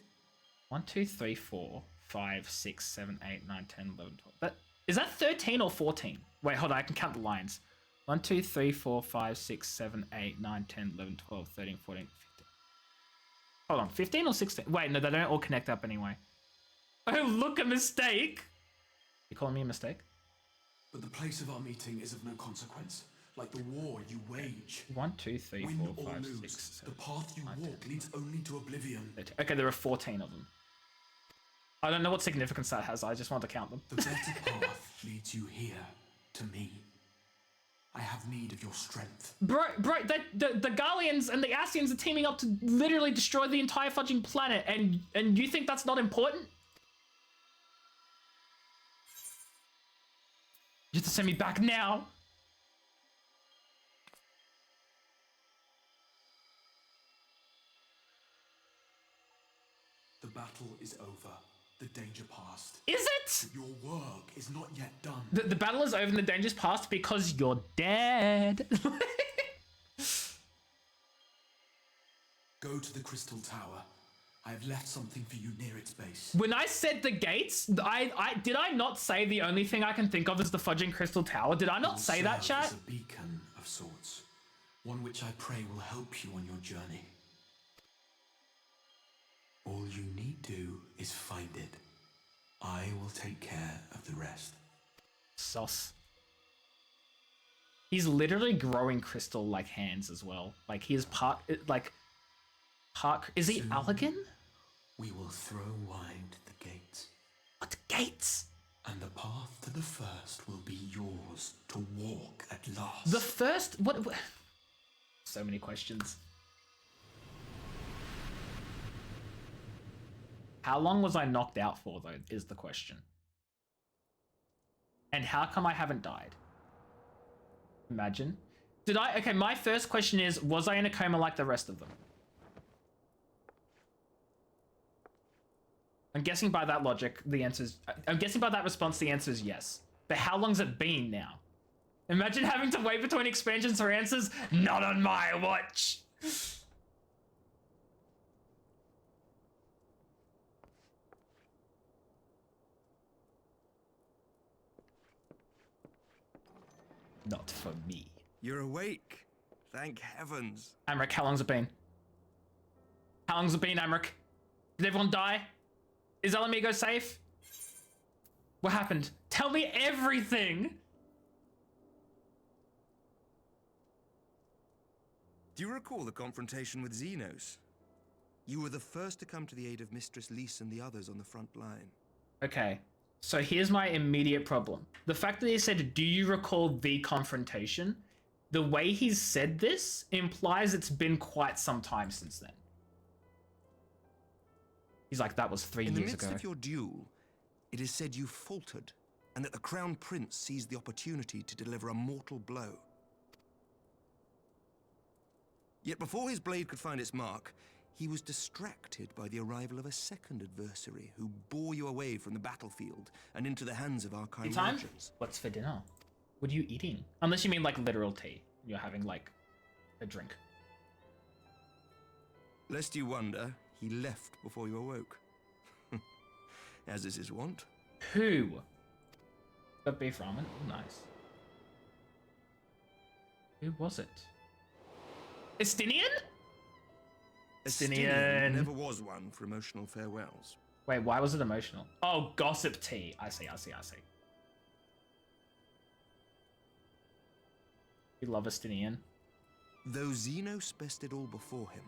1, 2, 3, 4, 5, 6, 7, 8, 9, 10, 11, 12. But is that 13 or 14? Wait, hold on, I can count the lines. 1, 2, 3, 4, 5, 6, 7, 8, 9, 10, 11, 12, 13, 14, 15. Hold on, 15 or 16? Wait, no, they don't all connect up anyway. Oh, look, a mistake! You calling me a mistake? But the place of our meeting is of no consequence. Like the war you wage. 1, 2, 3, Win 4, or 5, lose, 6, 7, the path you 9, walk 10, leads only to oblivion. 13. Okay, there are 14 of them. I don't know what significance that has, I just want to count them. The better path leads you here, to me. I have need of your strength. Bro, the Garleans and the Asians are teaming up to literally destroy the entire fudging planet, and you think that's not important? You have to send me back now. The battle is over. The danger past. Is it? Your work is not yet done. The battle is over and the danger's past because you're dead. Go to the Crystal Tower. I have left something for you near its base. When I said the gates, did I not say the only thing I can think of is the fudging Crystal Tower? Did I not say that, chat? As a beacon of sorts. One which I pray will help you on your journey. All you need do is find it. I will take care of the rest. Sauce. He's literally growing crystal-like hands as well. Like, he is part... Is he Soon, Allergan? We will throw wide the gates. What gates? And the path to the first will be yours to walk at last. The first? What? So many questions. How long was I knocked out for, though, is the question. And how come I haven't died? Imagine. Did I? Okay, my first question is, was I in a coma like the rest of them? I'm guessing by that logic, the answer is... I'm guessing by that response, the answer is yes. But how long's it been now? Imagine having to wait between expansions for answers. Not on my watch. Not for me. You're awake. Thank heavens. Amric, how long's it been? How long's it been, Amric? Did everyone die? Is Alamigo safe? What happened? Tell me everything! Do you recall the confrontation with Xenos? You were the first to come to the aid of Mistress Lys and the others on the front line. Okay, so here's my immediate problem. The fact that he said, do you recall the confrontation? The way he's said this implies it's been quite some time since then. He's like, that was 3 years ago. In the midst of your duel, it is said you faltered, and that the Crown Prince seized the opportunity to deliver a mortal blow. Yet before his blade could find its mark, he was distracted by the arrival of a second adversary who bore you away from the battlefield and into the hands of our chirurgeons. What's for dinner? What are you eating? Unless you mean like literal tea. You're having like a drink. Lest you wonder, he left before you awoke. As is his wont. Who? Got beef ramen? Nice. Who was it? Estinian? Estinian never was one for emotional farewells. Wait, why was it emotional? Oh, gossip tea. I see. You love Estinian. Though Xenos bested all before him,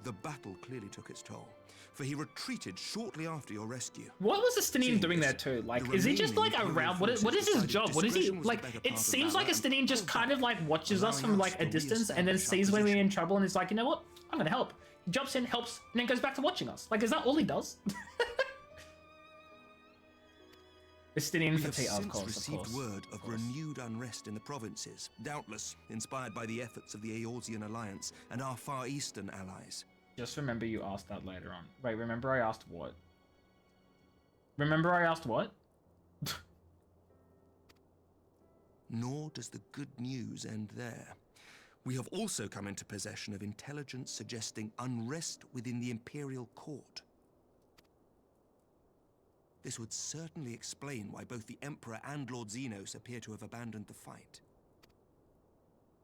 the battle clearly took its toll, for he retreated shortly after your rescue. What was Estinian doing there too? Like, is he just like around? What is his job? What is he like? It seems like Estinian just kind of like watches us from like a distance and then sees when we're in trouble and is like, you know what? I'm gonna help. He jumps in, helps, and then goes back to watching us. Like, is that all he does? Estinian for tea, of course. Received word of renewed unrest in the provinces, doubtless inspired by the efforts of the Eorzean Alliance and our Far Eastern allies. Just remember you asked that later on. Wait, remember I asked what? Remember I asked what? Nor does the good news end there. We have also come into possession of intelligence suggesting unrest within the Imperial Court. This would certainly explain why both the Emperor and Lord Xenos appear to have abandoned the fight.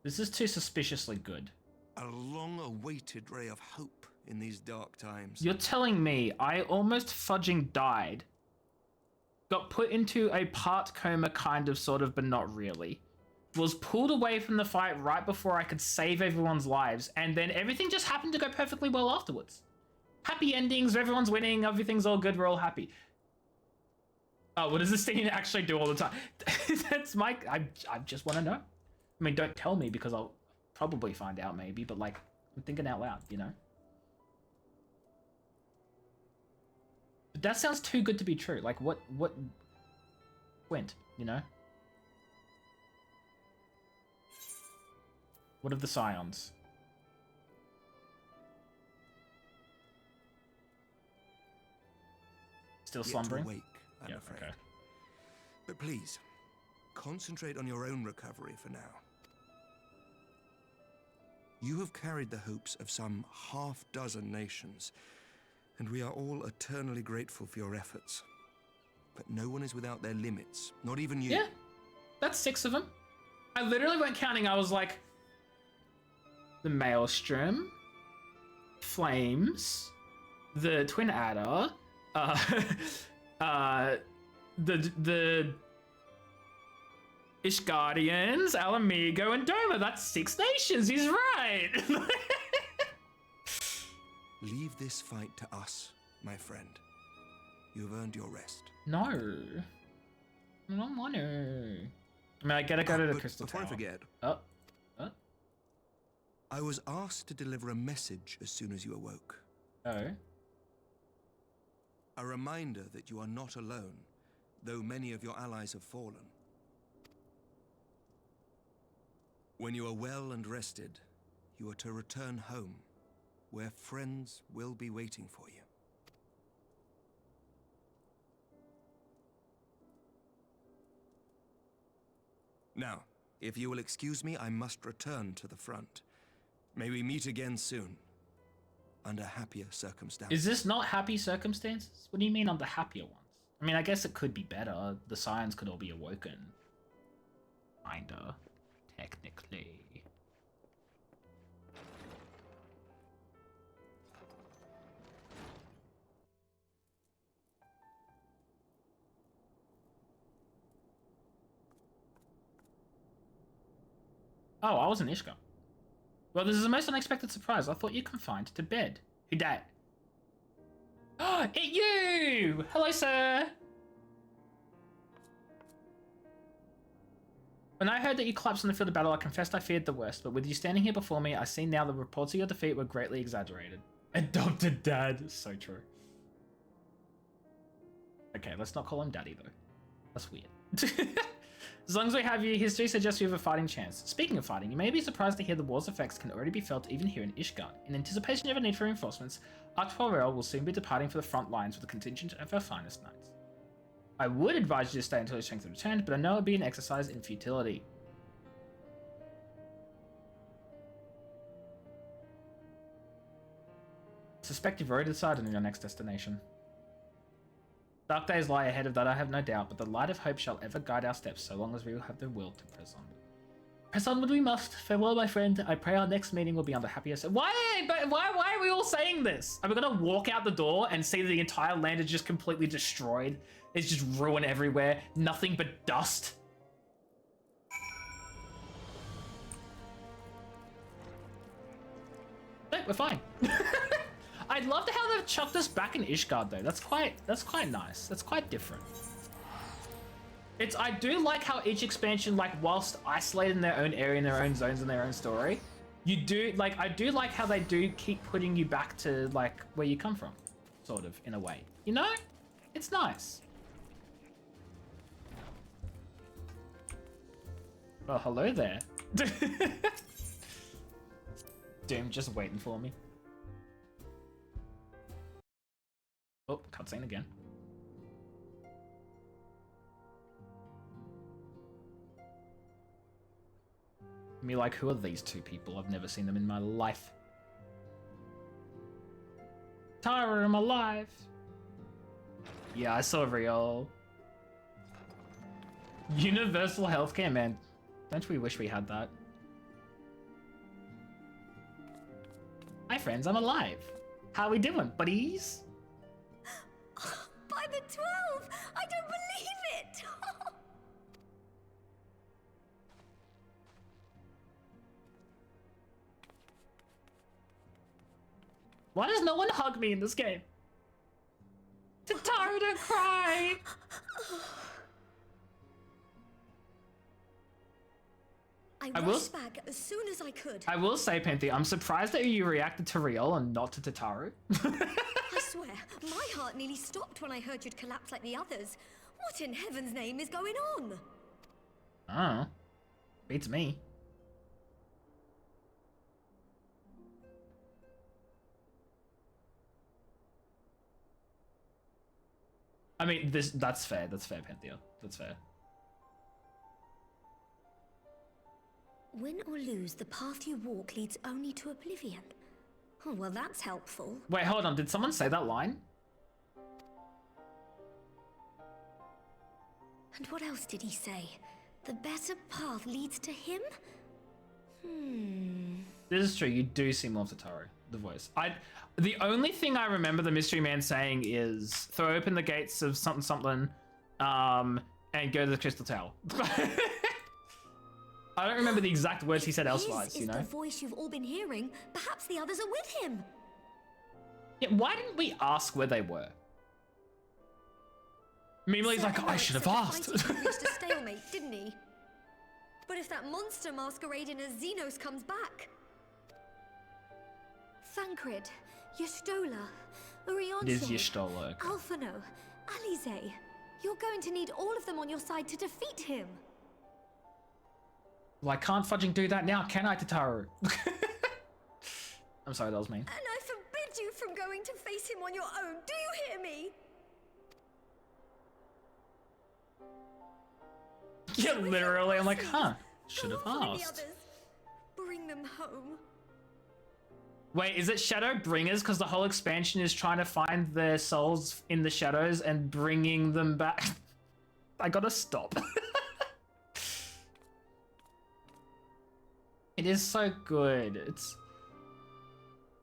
This is too suspiciously good. A long-awaited ray of hope in these dark times. You're telling me I almost fudging died, got put into a part coma kind of sort of, but not really, was pulled away from the fight right before I could save everyone's lives, and then everything just happened to go perfectly well afterwards. Happy endings, everyone's winning, everything's all good, we're all happy. Oh, what does this thing actually do all the time? That's my... I just want to know. I mean, don't tell me because I'll probably find out maybe, but like, I'm thinking out loud, you know? But that sounds too good to be true. Like, what went, you know? What of the Scions? Still slumbering? Awake, I'm afraid. Okay. But please, concentrate on your own recovery for now. You have carried the hopes of some half-dozen nations, and we are all eternally grateful for your efforts. But no one is without their limits, not even you. Yeah, that's 6 of them. I literally went counting, I was like, the Maelstrom, Flames, the Twin Adder, the Ishgardians, Alamigo, and Doma. That's 6 nations. He's right. Leave this fight to us, my friend. You have earned your rest. No. I don't want to. I mean, I gotta go to the Crystal Before Tower. I forget, I was asked to deliver a message as soon as you awoke. Oh. A reminder that you are not alone, though many of your allies have fallen. When you are well and rested, you are to return home, where friends will be waiting for you. Now, if you will excuse me, I must return to the front. May we meet again soon, under happier circumstances. Is this not happy circumstances? What do you mean under happier ones? I mean, I guess it could be better. The Scions could all be awoken. Kinda. Technically. Oh, I was an Ishka. Well, this is the most unexpected surprise. I thought you confined to bed. Who dat? Oh, it you! Hello, sir! When I heard that you collapsed on the field of battle, I confessed I feared the worst, but with you standing here before me, I see now the reports of your defeat were greatly exaggerated. Adopted dad. So true. Okay, let's not call him daddy, though. That's weird. As long as we have you, history suggests you have a fighting chance. Speaking of fighting, you may be surprised to hear the war's effects can already be felt even here in Ishgard. In anticipation of a need for reinforcements, Arch-Rael will soon be departing for the front lines with a contingent of our finest knights. I would advise you to stay until his strength is returned, but I know it would be an exercise in futility. Suspect you've already decided on your next destination. Dark days lie ahead of that, I have no doubt, but the light of hope shall ever guide our steps so long as we will have the will to press on. Press onward we must. Farewell, my friend. I pray our next meeting will be under happier... Why are we all saying this? Are we gonna walk out the door and see that the entire land is just completely destroyed? It's just ruin everywhere. Nothing but dust. No, we're fine. I loved how they've chucked us back in Ishgard though. That's quite nice. That's quite different. I do like how each expansion, like, whilst isolated in their own area, in their own zones, and their own story, I do like how they do keep putting you back to, like, where you come from, sort of, in a way. You know? It's nice. Well, hello there. Doom just waiting for me. Oh, cutscene again. Me like, who are these two people? I've never seen them in my life. Tara, I'm alive. Yeah, I saw Riol. Universal healthcare, man. Don't we wish we had that? Hi friends, I'm alive. How we doing, buddies? By the 12! I don't believe it! Why does no one hug me in this game? Tataru, don't cry! I rushed back as soon as I could. I will say, Penthi, I'm surprised that you reacted to Riol and not to Tataru. I swear, my heart nearly stopped when I heard you'd collapse like the others. What in heaven's name is going on? Oh, beats me. I mean, that's fair. That's fair, Penthea. That's fair. Win or lose, the path you walk leads only to oblivion. Oh, well, that's helpful. Wait, hold on. Did someone say that line? And what else did he say? The better path leads to him? This is true. You do see more of Tataru, the voice. The only thing I remember the mystery man saying is throw open the gates of something, and go to the Crystal Tower. I don't remember the exact words he said elsewise, His you is know? the voice you've all been hearing. Perhaps the others are with him. Yeah, why didn't we ask where they were? Mimi's like, I should have asked. He reached a stalemate, didn't he? But if that monster masquerading as Xenos comes back... Thancred, Yestola, Urionte, It is Yestola, okay. Alphano, Alize. You're going to need all of them on your side to defeat him. Well, I can't fudging do that now, can I, Tataru? I'm sorry, that was mean. And I forbid you from going to face him on your own. Do you hear me? Yeah, literally, I'm like, huh, should have asked. Bring them home. Wait, is it Shadowbringers? Because the whole expansion is trying to find their souls in the shadows and bringing them back. I gotta stop. It is so good.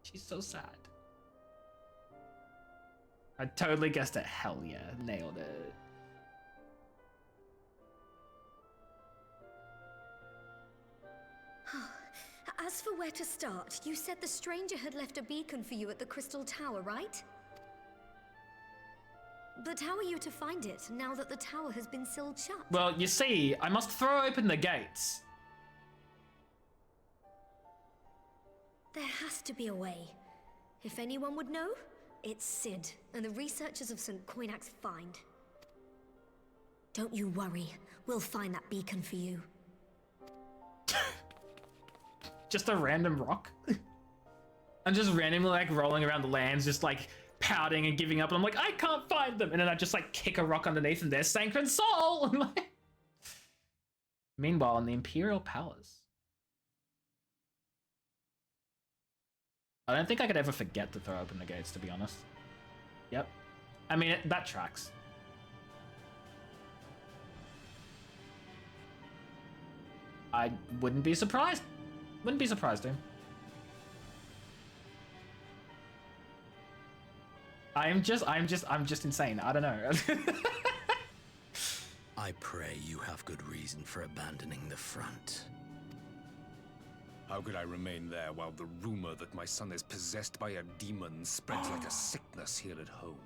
She's so sad. I totally guessed it. Hell yeah, nailed it. As for where to start, you said the stranger had left a beacon for you at the Crystal Tower, right? But how are you to find it, now that the tower has been sealed shut? Well, you see, I must throw open the gates. There has to be a way. If anyone would know, it's Sid and the researchers of St. Coinac's Find. Don't you worry, we'll find that beacon for you. Just a random rock. I'm just randomly like rolling around the lands, just like pouting and giving up. And I'm like, I can't find them. And then I just like kick a rock underneath and there's Sancred Soul. Meanwhile, in the Imperial Palace. I don't think I could ever forget to throw open the gates, to be honest. Yep. I mean, that tracks. I wouldn't be surprised. Wouldn't be surprised, dude. I'm just insane. I don't know. I pray you have good reason for abandoning the front. How could I remain there while the rumor that my son is possessed by a demon spreads like a sickness here at home?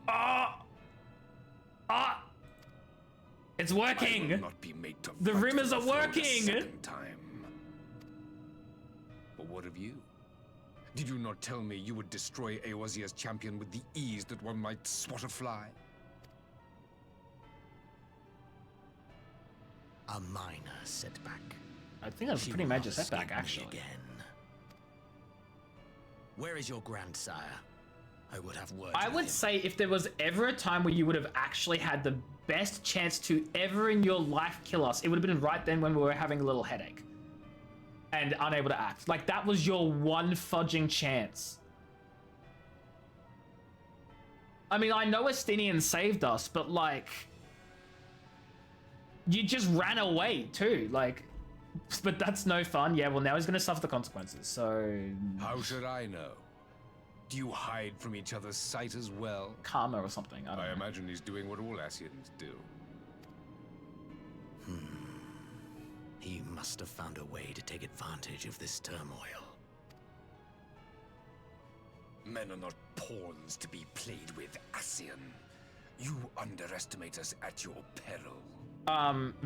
It's working. I will not be made to The fight rumors to are the throne working. a second time. But what of you? Did you not tell me you would destroy Eorzea's champion with the ease that one might swat a fly? A minor setback. I think that's a pretty major setback, actually. Again. Where is your grandsire? I would have word. I would say if there was ever a time where you would have actually had the best chance to ever in your life kill us, it would have been right then when we were having a little headache and unable to act. Like, that was your one fudging chance. I mean, I know Estinian saved us, but like, you just ran away too. Like, but that's no fun. Yeah, well, now he's gonna suffer the consequences, so... How should I know? Do you hide from each other's sight as well? Karma or something, I don't know. Imagine he's doing what all Asians do. He must have found a way to take advantage of this turmoil. Men are not pawns to be played with, Asian. You underestimate us at your peril.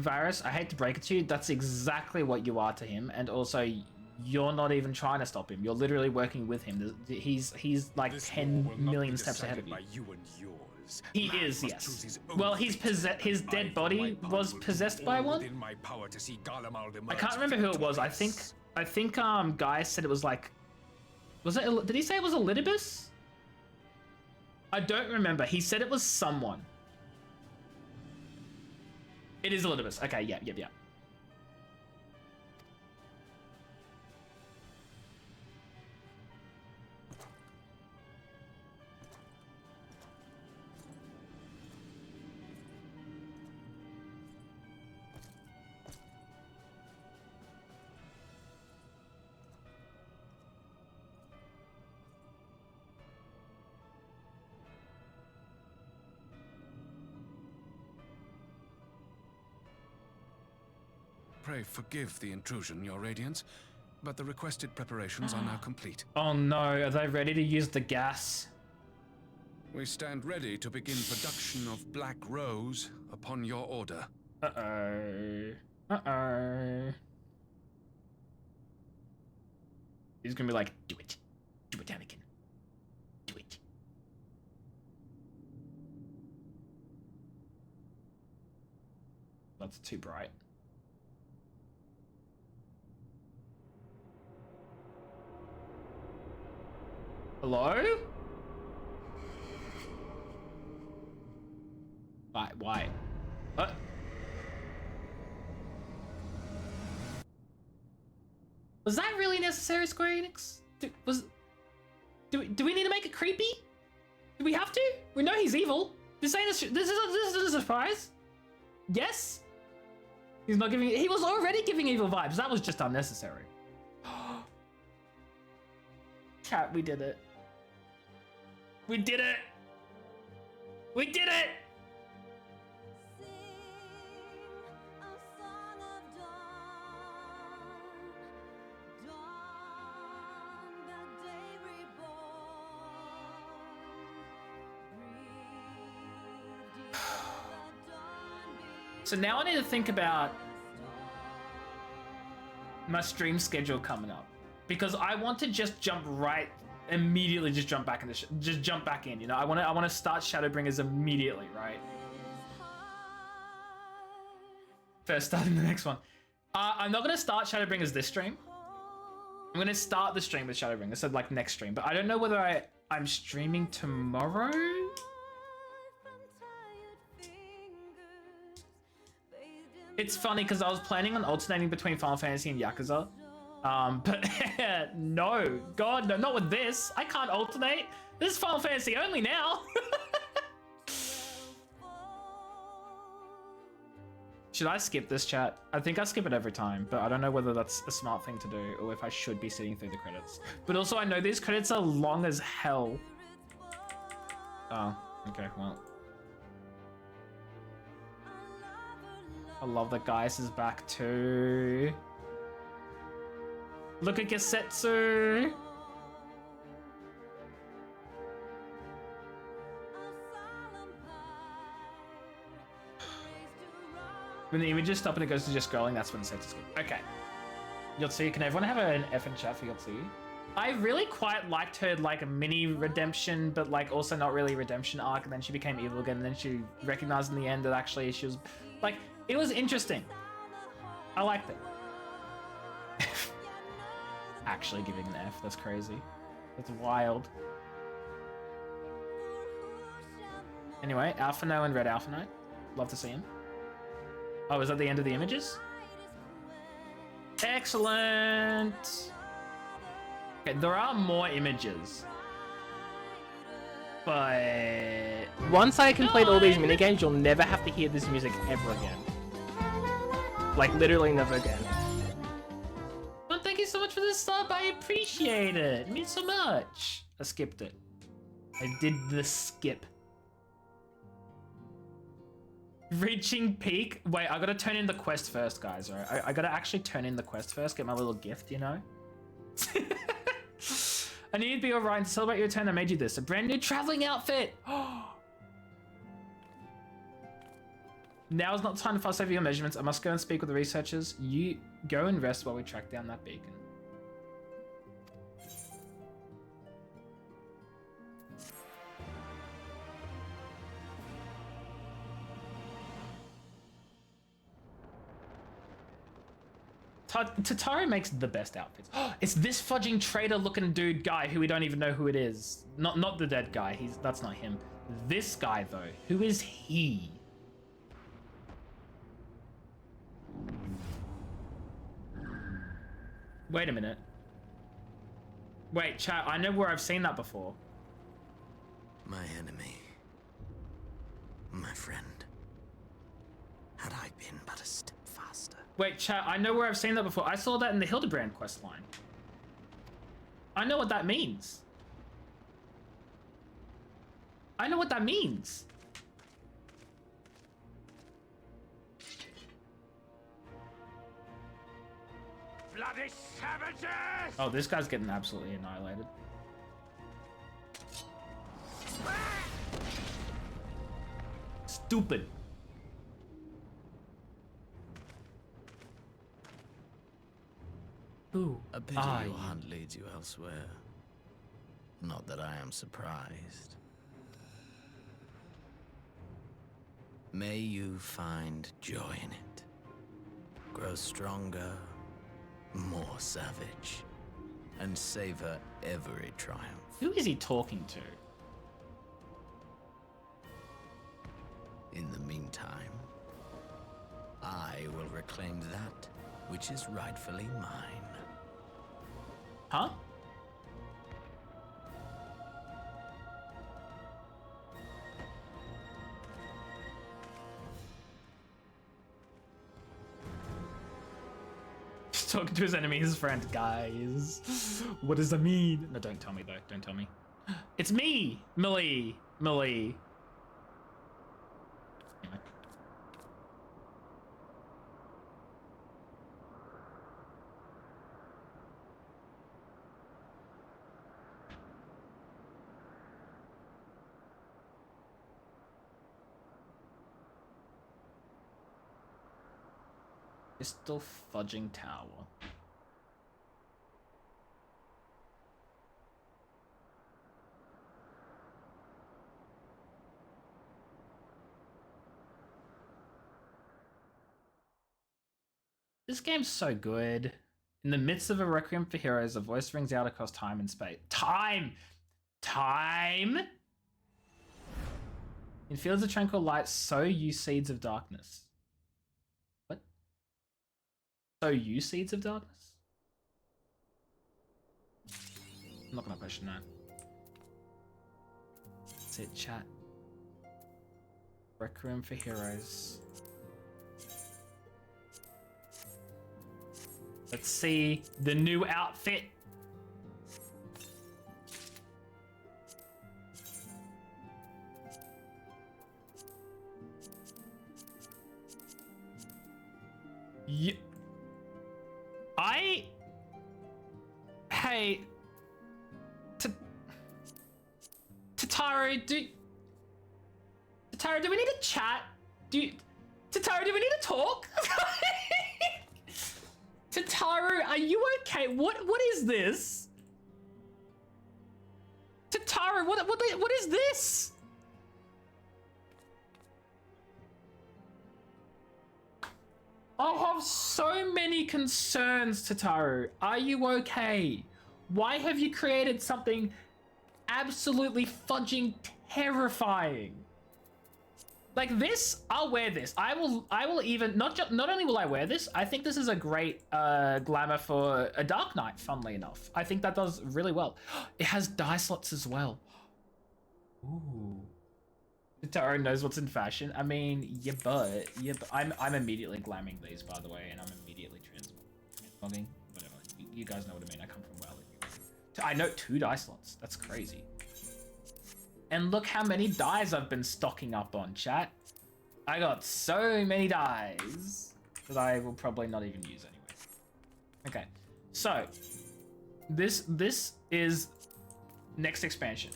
Varys, I hate to break it to you, that's exactly what you are to him, and also you're not even trying to stop him. You're literally working with him. He's like This 10 war will million not be steps ahead of decided you. by you and yours. He Man is, must yes. choose his own Well, his fate. dead body was possessed by All one. within my power to see Garlemald I emerge can't remember who it was. I victorious. think Guy said it was like, was it? Did he say it was Elidibus? I don't remember. He said it was someone. It is Elidibus. Okay, yeah. Pray forgive the intrusion, Your Radiance, but the requested preparations are now complete. Oh no, are they ready to use the gas? We stand ready to begin production of Black Rose upon your order. Uh-oh. Uh-oh. He's gonna be like, do it. Do it, Anakin. Do it. That's too bright. Hello? Why? What? Was that really necessary, Square Enix? Do we need to make it creepy? Do we have to? We know he's evil. This isn't a surprise. Yes? He's not giving. He was already giving evil vibes. That was just unnecessary. Chat, we did it. We did it. We did it. So now I need to think about my stream schedule coming up, because I want to just immediately jump back in just jump back in. You know, I want to start Shadowbringers immediately, right? First, starting the next one. I'm not gonna start Shadowbringers this stream. I'm gonna start the stream with Shadowbringers, so like next stream. But I don't know whether I'm streaming tomorrow. It's funny because I was planning on alternating between Final Fantasy and Yakuza. But no, God, no, not with this. I can't alternate. This is Final Fantasy only now. Should I skip this, chat? I think I skip it every time, but I don't know whether that's a smart thing to do or if I should be sitting through the credits. But also, I know these credits are long as hell. Oh, okay, well. I love that Gaius is back too. Look at Gesetsu. When the images stop and it goes to just scrolling, that's when it's set to skip. Okay. Yotsu, can everyone have an F in chat for Yotsu? I really quite liked her like mini redemption, but like also not really redemption arc, and then she became evil again, and then she recognized in the end that actually she was like, it was interesting. I liked it. Actually giving an F, that's crazy. That's wild. Anyway, Alphino and Red Alphanite. Love to see him. Oh, is that the end of the images? Excellent! Okay, there are more images. But... once I complete all these minigames, you'll never have to hear this music ever again. Like, literally never again. Well, thank you so much for this sub. I appreciate it. It means so much. I skipped it. I did the skip. Reaching peak. Wait, I gotta turn in the quest first, guys. All right, I gotta actually turn in the quest first. Get my little gift, you know. I need to be alright to celebrate your return. I made you this, a brand new traveling outfit. Now is not time to fuss over your measurements. I must go and speak with the researchers. You go and rest while we track down that beacon. Tataru makes the best outfits. It's this fudging traitor looking dude guy who we don't even know who it is. Not the dead guy. That's not him. This guy though. Who is he? Wait a minute. Wait, chat, I know where I've seen that before. My enemy. My friend. Had I been but a step faster. Wait, chat, I know where I've seen that before. I saw that in the Hildebrand questline. I know what that means. I know what that means. bloody savages! Oh, this guy's getting absolutely annihilated. Stupid. Who A pity are your you? hunt leads you elsewhere. Not that I am surprised. May you find joy in it. Grow stronger, more savage, and savor every triumph. Who is he talking to? In the meantime, I will reclaim that which is rightfully mine. Huh? He's talking to his enemy, his friend. Guys, what does that mean? No, don't tell me though. Don't tell me. It's me, Millie. Millie. Anyway. Crystal Fudging Tower. This game's so good. In the midst of a requiem for heroes, a voice rings out across time and space. Time! Time! In fields of tranquil light, sow you seeds of darkness. What? Sow you seeds of darkness? I'm not gonna question that. That's it, chat. Requiem for heroes. Let's see the new outfit. Yeah. Hey. Tataru, Tataru, do we need to chat? Tataru, do we need to talk? Tataru, are you okay? What is this? Tataru, what is this? I have so many concerns, Tataru. Are you okay? Why have you created something absolutely fudging terrifying? Like this, I'll wear this. I will even not only will I wear this, I think this is a great glamour for a Dark Knight, funnily enough. I think that does really well. It has die slots as well. Ooh. Taro knows what's in fashion. I mean, yeah, but I'm immediately glamming these, by the way, and I'm immediately transmogging. Whatever. You guys know what I mean. I come from well. I know 2 die slots. That's crazy. And look how many dies I've been stocking up on, chat. I got so many dies that I will probably not even use anyway. Okay, so this is next expansion.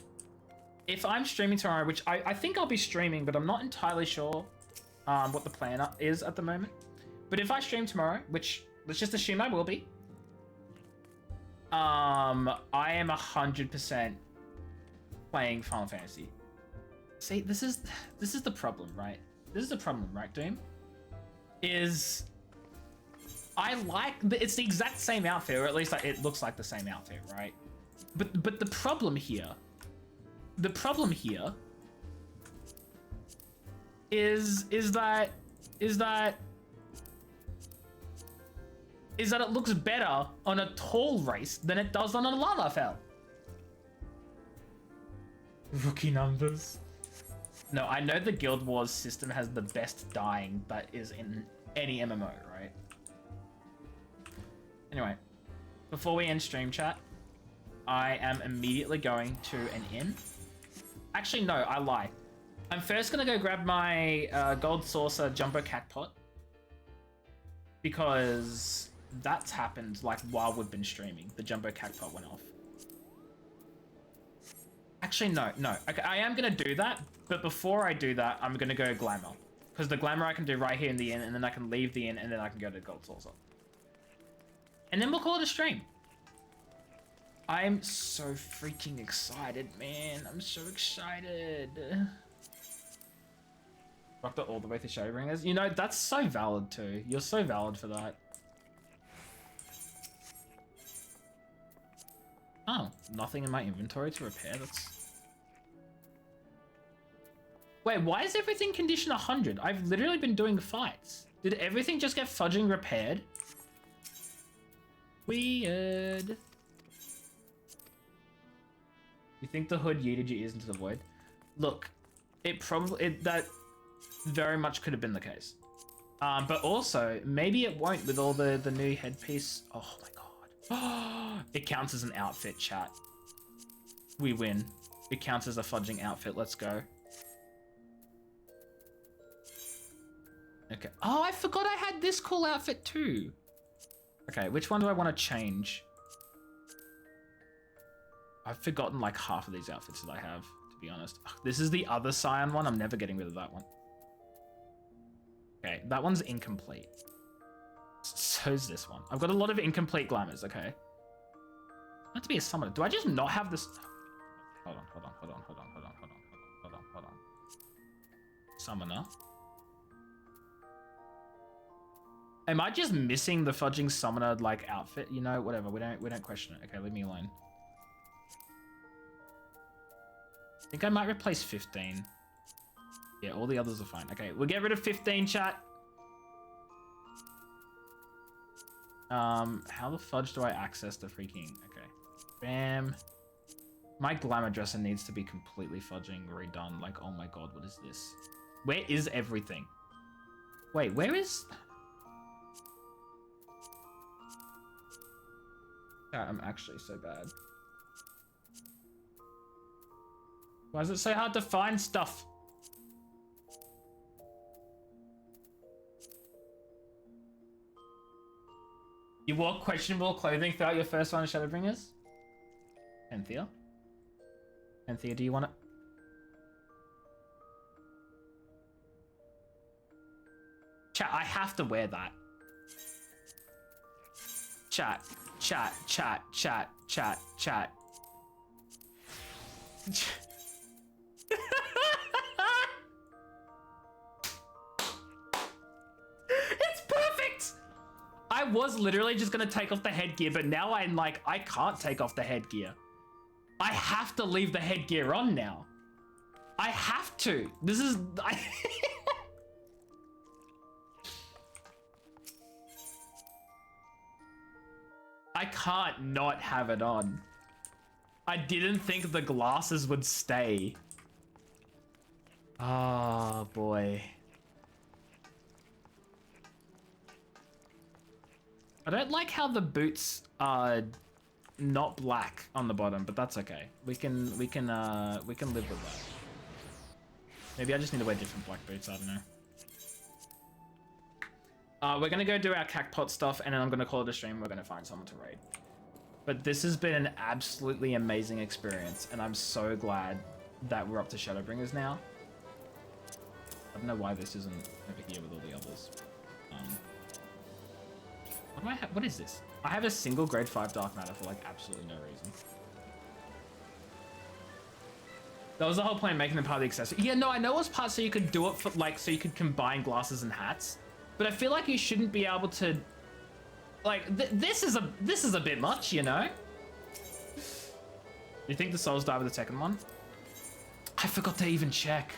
If I'm streaming tomorrow, which I think I'll be streaming, but I'm not entirely sure what the plan is at the moment. But if I stream tomorrow, which let's just assume I will be, I am 100% playing Final Fantasy. See, this is the problem, right? This is the problem, right, Doom? Is it's the exact same outfit, or at least it looks like the same outfit, right? But the problem here is that it looks better on a tall race than it does on a Lalafell. Rookie numbers. No, I know the Guild Wars system has the best dying that is in any MMO, right? Anyway, before we end stream chat, I am immediately going to an inn. Actually, no, I lie. I'm first gonna go grab my gold saucer jumbo cat pot because that's happened like while we've been streaming. The jumbo cacpot went off. Actually, no. Okay, I am gonna do that, but before I do that, I'm gonna go glamour. Because the glamour I can do right here in the inn, and then I can leave the inn, and then I can go to gold saucer. And then we'll call it a stream. I'm so freaking excited, man. I'm so excited. Rocked it all the way to Shadowbringers. You know, that's so valid too. You're so valid for that. Oh, nothing in my inventory to repair. That's... Wait, why is everything condition 100? I've literally been doing fights. Did everything just get fudging repaired? Weird. You think the hood yeeted your ears into the void? Look, that very much could have been the case. But also, maybe it won't with all the new headpiece. Oh my god. It counts as an outfit, chat. We win. It counts as a fudging outfit. Let's go. Okay. Oh, I forgot I had this cool outfit too. Okay, which one do I want to change? I've forgotten like half of these outfits that I have, to be honest. This is the other Scion one. I'm never getting rid of that one. Okay, that one's incomplete. So's this one. I've got a lot of incomplete glamours, okay. Not to be a summoner. Do I just not have this? Hold on. Summoner. Am I just missing the fudging summoner like outfit? You know, whatever. We don't question it. Okay, leave me alone. I think I might replace 15. Yeah, all the others are fine. Okay, we'll get rid of 15, chat. How the fudge do I access the freaking... Okay. Bam. My glamour dresser needs to be completely fudging redone. Like, oh my god, what is this? Where is everything? Wait, where is... I'm actually so bad. Why is it so hard to find stuff? You wore questionable clothing throughout your first run of Shadowbringers? Anthea? Anthea, do you want it? Chat, I have to wear that. Chat. It's perfect! I was literally just gonna take off the headgear, but now I'm like, I can't take off the headgear. I have to leave the headgear on now. I have to. This is... I can't not have it on. I didn't think the glasses would stay. Oh, boy. I don't like how the boots are not black on the bottom, but that's okay. We can live with that. Maybe I just need to wear different black boots, I don't know. We're gonna go do our cacpot stuff, and then I'm gonna call it a stream. We're gonna find someone to raid. But this has been an absolutely amazing experience, and I'm so glad that we're up to Shadowbringers now. I don't know why this isn't over here with all the others. What do I have? What is this? I have a single grade 5 dark matter for like absolutely no reason. That was the whole point of making them part of the accessory. Yeah, no, I know it was part so you could do it for like, so you could combine glasses and hats. But I feel like you shouldn't be able to, like, this is a bit much, you know? You think the souls die with the second one? I forgot to even check.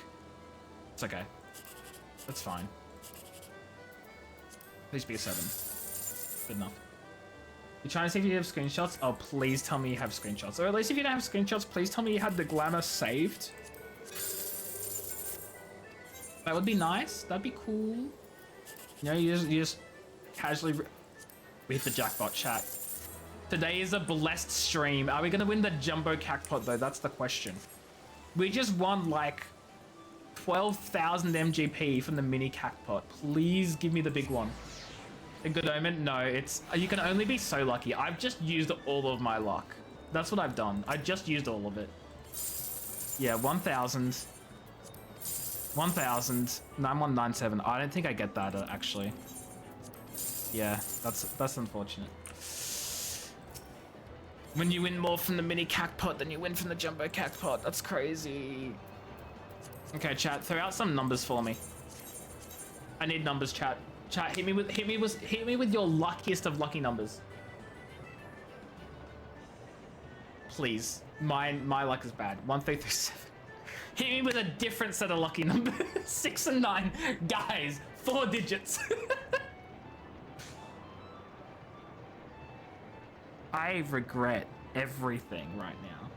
It's okay. That's fine. Please be a 7. Good enough. You're trying to see if you have screenshots? Oh, please tell me you have screenshots. Or at least if you don't have screenshots, please tell me you had the glamour saved. That would be nice. That'd be cool. You know, you just casually... We hit the jackpot, chat. Today is a blessed stream. Are we going to win the jumbo cacpot, though? That's the question. We just won, like, 12,000 MGP from the mini cacpot. Please give me the big one. A good omen? No, it's you can only be so lucky. I've just used all of my luck. That's what I've done. I just used all of it. Yeah, 1,000. 1,000. 9197. I don't think I get that actually. Yeah, that's unfortunate. When you win more from the mini cacpot than you win from the jumbo cacpot. That's crazy. Okay, chat, throw out some numbers for me. I need numbers, chat. Chat, hit me with your luckiest of lucky numbers. Please. My luck is bad. 1, 3, 3, 7. Hit me with a different set of lucky numbers. 6 and 9. Guys, 4 digits. I regret everything right now.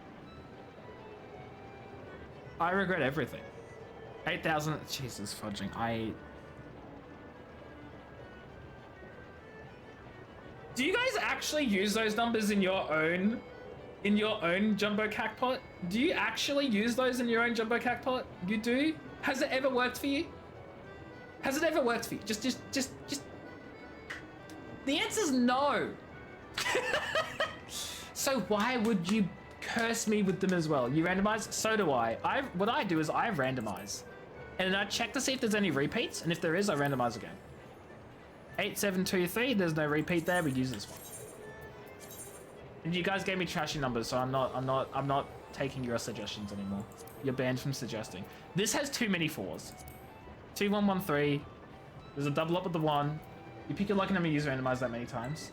I regret everything. 8,000. Jesus fudging. Do you guys actually use those numbers in your own jumbo cacpot? Do you actually use those in your own jumbo cacpot? You do? Has it ever worked for you? Has it ever worked for you? Just. The answer's no. So why would you curse me with them as well? You randomize? So do I. What I do is I randomize. And I check to see if there's any repeats, and if there is, I randomize again. 8723, there's no repeat there, we use this one. And you guys gave me trashy numbers, so I'm not taking your suggestions anymore. You're banned from suggesting. This has too many 4s. 2113. There's a double up with the 1. You pick your lucky number, use randomize that many times.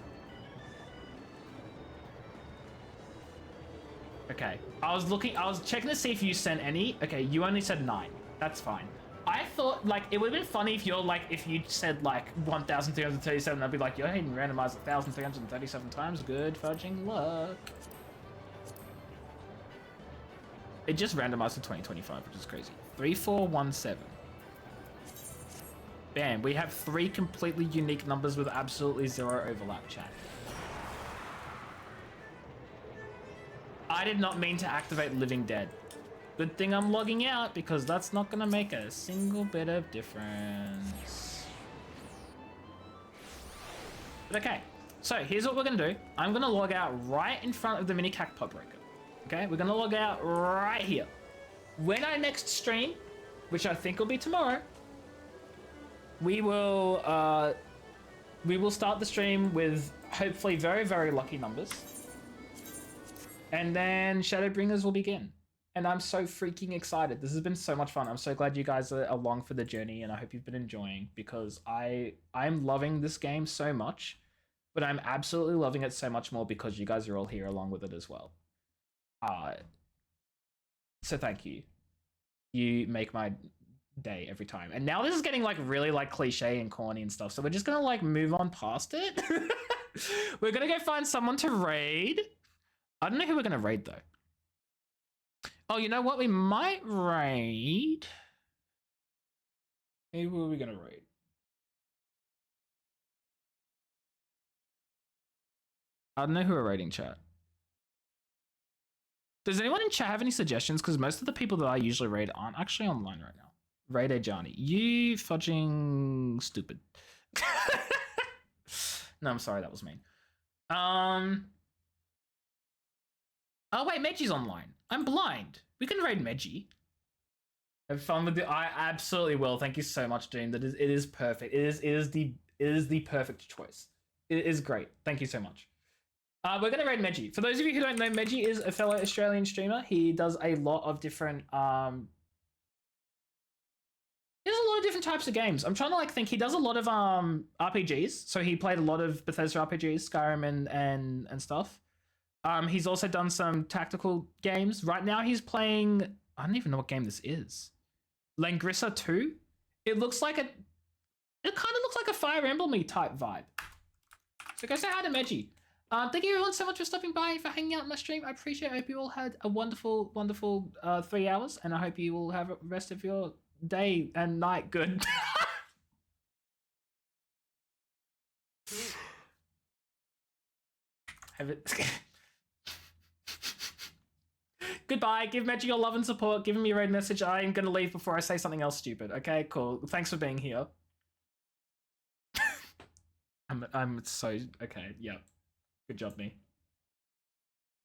Okay. I was checking to see if you sent any. Okay, you only said 9. That's fine. I thought, like, it would have been funny if if you said, like, 1,337, I'd be like, you're hitting randomized 1,337 times. Good fudging luck. It just randomized to 2025, which is crazy. 3417. Bam, we have 3 completely unique numbers with absolutely 0 overlap, chat. I did not mean to activate Living Dead. Good thing I'm logging out, because that's not gonna make a single bit of difference. But okay, so here's what we're gonna do. I'm gonna log out right in front of the mini cacpot breaker. Okay, we're gonna log out right here. When I next stream, which I think will be tomorrow, we will start the stream with hopefully very, very lucky numbers. And then Shadowbringers will begin. And I'm so freaking excited. This has been so much fun. I'm so glad you guys are along for the journey, and I hope you've been enjoying, because I'm loving this game so much, but I'm absolutely loving it so much more because you guys are all here along with it as well. So thank you. You make my day every time. And now this is getting like really like cliche and corny and stuff, so we're just gonna like move on past it. We're gonna go find someone to raid. I don't know who we're gonna raid though. Oh, you know what? We might raid. Hey, who are we gonna raid? I don't know who we're raiding, chat. Does anyone in chat have any suggestions? Because most of the people that I usually raid aren't actually online right now. Raid Ajani. You fudging stupid. No, I'm sorry, that was mean. Oh wait, Meji's online. I'm blind. We can raid Meji. Have fun with it. I absolutely will. Thank you so much, Doom. It is perfect. It is the perfect choice. It is great. Thank you so much. We're gonna raid Meji. For those of you who don't know, Meji is a fellow Australian streamer. He does a lot of different There's a lot of different types of games. I'm trying to like think. He does a lot of RPGs. So he played a lot of Bethesda RPGs, Skyrim and stuff. He's also done some tactical games. Right now he's playing, I don't even know what game this is. Langrissa 2. It kind of looks like a Fire Emblem-y type vibe. So go say hi to Meji. Thank you everyone so much for stopping by, for hanging out in my stream. I appreciate it. I hope you all had a wonderful, wonderful 3 hours, and I hope you will have the rest of your day and night good. Have it. Goodbye. Give Meji your love and support. Give him your raid message. I am going to leave before I say something else stupid. Okay, cool. Thanks for being here. I'm so okay. Yeah, good job, me.